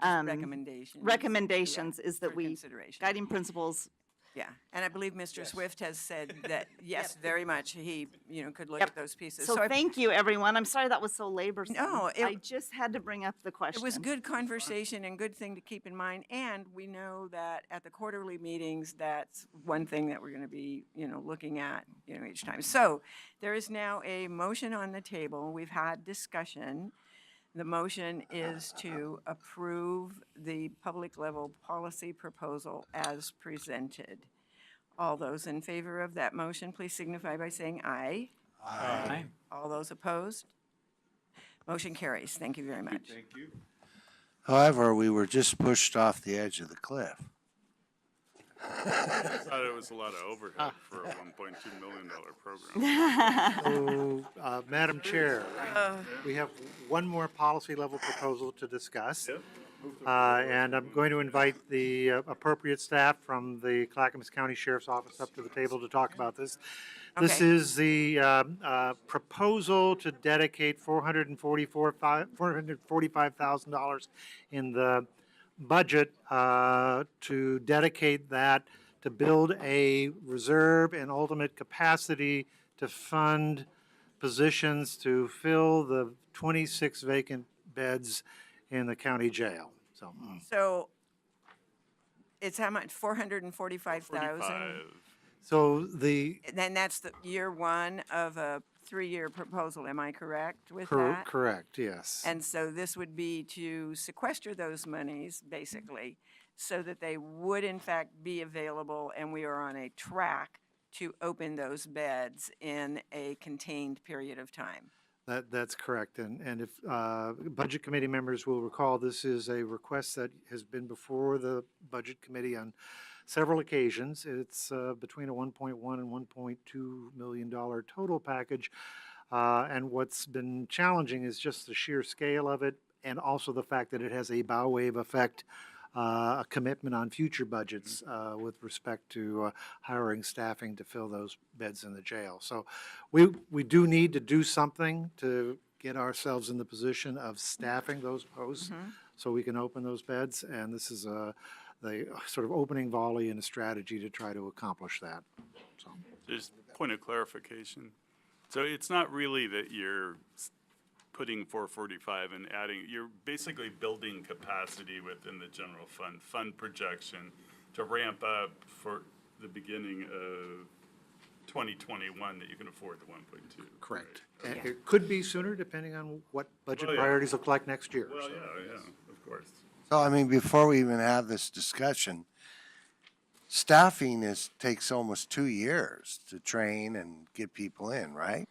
Recommendations. recommendations is that for we, consideration. guiding principles. Yeah, and I believe Mr. Swift has said that, yes, very much, he, could look at those pieces. So I- thank you, everyone. I'm sorry that was so laborsome. No, I just had to bring up the question. It was good conversation and good thing to keep in mind, and we know that at the quarterly meetings, that's one thing that we're gonna be, looking at, each time. So, there is now a motion on the table. We've had discussion. The motion is to approve the public level policy proposal as presented. All those in favor of that motion, please signify by saying aye. Aye. All those opposed? Motion carries. Thank you very much. Thank you. However, we were just pushed off the edge of the cliff. I thought it was a lot of overhead for a $1.2 million program. So, Madam Chair, we have one more policy level proposal to discuss. And I'm going to invite the appropriate staff from the Clackamas County Sheriff's Office up to the table to talk about this. This Okay. is the proposal to dedicate $445,000 in the budget to dedicate that to build a reserve and ultimate capacity to fund positions to fill the 26 vacant beds in the county jail. So, So, it's how much, 445,000? 45. so the, Then that's the year one of a 3-year proposal, am I correct with that? correct, yes. And so this would be to sequester those monies, basically, so that they would in fact be available, and we are on a track to open those beds in a contained period of time. That's correct. And if Budget Committee members will recall, this is a request that has been before the Budget Committee on several occasions. It's between a $1.1 and $1.2 million total package. And what's been challenging is just the sheer scale of it, and also the fact that it has a bow wave effect, a commitment on future budgets with respect to hiring staffing to fill those beds in the jail. So we do need to do something to get ourselves in the position of staffing those posts so we can open those beds. And this is the sort of opening volley in a strategy to try to accomplish that. So. Just point of clarification. So it's not really that you're putting 445 and adding, you're basically building capacity within the general fund projection to ramp up for the beginning of 2021 that you can afford the 1.2. Correct. And it could be sooner, depending on what budget Well, yeah. priorities look like next year. Well, So- yeah, of course. So, I mean, before we even have this discussion, staffing takes almost 2 years to train and get people in, right?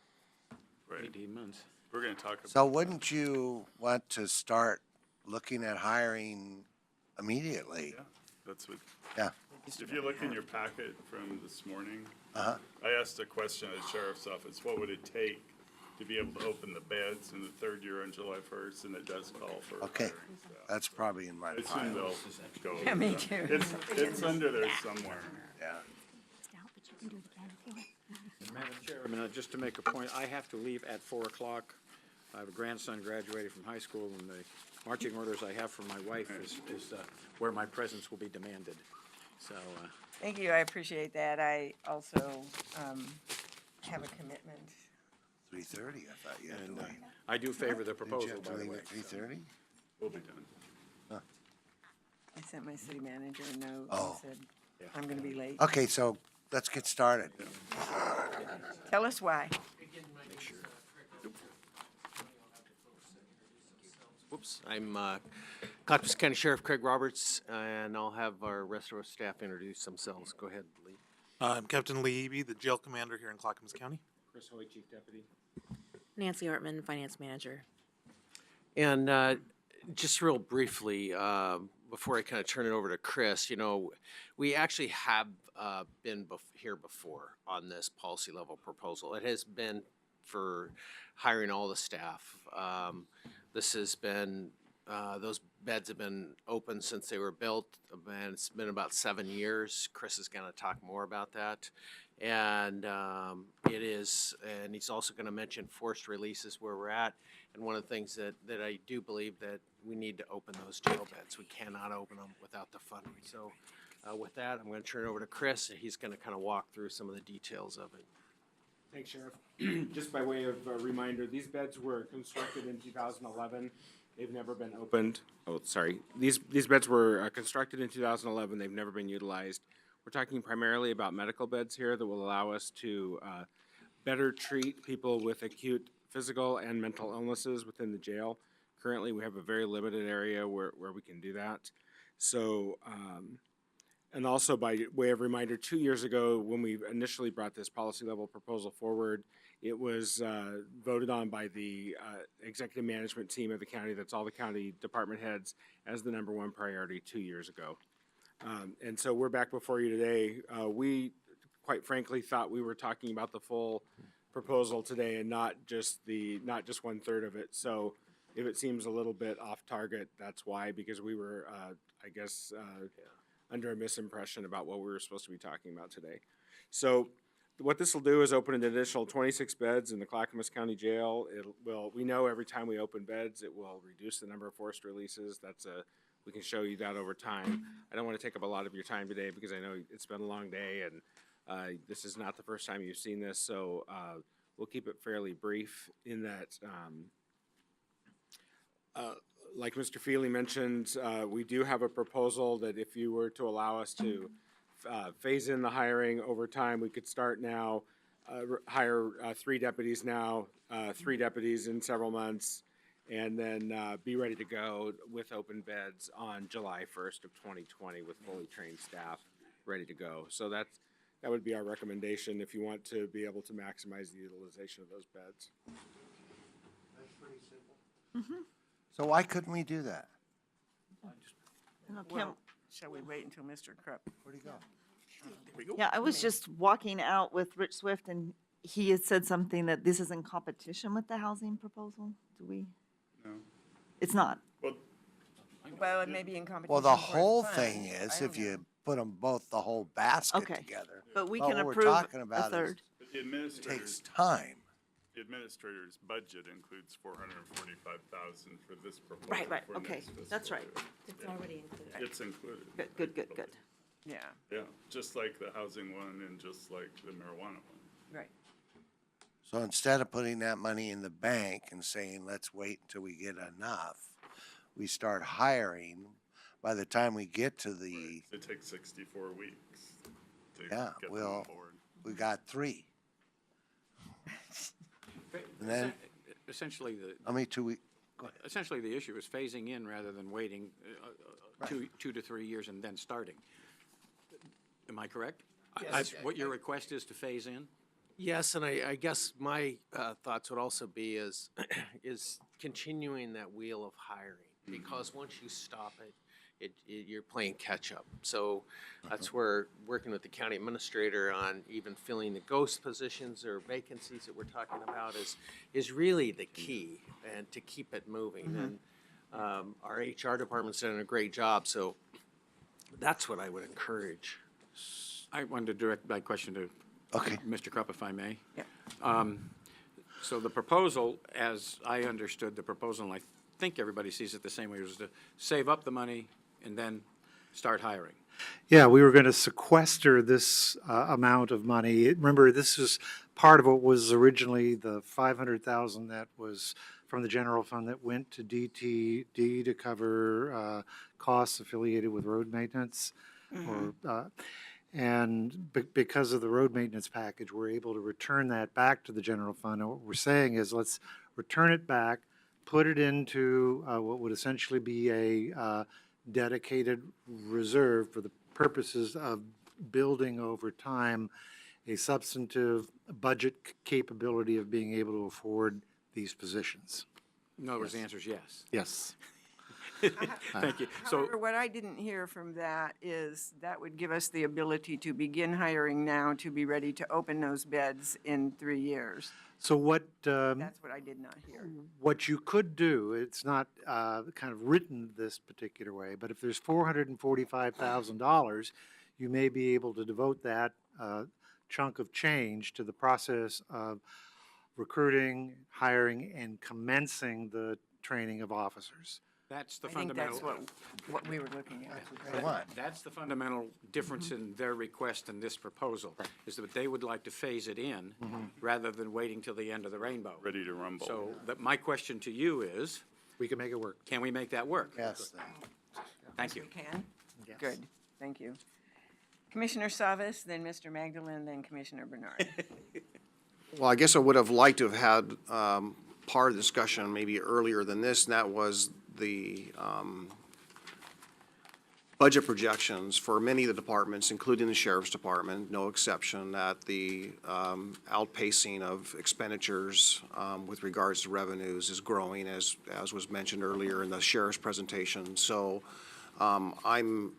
Right. 18 months. We're going to talk about. So wouldn't you want to start looking at hiring immediately? Yeah, that's what. Yeah. If you look in your packet from this morning, Uh-huh. I asked a question at the sheriff's office, what would it take to be able to open the beds in the third year on July 1st, and it does call for Okay, hiring staff. that's probably in my I assume file. they'll go. Yeah, me over too. that. It's under there somewhere. Yeah. But you can do it again if you want. Madam Chairman, just to make a point, I have to leave at 4 o'clock. I have a grandson graduating from high school, and the marching orders I have from my wife is where my presence will be demanded. So, Thank you, I appreciate that. I also have a commitment. 3:30, I thought you had to leave. I do favor the Didn't you proposal, have to by the leave way. at 3:30? We'll be done. I sent my city manager a note Oh. and said, I'm gonna be late. Okay, so let's get started. Tell us why. Whoops, I'm Clackamas County Sheriff Craig Roberts, and I'll have our rest of our staff introduce themselves. Go ahead, Lee. I'm Captain Lee Eby, the jail commander here in Clackamas County. Chris Hoy, Chief Deputy. Nancy Hartman, Finance Manager. And just real briefly, before I kind of turn it over to Chris, we actually have been here before on this policy level proposal. It has been for hiring all the staff. This has been, those beds have been open since they were built, and it's been about 7 years. Chris is going to talk more about that. And it is, and he's also going to mention forced releases where we're at. And one of the things that I do believe that we need to open those jail beds. We cannot open them without the funding. So with that, I'm going to turn it over to Chris, and he's going to kind of walk through some of the details of it. Thanks, Sheriff. Just by way of a reminder, these beds were constructed in 2011. They've never been opened. Oh, sorry. These beds were constructed in 2011. They've never been utilized. We're talking primarily about medical beds here that will allow us to better treat people with acute physical and mental illnesses within the jail. Currently, we have a very limited area where we can do that. So, and also by way of reminder, 2 years ago, when we initially brought this policy level proposal forward, it was voted on by the executive management team of the county, that's all the county department heads, as the #1 priority 2 years ago. And so we're back before you today. We, quite frankly, thought we were talking about the full proposal today and not just 1/3 of it. So if it seems a little bit off target, that's why, because we were, I guess, under a misimpression about what we were supposed to be talking about today. So what this will do is open an additional 26 beds in the Clackamas County Jail. We know every time we open beds, it will reduce the number of forced releases. We can show you that over time. I don't want to take up a lot of your time today because I know it's been a long day and this is not the first time you've seen this, so we'll keep it fairly brief in that, like Mr. Feely mentioned, we do have a proposal that if you were to allow us to phase in the hiring over time, we could start now, hire 3 deputies now, 3 deputies in several months, and then be ready to go with open beds on July 1st of 2020 with fully trained staff ready to go. So that would be our recommendation if you want to be able to maximize the utilization of those beds. That's pretty simple. So why couldn't we do that? Well, shall we wait until Mr. Krupp? Where'd he go? Yeah, I was just walking out with Rich Swift, and he had said something that this is in competition with the housing proposal. Do we? No. It's not. Well, it may be in competition. Well, the for whole funds. thing is, I don't if you know. put them both, the whole basket Okay. together. But we But can what we're approve talking a about is third. But the It administrator's, takes time. the administrator's budget includes 445,000 for this proposal. Right, for okay, next fiscal that's right. year. It's already included. It's included. Good. Yeah, Yeah, just like the housing one and just like the marijuana one. right. So instead of putting that money in the bank and saying, let's wait until we get enough, we start hiring. By the time we get to the, It takes 64 weeks to yeah, get them well, on board. we got 3. And then, Essentially, how many 2 weeks? essentially the issue is phasing in rather than waiting 2 to 3 years and then starting. Am I correct? Yes. What your request is to phase in? Yes, and I guess my thoughts would also be is continuing that wheel of hiring, because once you stop it, you're playing catch-up. So that's where working with the county administrator on even filling the ghost positions or vacancies that we're talking about is really the key, and to keep it moving. And our HR department's done a great job, so that's what I would encourage. I wanted to direct my question to Mr. Krupp, if I may. Yeah. So the proposal, as I understood the proposal, and I think everybody sees it the same way, was to save up the money and then start hiring. Yeah, we were going to sequester this amount of money. Remember, this is part of what was originally the $500,000 that was from the general fund that went to DTD to cover costs affiliated with road maintenance. And because of the road maintenance package, we're able to return that back to the general fund. And what we're saying is, let's return it back, put it into what would essentially be a dedicated reserve for the purposes of building over time a substantive budget capability of being able to afford these positions. In other words, the answer is yes. Yes. Thank you. So, However, what I didn't hear from that is that would give us the ability to begin hiring now to be ready to open those beds in 3 years. So what, That's what I did not hear. what you could do, it's not kind of written this particular way, but if there's $445,000, you may be able to devote that chunk of change to the process of recruiting, hiring, and commencing the training of officers. That's the I think fundamental. that's what we were looking at. That's the fundamental difference in their request and this proposal, is that they would like to phase it in rather than waiting till the end of the rainbow. Ready to rumble. So my question to you is, We can make it work. can we make that work? Yes. Thank you. We can? Good, thank you. Commissioner Savas, then Mr. Magdalene, then Commissioner Bernard. Well, I guess I would have liked to have had part of the discussion maybe earlier than this, and that was the budget projections for many of the departments, including the sheriff's department, no exception, that the outpacing of expenditures with regards to revenues is growing, as was mentioned earlier in the sheriff's presentation. So I'm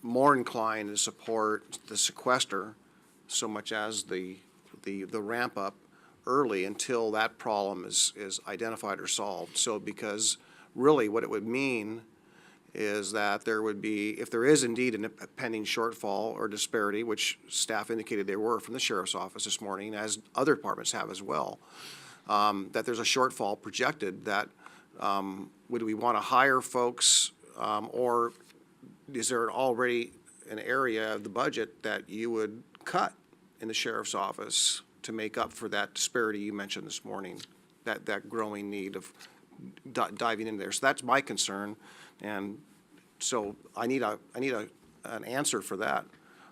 more inclined to support the sequester so much as the ramp up early until that problem is identified or solved. So because really what it would mean is that there would be, if there is indeed a pending shortfall or disparity, which staff indicated there were from the sheriff's office this morning, as other departments have as well, that there's a shortfall projected, that would we want to hire folks, or is there already an area of the budget that you would cut in the sheriff's office to make up for that disparity you mentioned this morning, that growing need of diving in there? So that's my concern, and so I need an answer for that.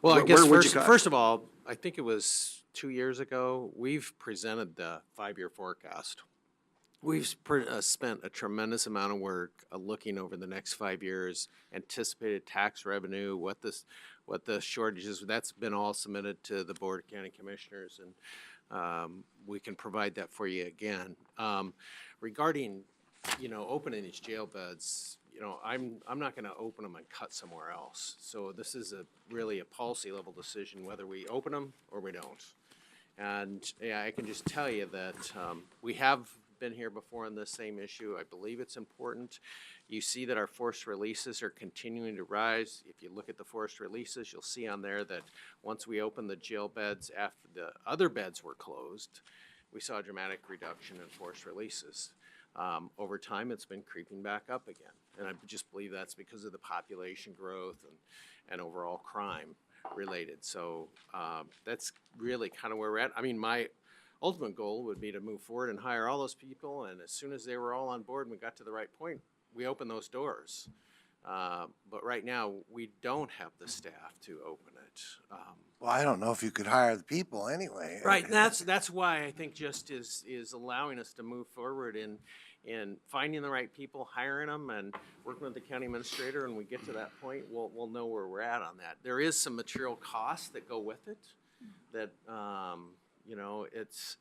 Well, I Where guess would you cut? first of all, I think it was 2 years ago, we've presented the 5-year forecast. We've spent a tremendous amount of work looking over the next 5 years, anticipated tax revenue, what the shortages, that's been all submitted to the Board of County Commissioners, and we can provide that for you again. Regarding, opening these jail beds, I'm not gonna open them and cut somewhere else. So this is really a policy level decision, whether we open them or we don't. And, yeah, I can just tell you that, we have been here before on this same issue. I believe it's important. You see that our forced releases are continuing to rise. If you look at the forced releases, you'll see on there that once we opened the jail beds after the other beds were closed, we saw a dramatic reduction in forced releases. Over time, it's been creeping back up again. And I just believe that's because of the population growth and overall crime related. So that's really kind of where we're at. I mean, my ultimate goal would be to move forward and hire all those people, and as soon as they were all on board and we got to the right point, we opened those doors. But right now, we don't have the staff to open it. Well, I don't know if you could hire the people anyway. Right, and that's why I think just is allowing us to move forward in finding the right people, hiring them, and working with the county administrator, and we get to that point, we'll know where we're at on that. There is some material costs that go with it that, it's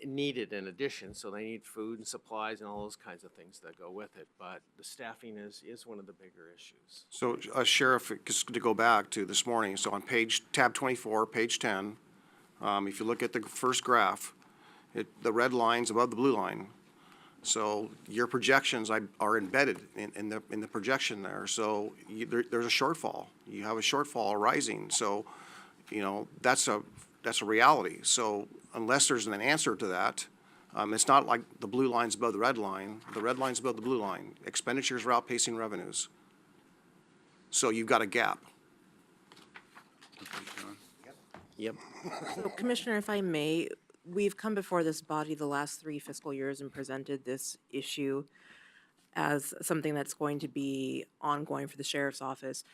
needed in addition, so they need food and supplies and all those kinds of things that go with it, but the staffing is one of the bigger issues. So, Sheriff, just to go back to this morning, so on tab 24, page 10, if you look at the first graph, the red line's above the blue line. So your projections are embedded in the projection there. So there's a shortfall. You have a shortfall rising. So, that's a reality. So unless there's an answer to that, it's not like the blue line's above the red line. The red line's above the blue line. Expenditures are outpacing revenues. So you've got a gap. Yep. So Commissioner, if I may, we've come before this body the last 3 fiscal years and presented this issue as something that's going to be ongoing for the sheriff's office.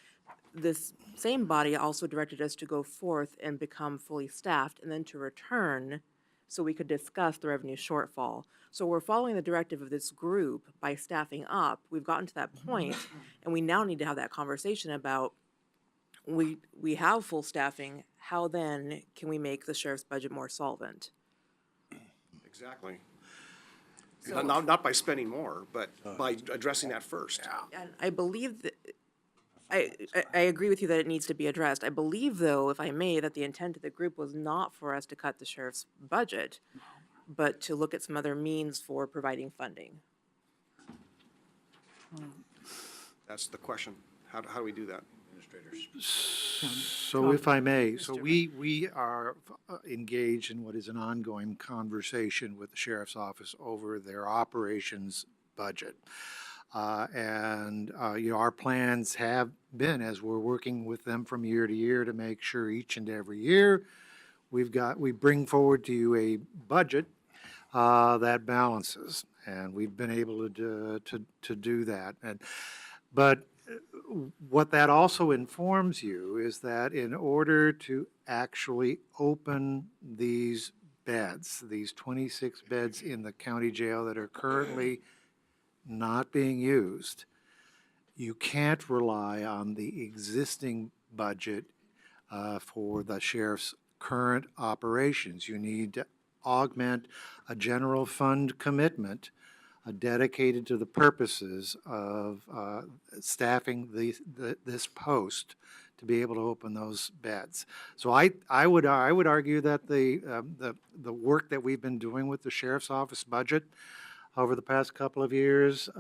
This same body also directed us to go forth and become fully staffed and then to return so we could discuss the revenue shortfall. So we're following the directive of this group by staffing up. We've gotten to that point, and we now need to have that conversation about we have full staffing. How then can we make the sheriff's budget more solvent? Exactly. Not by spending more, but by addressing that first. And I believe that, I agree with you that it needs to be addressed. I believe, though, if I may, that the intent of the group was not for us to cut the sheriff's budget, but to look at some other means for providing funding. That's the question. How do we do that? administrators. So if I may, so we are engaged in what is an ongoing conversation with the sheriff's office over their operations budget. Our plans have been, as we're working with them from year to year to make sure each and every year we bring forward to you a budget that balances, and we've been able to do that. But what that also informs you is that in order to actually open these beds, these 26 beds in the county jail that are currently not being used, you can't rely on the existing budget for the sheriff's current operations. You need to augment a general fund commitment dedicated to the purposes of staffing this post to be able to open those beds. So I would argue that the work that we've been doing with the sheriff's office budget over the past couple of years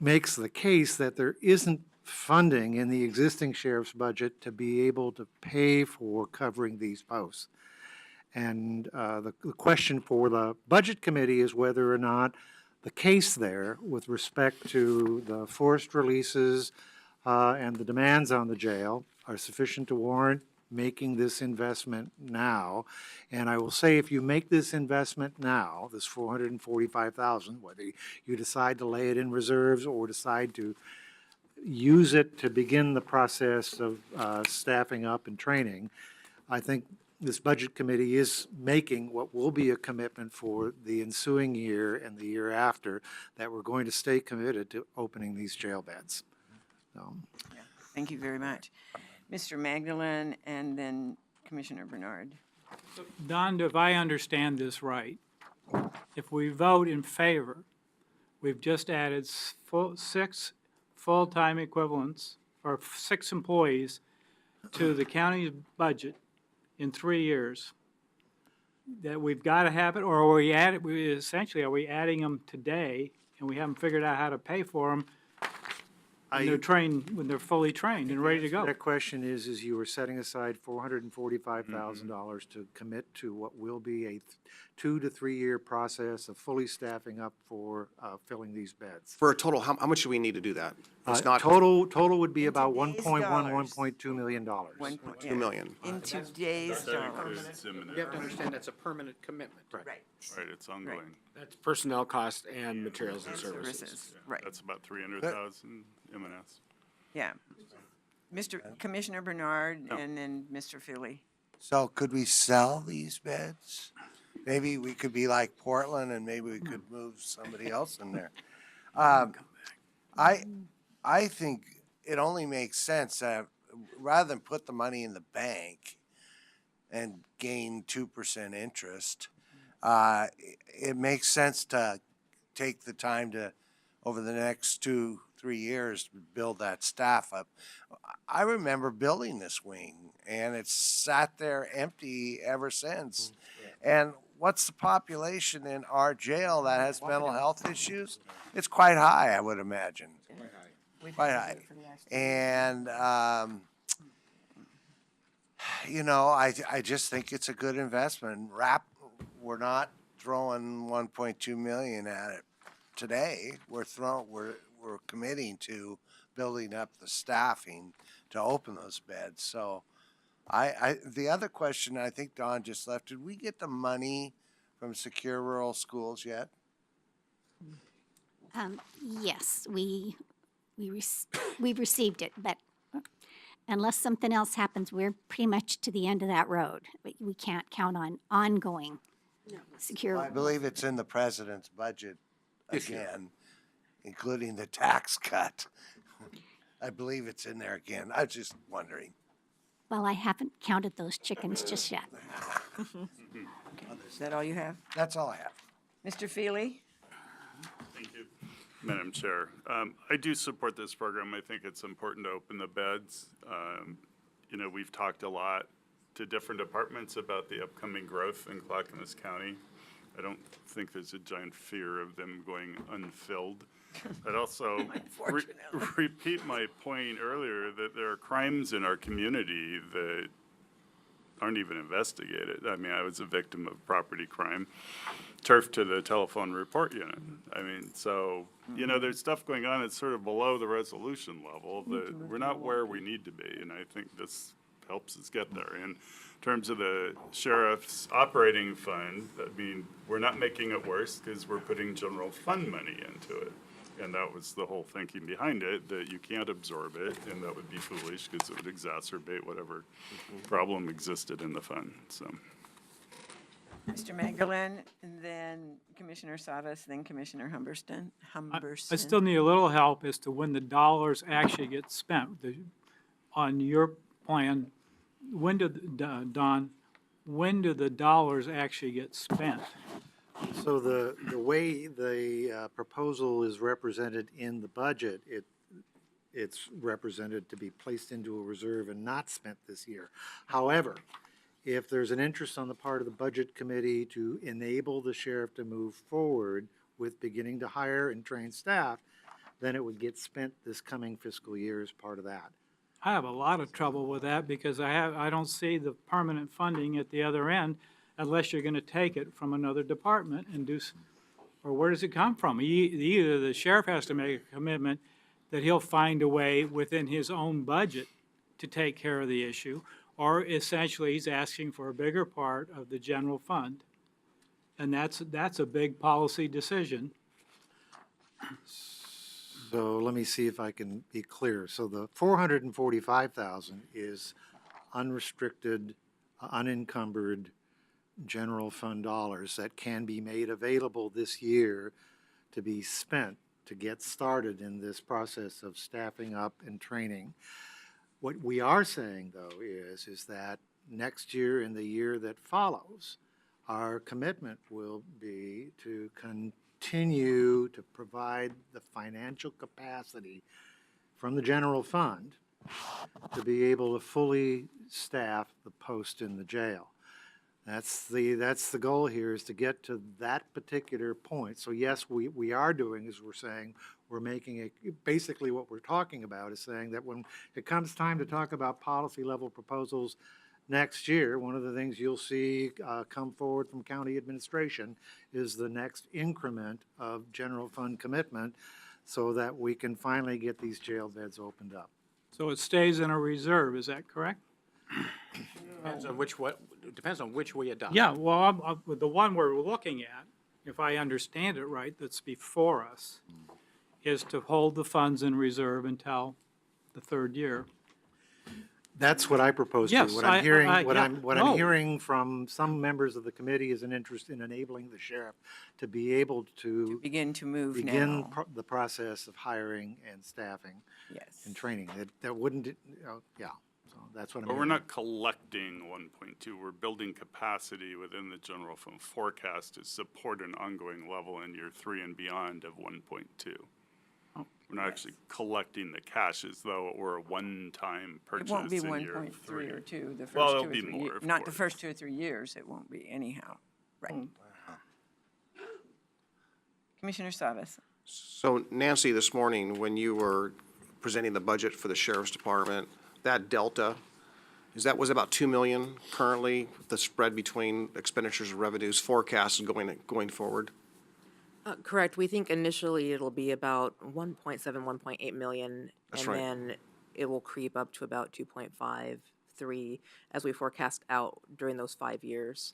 makes the case that there isn't funding in the existing sheriff's budget to be able to pay for covering these posts. And the question for the Budget Committee is whether or not the case there with respect to the forced releases and the demands on the jail are sufficient to warrant making this investment now. And I will say, if you make this investment now, this $445,000, whether you decide to lay it in reserves or decide to use it to begin the process of staffing up and training, I think this Budget Committee is making what will be a commitment for the ensuing year and the year after, that we're going to stay committed to opening these jail beds. Thank you very much. Mr. Magdalene and then Commissioner Bernard. Don, if I understand this right, if we vote in favor, we've just added 6 full-time equivalents, or 6 employees to the county's budget in 3 years. That we've got to have it, or are we are we adding them today and we haven't figured out how to pay for them when they're trained, when they're fully trained and ready to go? That question is you were setting aside $445,000 to commit to what will be a 2 to 3 year process of fully staffing up for filling these beds. For a total, how much do we need to do that? It's not Total would be about today's 1.1, dollars. $1.2 million. 2 million. In today's That dollars. includes imminent. You have to understand that's a permanent commitment. Right. Right, it's ongoing. That's personnel cost and materials and services. Services, right. That's about 300,000 M&S. Yeah. Commissioner Bernard and then Mr. Philly. So could we sell these beds? Maybe we could be like Portland and maybe we could move somebody else in there. I think it only makes sense that rather than put the money in the bank and gain 2% interest, it makes sense to take the time to, over the next 2-3 years, build that staff up. I remember building this wing and it's sat there empty ever since. And what's the population in our jail that has mental health issues? It's quite high, I would imagine. Quite high. And, I just think it's a good investment. We're not throwing 1.2 million at it today. We're committing to building up the staffing to open those beds. So the other question I think Don just left, did we get the money from Secure Rural Schools yet? Yes, we've received it, but unless something else happens, we're pretty much to the end of that road. We can't count on ongoing secure. I believe it's in the president's budget again, including the tax cut. I believe it's in there again. I was just wondering. Well, I haven't counted those chickens just yet. Is that all you have? That's all I have. Mr. Feely? Thank you, Madam Chair. I do support this program. I think it's important to open the beds. We've talked a lot to different departments about the upcoming growth in Clackamas County. I don't think there's a giant fear of them going unfilled. I'd also repeat my point earlier that there are crimes in our community that aren't even investigated. I mean, I was a victim of property crime, turfed to the telephone report unit. I mean, so, you know, there's stuff going on that's sort of below the resolution level that we're not where we need to be, and I think this helps us get there. In terms of the sheriff's operating fund, I mean, we're not making it worse because we're putting general fund money into it. And that was the whole thinking behind it, that you can't absorb it, and that would be foolish because it would exacerbate whatever problem existed in the fund, so. Mr. Magdalene, and then Commissioner Savas, then Commissioner Humberston. I still need a little help as to when the dollars actually get spent. On your plan, Don, when do the dollars actually get spent? So the way the proposal is represented in the budget, it's represented to be placed into a reserve and not spent this year. However, if there's an interest on the part of the Budget Committee to enable the sheriff to move forward with beginning to hire and train staff, then it would get spent this coming fiscal year as part of that. I have a lot of trouble with that because I don't see the permanent funding at the other end unless you're going to take it from another department and or where does it come from? Either the sheriff has to make a commitment that he'll find a way within his own budget to take care of the issue, or essentially he's asking for a bigger part of the general fund. And that's a big policy decision. So let me see if I can be clear. So the 445,000 is unrestricted, unencumbered general fund dollars that can be made available this year to be spent to get started in this process of staffing up and training. What we are saying, though, is that next year and the year that follows, our commitment will be to continue to provide the financial capacity from the general fund to be able to fully staff the post in the jail. That's the goal here, is to get to that particular point. So yes, we are doing, as we're saying, we're making basically what we're talking about is saying that when it comes time to talk about policy level proposals next year, one of the things you'll see come forward from county administration is the next increment of general fund commitment so that we can finally get these jail beds opened up. So it stays in a reserve, is that correct? Depends on which we adopt. Yeah, well, the one we're looking at, if I understand it right, that's before us, is to hold the funds in reserve until the third year. That's what I propose to. Yes, What I'm hearing, yeah, I'm no. hearing from some members of the committee is an interest in enabling the sheriff to be able to begin to move begin now. the process of hiring and staffing Yes. and training. That wouldn't, yeah. So that's what I'm But we're hearing. not collecting 1.2, we're building capacity within the general fund forecast to support an ongoing level in year 3 and beyond of 1.2. We're not actually collecting the cash as though it were a one-time It purchase won't be in year 1.3 3. or 2, the first Well, 2 it'll or be 3 more, years. of Not the course. first 2 or 3 years, it won't be anyhow. Right. Commissioner Savas. So Nancy, this morning, when you were presenting the budget for the sheriff's department, that delta, was about 2 million currently, the spread between expenditures and revenues forecast going forward? Correct. We think initially it'll be about 1.7, 1.8 million. That's and right. then it will creep up to about 2.5, 3 as we forecast out during those 5 years.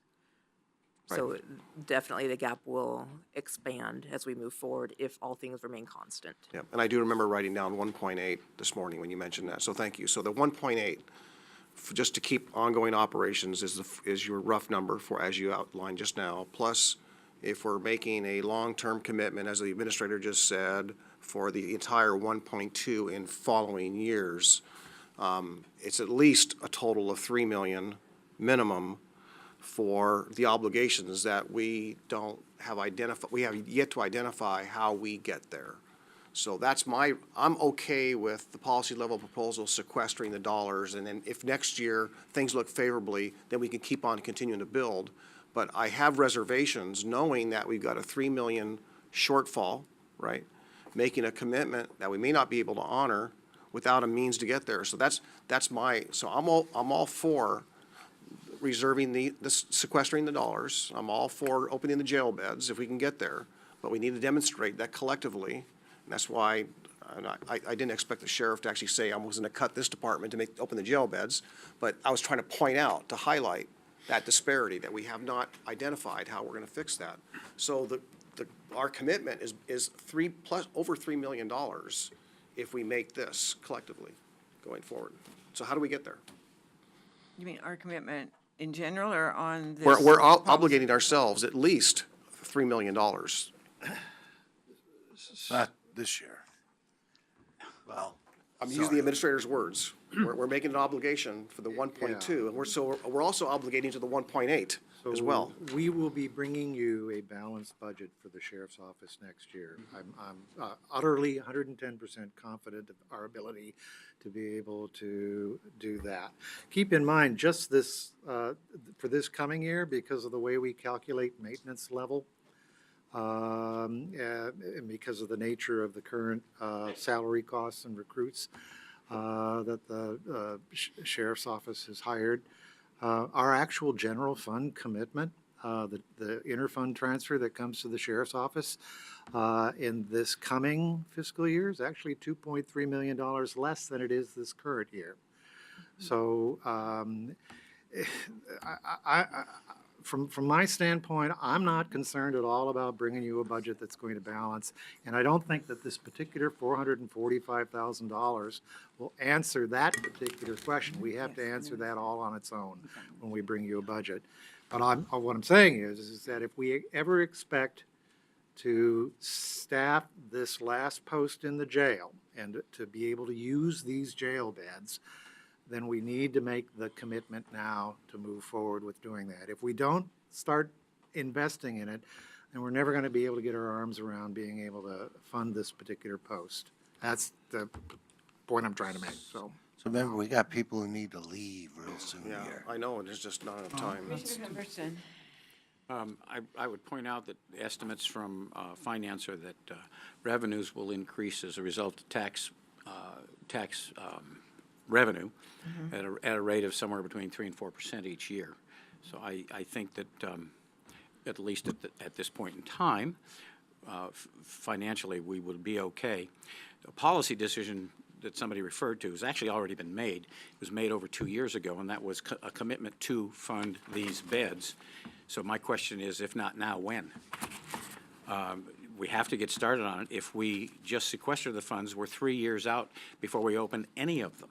So definitely the gap will expand as we move forward if all things remain constant. Yeah, and I do remember writing down 1.8 this morning when you mentioned that, so thank you. So the 1.8, just to keep ongoing operations is your rough number for, as you outlined just now, plus if we're making a long-term commitment, as the administrator just said, for the entire 1.2 in following years, it's at least a total of 3 million minimum for the obligations that we don't have identified, we have yet to identify how we get there. So that's I'm okay with the policy level proposal sequestering the dollars, and then if next year things look favorably, then we can keep on continuing to build. But I have reservations knowing that we've got a 3 million shortfall, right? making a commitment that we may not be able to honor without a means to get there. So that's my, so I'm all for reserving the sequestering the dollars. I'm all for opening the jail beds if we can get there, but we need to demonstrate that collectively. And that's why I didn't expect the sheriff to actually say I was gonna cut this department to open the jail beds, but I was trying to point out, to highlight that disparity, that we have not identified how we're gonna fix that. So our commitment is over $3 million if we make this collectively going forward. So how do we get there? You mean our commitment in general or on this? We're obligating ourselves at least $3 million. Not this year. Well, I'm using the administrator's words. We're making an obligation for the 1.2, and we're also obligating to the 1.8 as well. We will be bringing you a balanced budget for the sheriff's office next year. I'm utterly 110% confident of our ability to be able to do that. Keep in mind, just this, for this coming year, because of the way we calculate maintenance level, and because of the nature of the current salary costs and recruits that the sheriff's office has hired, our actual general fund commitment, the interfund transfer that comes to the sheriff's office in this coming fiscal year is actually $2.3 million less than it is this current year. So from my standpoint, I'm not concerned at all about bringing you a budget that's going to balance. And I don't think that this particular $445,000 will answer that particular question. We have to answer that all on its own when we bring you a budget. But what I'm saying is that if we ever expect to staff this last post in the jail and to be able to use these jail beds, then we need to make the commitment now to move forward with doing that. If we don't start investing in it, then we're never going to be able to get our arms around being able to fund this particular post. That's the point I'm trying to make, so. So remember, we got people who need to leave real soon Yeah, here. I know, and there's just not enough time. I would point out that estimates from finance are that revenues will increase as a result of tax revenue at a rate of somewhere between 3% and 4% each year. So I think that at least at this point in time, financially, we would be okay. A policy decision that somebody referred to has actually already been made. It was made over 2 years ago, and that was a commitment to fund these beds. So my question is, if not now, when? We have to get started on it. If we just sequester the funds, we're 3 years out before we open any of them.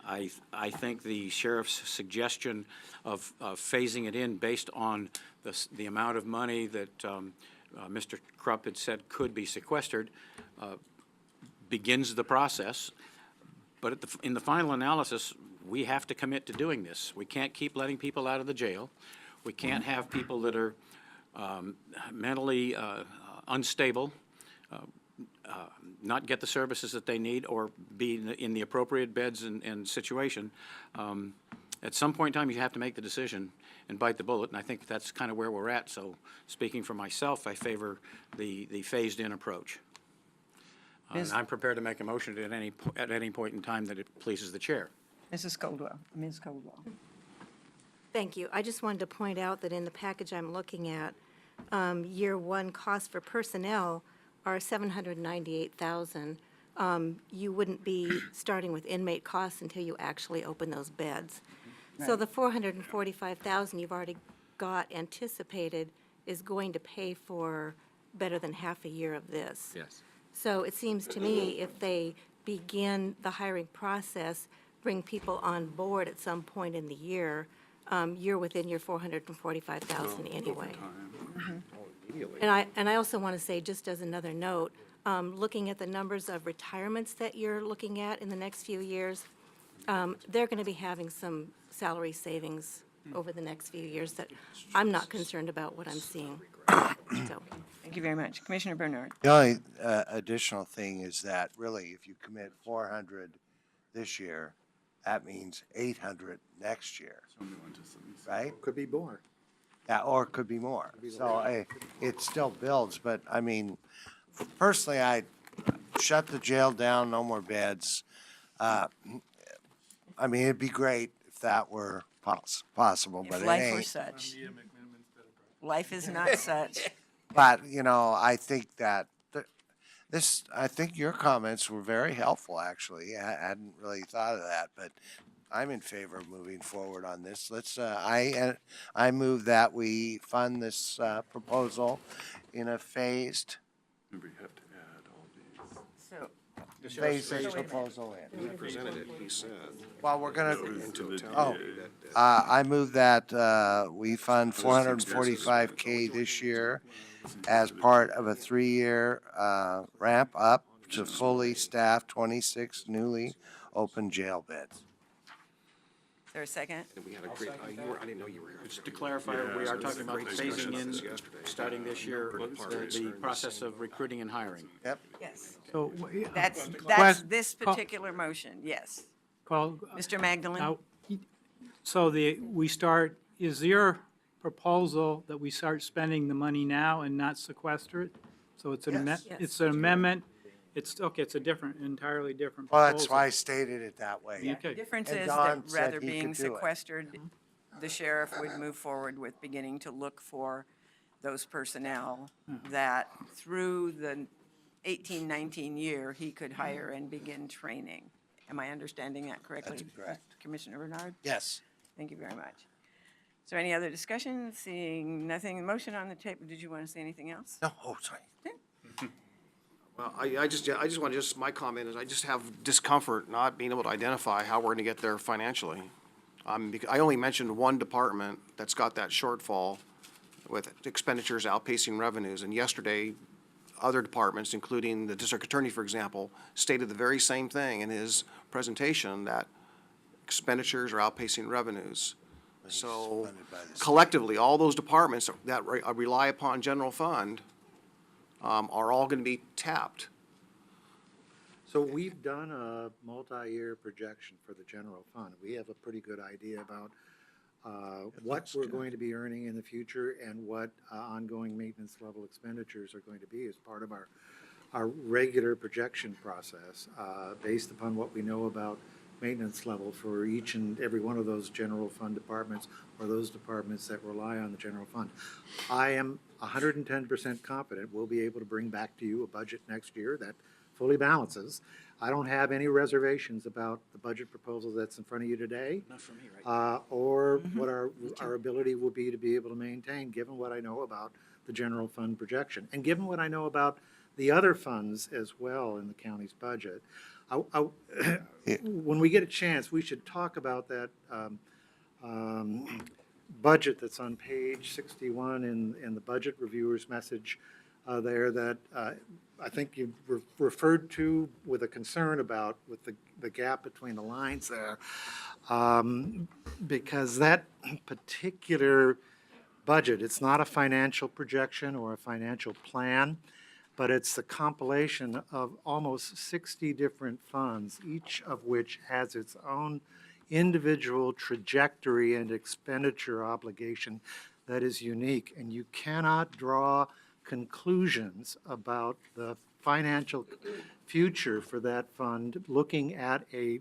I think the sheriff's suggestion of phasing it in based on the amount of money that Mr. Krupp had said could be sequestered begins the process. But in the final analysis, we have to commit to doing this. We can't keep letting people out of the jail. We can't have people that are mentally unstable not get the services that they need or be in the appropriate beds and situation. At some point in time, you have to make the decision and bite the bullet, and I think that's kind of where we're at. So speaking for myself, I favor the phased-in approach. And I'm prepared to make a motion at any point in time that it pleases the chair. Mrs. Coldwell, Ms. Coldwell. Thank you. I just wanted to point out that in the package I'm looking at, year one costs for personnel are $798,000. You wouldn't be starting with inmate costs until you actually open those beds. So the $445,000 you've already got anticipated is going to pay for better than half a year of this. Yes. So it seems to me if they begin the hiring process, bring people on board at some point in the year, you're within your $445,000 anyway. And I also want to say, just as another note, looking at the numbers of retirements that you're looking at in the next few years, they're going to be having some salary savings over the next few years that I'm not concerned about what I'm seeing. So. Thank you very much. Commissioner Bernard. The only additional thing is that really, if you commit 400 this year, that means 800 next year, right? Could be more. Yeah, or it could be more. So it still builds, but I mean, personally, shut the jail down, no more beds. I mean, it'd be great if that were possible, but If it life were ain't. such. Life is not such. But, you know, I think that I think your comments were very helpful, actually. I hadn't really thought of that, but I'm in favor of moving forward on this. I move that we fund this, proposal in a phased, So, phased proposal in. He presented it, he said. Well, we're gonna, Into oh, I move that, we fund 445K this year as part of a 3-year, ramp up to fully staffed 26 newly open jail beds. is there a second? And we had a great, I didn't know you were here. Just to clarify, we are talking about phasing in, starting this year, the process of recruiting and hiring. Yep. Yes. So, That's Quest- this call- particular motion, yes. call, Mr. Magdalene? now, so is your proposal that we start spending the money now and not sequester it? So it's an Yes. it's an amendment, it's a different, entirely different Well, proposal. that's why I stated it that way. Yeah, Okay. the difference And is Don that said rather he being could do it. sequestered, the sheriff would move forward with beginning to look for those personnel that through the 18-19 year, he could hire and begin training. Am I understanding that correctly? That's correct. Commissioner Bernard? Yes. Thank you very much. Is there any other discussion? Seeing nothing, motion on the table. Did you want to say anything else? No, oh, sorry. Well, I just want to, my comment is I just have discomfort not being able to identify how we're going to get there financially. I only mentioned one department that's got that shortfall with expenditures outpacing revenues. And yesterday, other departments, including the district attorney, for example, stated the very same thing in his presentation, that expenditures are outpacing revenues. So funded by the state. collectively, all those departments that rely upon general fund are all going to be tapped. So we've done a multi-year projection for the general fund. We have a pretty good idea about what we're going to be earning in the future and what ongoing maintenance level expenditures are going to be as part of our regular projection process, based upon what we know about maintenance level for each and every one of those general fund departments or those departments that rely on the general fund. I am 110% confident we'll be able to bring back to you a budget next year that fully balances. I don't have any reservations about the budget proposal that's in front of you today. Not for me, right? Or what our ability will be to be able to maintain, given what I know about the general fund projection. And given what I know about the other funds as well in the county's budget. When we get a chance, we should talk about that budget that's on page 61 in the budget reviewer's message there that I think you referred to with a concern about with the gap between the lines there. Because that particular budget, it's not a financial projection or a financial plan, but it's the compilation of almost 60 different funds, each of which has its own individual trajectory and expenditure obligation that is unique. And you cannot draw conclusions about the financial future for that fund looking at a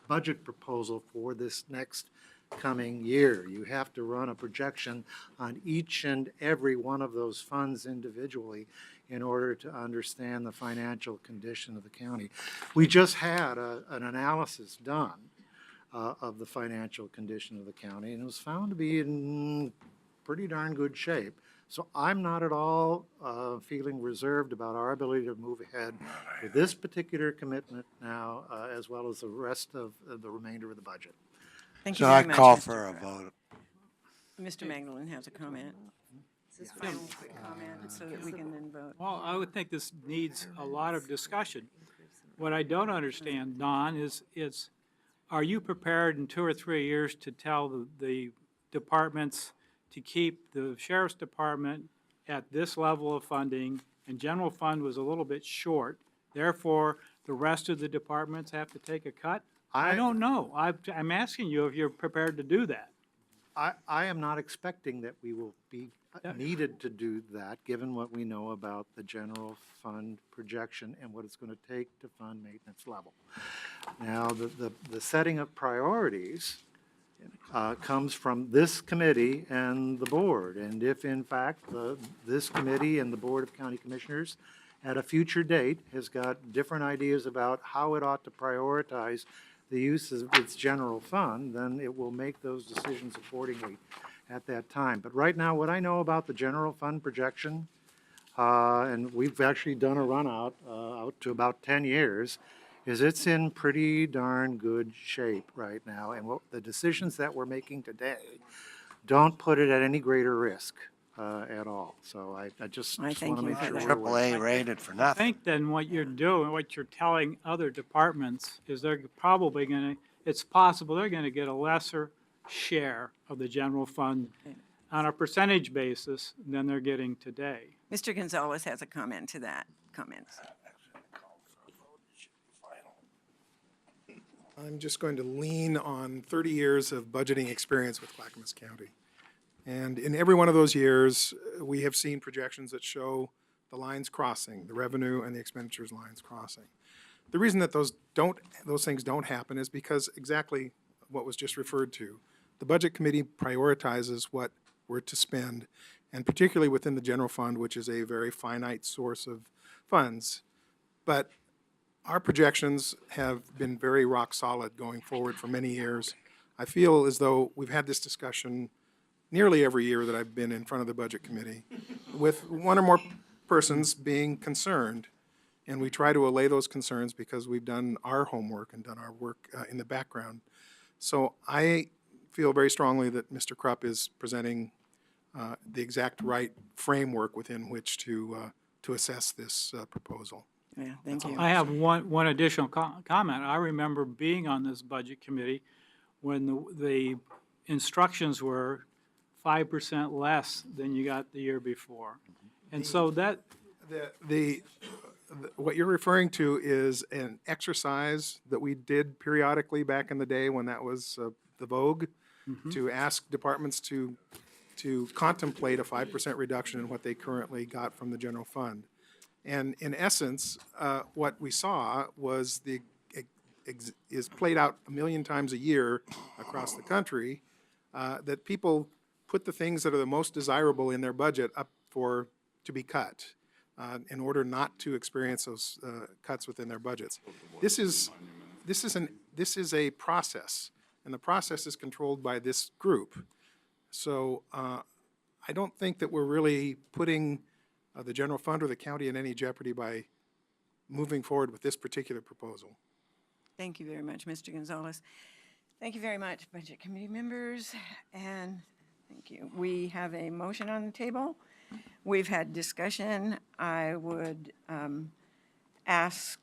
budget proposal for this next coming year. You have to run a projection on each and every one of those funds individually in order to understand the financial condition of the county. We just had an analysis done of the financial condition of the county, and it was found to be in pretty darn good shape. So I'm not at all feeling reserved about our ability to move ahead with this particular commitment now, as well as the rest of the remainder of the budget. Thank you So very I much, call Mr. for a Kraft. vote. Mr. Magdalene has a comment. This is final quick comment so that we can then vote. Well, I would think this needs a lot of discussion. What I don't understand, Don, is are you prepared in 2 or 3 years to tell the departments to keep the sheriff's department at this level of funding, and general fund was a little bit short, therefore, the rest of the departments have to take a cut? I don't know. I'm asking you if you're prepared to do that. I am not expecting that we will be needed to do that, given what we know about the general fund projection and what it's going to take to fund maintenance level. Now, the setting of priorities comes from this committee and the board. And if in fact this committee and the Board of County Commissioners at a future date has got different ideas about how it ought to prioritize the use of its general fund, then it will make those decisions accordingly at that time. But right now, what I know about the general fund projection, and we've actually done a run out to about 10 years, is it's in pretty darn good shape right now. And the decisions that we're making today don't put it at any greater risk at all. So I just want to make sure we're aware. AAA rated for I nothing. think then what you're doing, what you're telling other departments is they're probably gonna, it's possible they're gonna get a lesser share of the general fund on a percentage basis than they're getting today. Mr. Gonzalez has a comment to that. Comments. I'm just going to lean on 30 years of budgeting experience with Clackamas County. And in every one of those years, we have seen projections that show the lines crossing, the revenue and the expenditures lines crossing. The reason that those things don't happen is because exactly what was just referred to. The Budget Committee prioritizes what we're to spend, and particularly within the general fund, which is a very finite source of funds. But our projections have been very rock solid going forward for many years. I feel as though we've had this discussion nearly every year that I've been in front of the Budget Committee, with one or more persons being concerned. And we try to allay those concerns because we've done our homework and done our work in the background. So I feel very strongly that Mr. Krupp is presenting the exact right framework within which to assess this proposal. Yeah, thank you. I have one additional comment. I remember being on this budget committee when the instructions were 5% less than you got the year before. And so that, What you're referring to is an exercise that we did periodically back in the day when that was the vogue, to ask departments to contemplate a 5% reduction in what they currently got from the general fund. And in essence, what we saw was is played out a million times a year across the country, that people put the things that are the most desirable in their budget up to be cut in order not to experience those cuts within their budgets. This is a process, and the process is controlled by this group. So I don't think that we're really putting the general fund or the county in any jeopardy by moving forward with this particular proposal. Thank you very much, Mr. Gonzalez. Thank you very much, Budget Committee members, and thank you. We have a motion on the table. We've had discussion. I would ask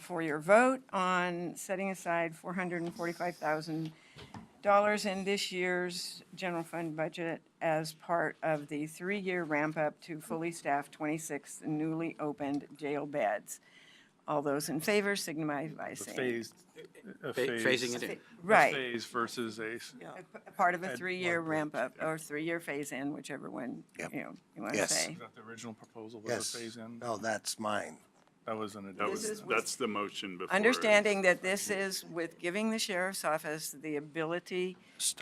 for your vote on setting aside $445,000 in this year's general fund budget as part of the 3-year ramp-up to fully staffed 26 newly opened jail beds. All those in favor signify by saying. Phasing it in. Right. A phase versus a. A part of a 3-year ramp-up or 3-year phase-in, whichever one, you want to Yes. say. Is that the original proposal was Yes. a phase-in? No, that's mine. That was an That addition. that's the motion before. Understanding that this is with giving the sheriff's office the ability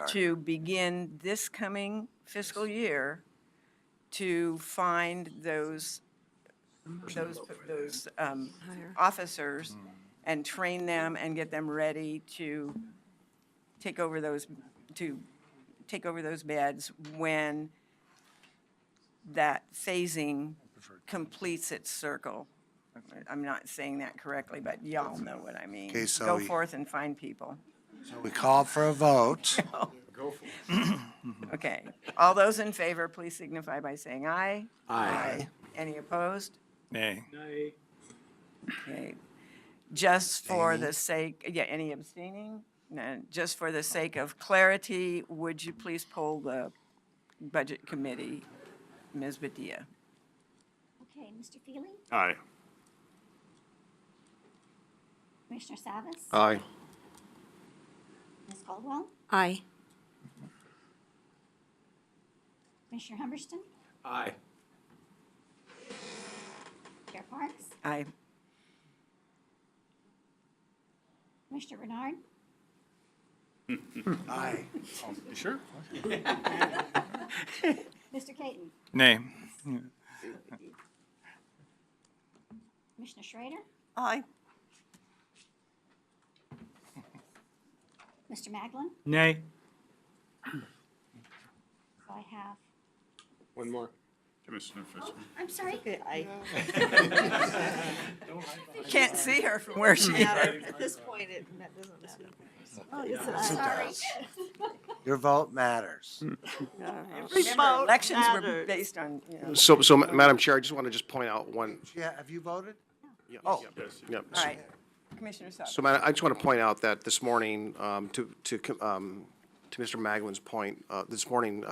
to begin this coming fiscal year to find those officers and train them and get them ready to take over those beds when that phasing completes its circle. I'm not saying that correctly, but y'all know what I mean. Okay, so Go we- forth and find people. So we call for a vote. Okay. All those in favor, please signify by saying aye. Aye. Any opposed? Nay. Okay. Just for Amy? the sake, any abstaining? No, just for the sake of clarity, would you please poll the Budget Committee, Ms. Badia? Okay, Mr. Feely, Aye. Commissioner Savas, Aye. Ms. Caldwell, Aye. Commissioner Humberston, Aye. Chair Parks, Aye. Commissioner Bernard, Aye. You sure? Mr. Caton, Nay. Commissioner Schrader, Aye. Mr. Maglin. Nay. So I have, One more. Commissioner Fisher. I'm sorry. Can't see her from where she is. At this point, it doesn't matter. Oh, it's Sorry. Your vote matters. Every Remember, vote elections were matters. based on, you know. So, Madam Chair, I just want to just point out one. Yeah, have you voted? Yeah, Oh. yeah, yeah. All right. Commissioner Saab. So, Madam, I just want to point out that this morning, to Mr. Maglin's point, this morning,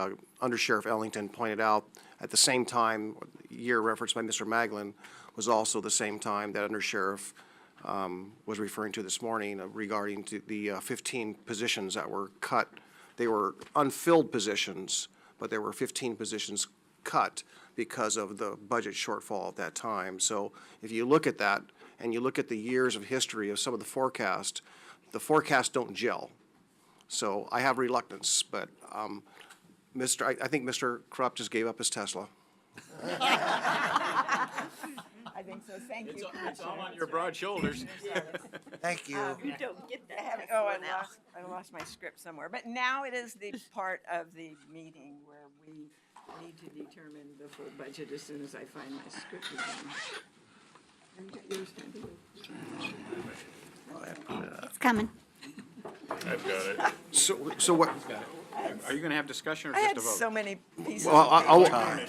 Under Sheriff Ellington pointed out at the same time, year referenced by Mr. Maglin was also the same time that Under Sheriff was referring to this morning regarding to the 15 positions that were cut. They were unfilled positions, but there were 15 positions cut because of the budget shortfall at that time. So if you look at that and you look at the years of history of some of the forecasts don't gel. So I have reluctance, but I think Mr. Krupp just gave up his Tesla. I think so. Thank you. It's all on your broad shoulders. Thank you. You don't get that. Oh, I lost my script somewhere. But now it is the part of the meeting where we need to determine the full budget as soon as I find my script again. Yours, Sandy. It's coming. I've got it. So what? Are you going to have discussion or I just had a vote? so many pieces. Well, of I'll, paper.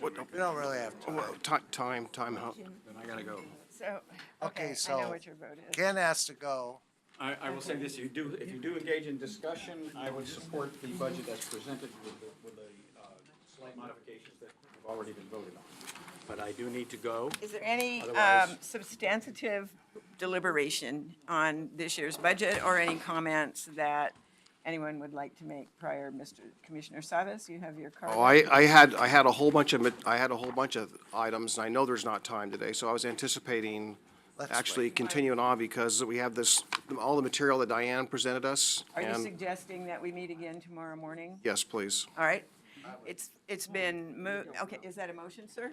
We don't really have time. time. Then I got to go. So, Okay, okay, I know so what your vote is. Ken has to go. I will say this, if you do engage in discussion, I would support the budget that's presented with the slight modifications that have already been voted on. But I do need to go. Is there any Otherwise- substantive deliberation on this year's budget or any comments that anyone would like to make prior? Mr. Commissioner Savas, you have your card. Oh, I had a whole bunch of items, and I know there's not time today, so I was anticipating Let's actually wait. continuing on because we have all the material that Diane presented us. Are you and suggesting that we meet again tomorrow morning? yes, please. All right. It's been moved. Okay, is that a motion, sir?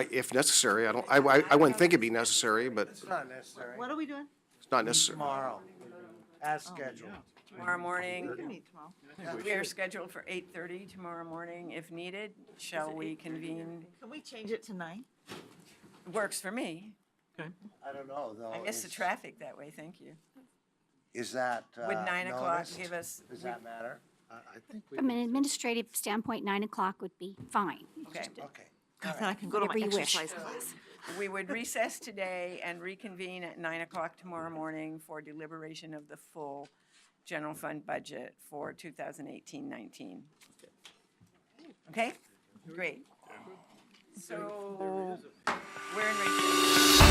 If necessary, I wouldn't think it'd be necessary, but It's not necessary. What are we doing? it's not necessary. Tomorrow, as scheduled. Tomorrow morning? We can meet tomorrow. We are scheduled for 8:30 tomorrow morning if needed. Shall we convene? Can we change it to 9? Works for me. I don't know, though. I miss the Is- traffic that way, thank you. Is that Would 9 o'clock noticed? give us? Does that matter? I think we. From an administrative standpoint, 9 o'clock would be fine. Okay. Okay. Then I can go to my Whatever you wish. exercise class. We would recess today and reconvene at 9 o'clock tomorrow morning for deliberation of the full general fund budget for 2018-19. Okay? Great. So, we're in recess.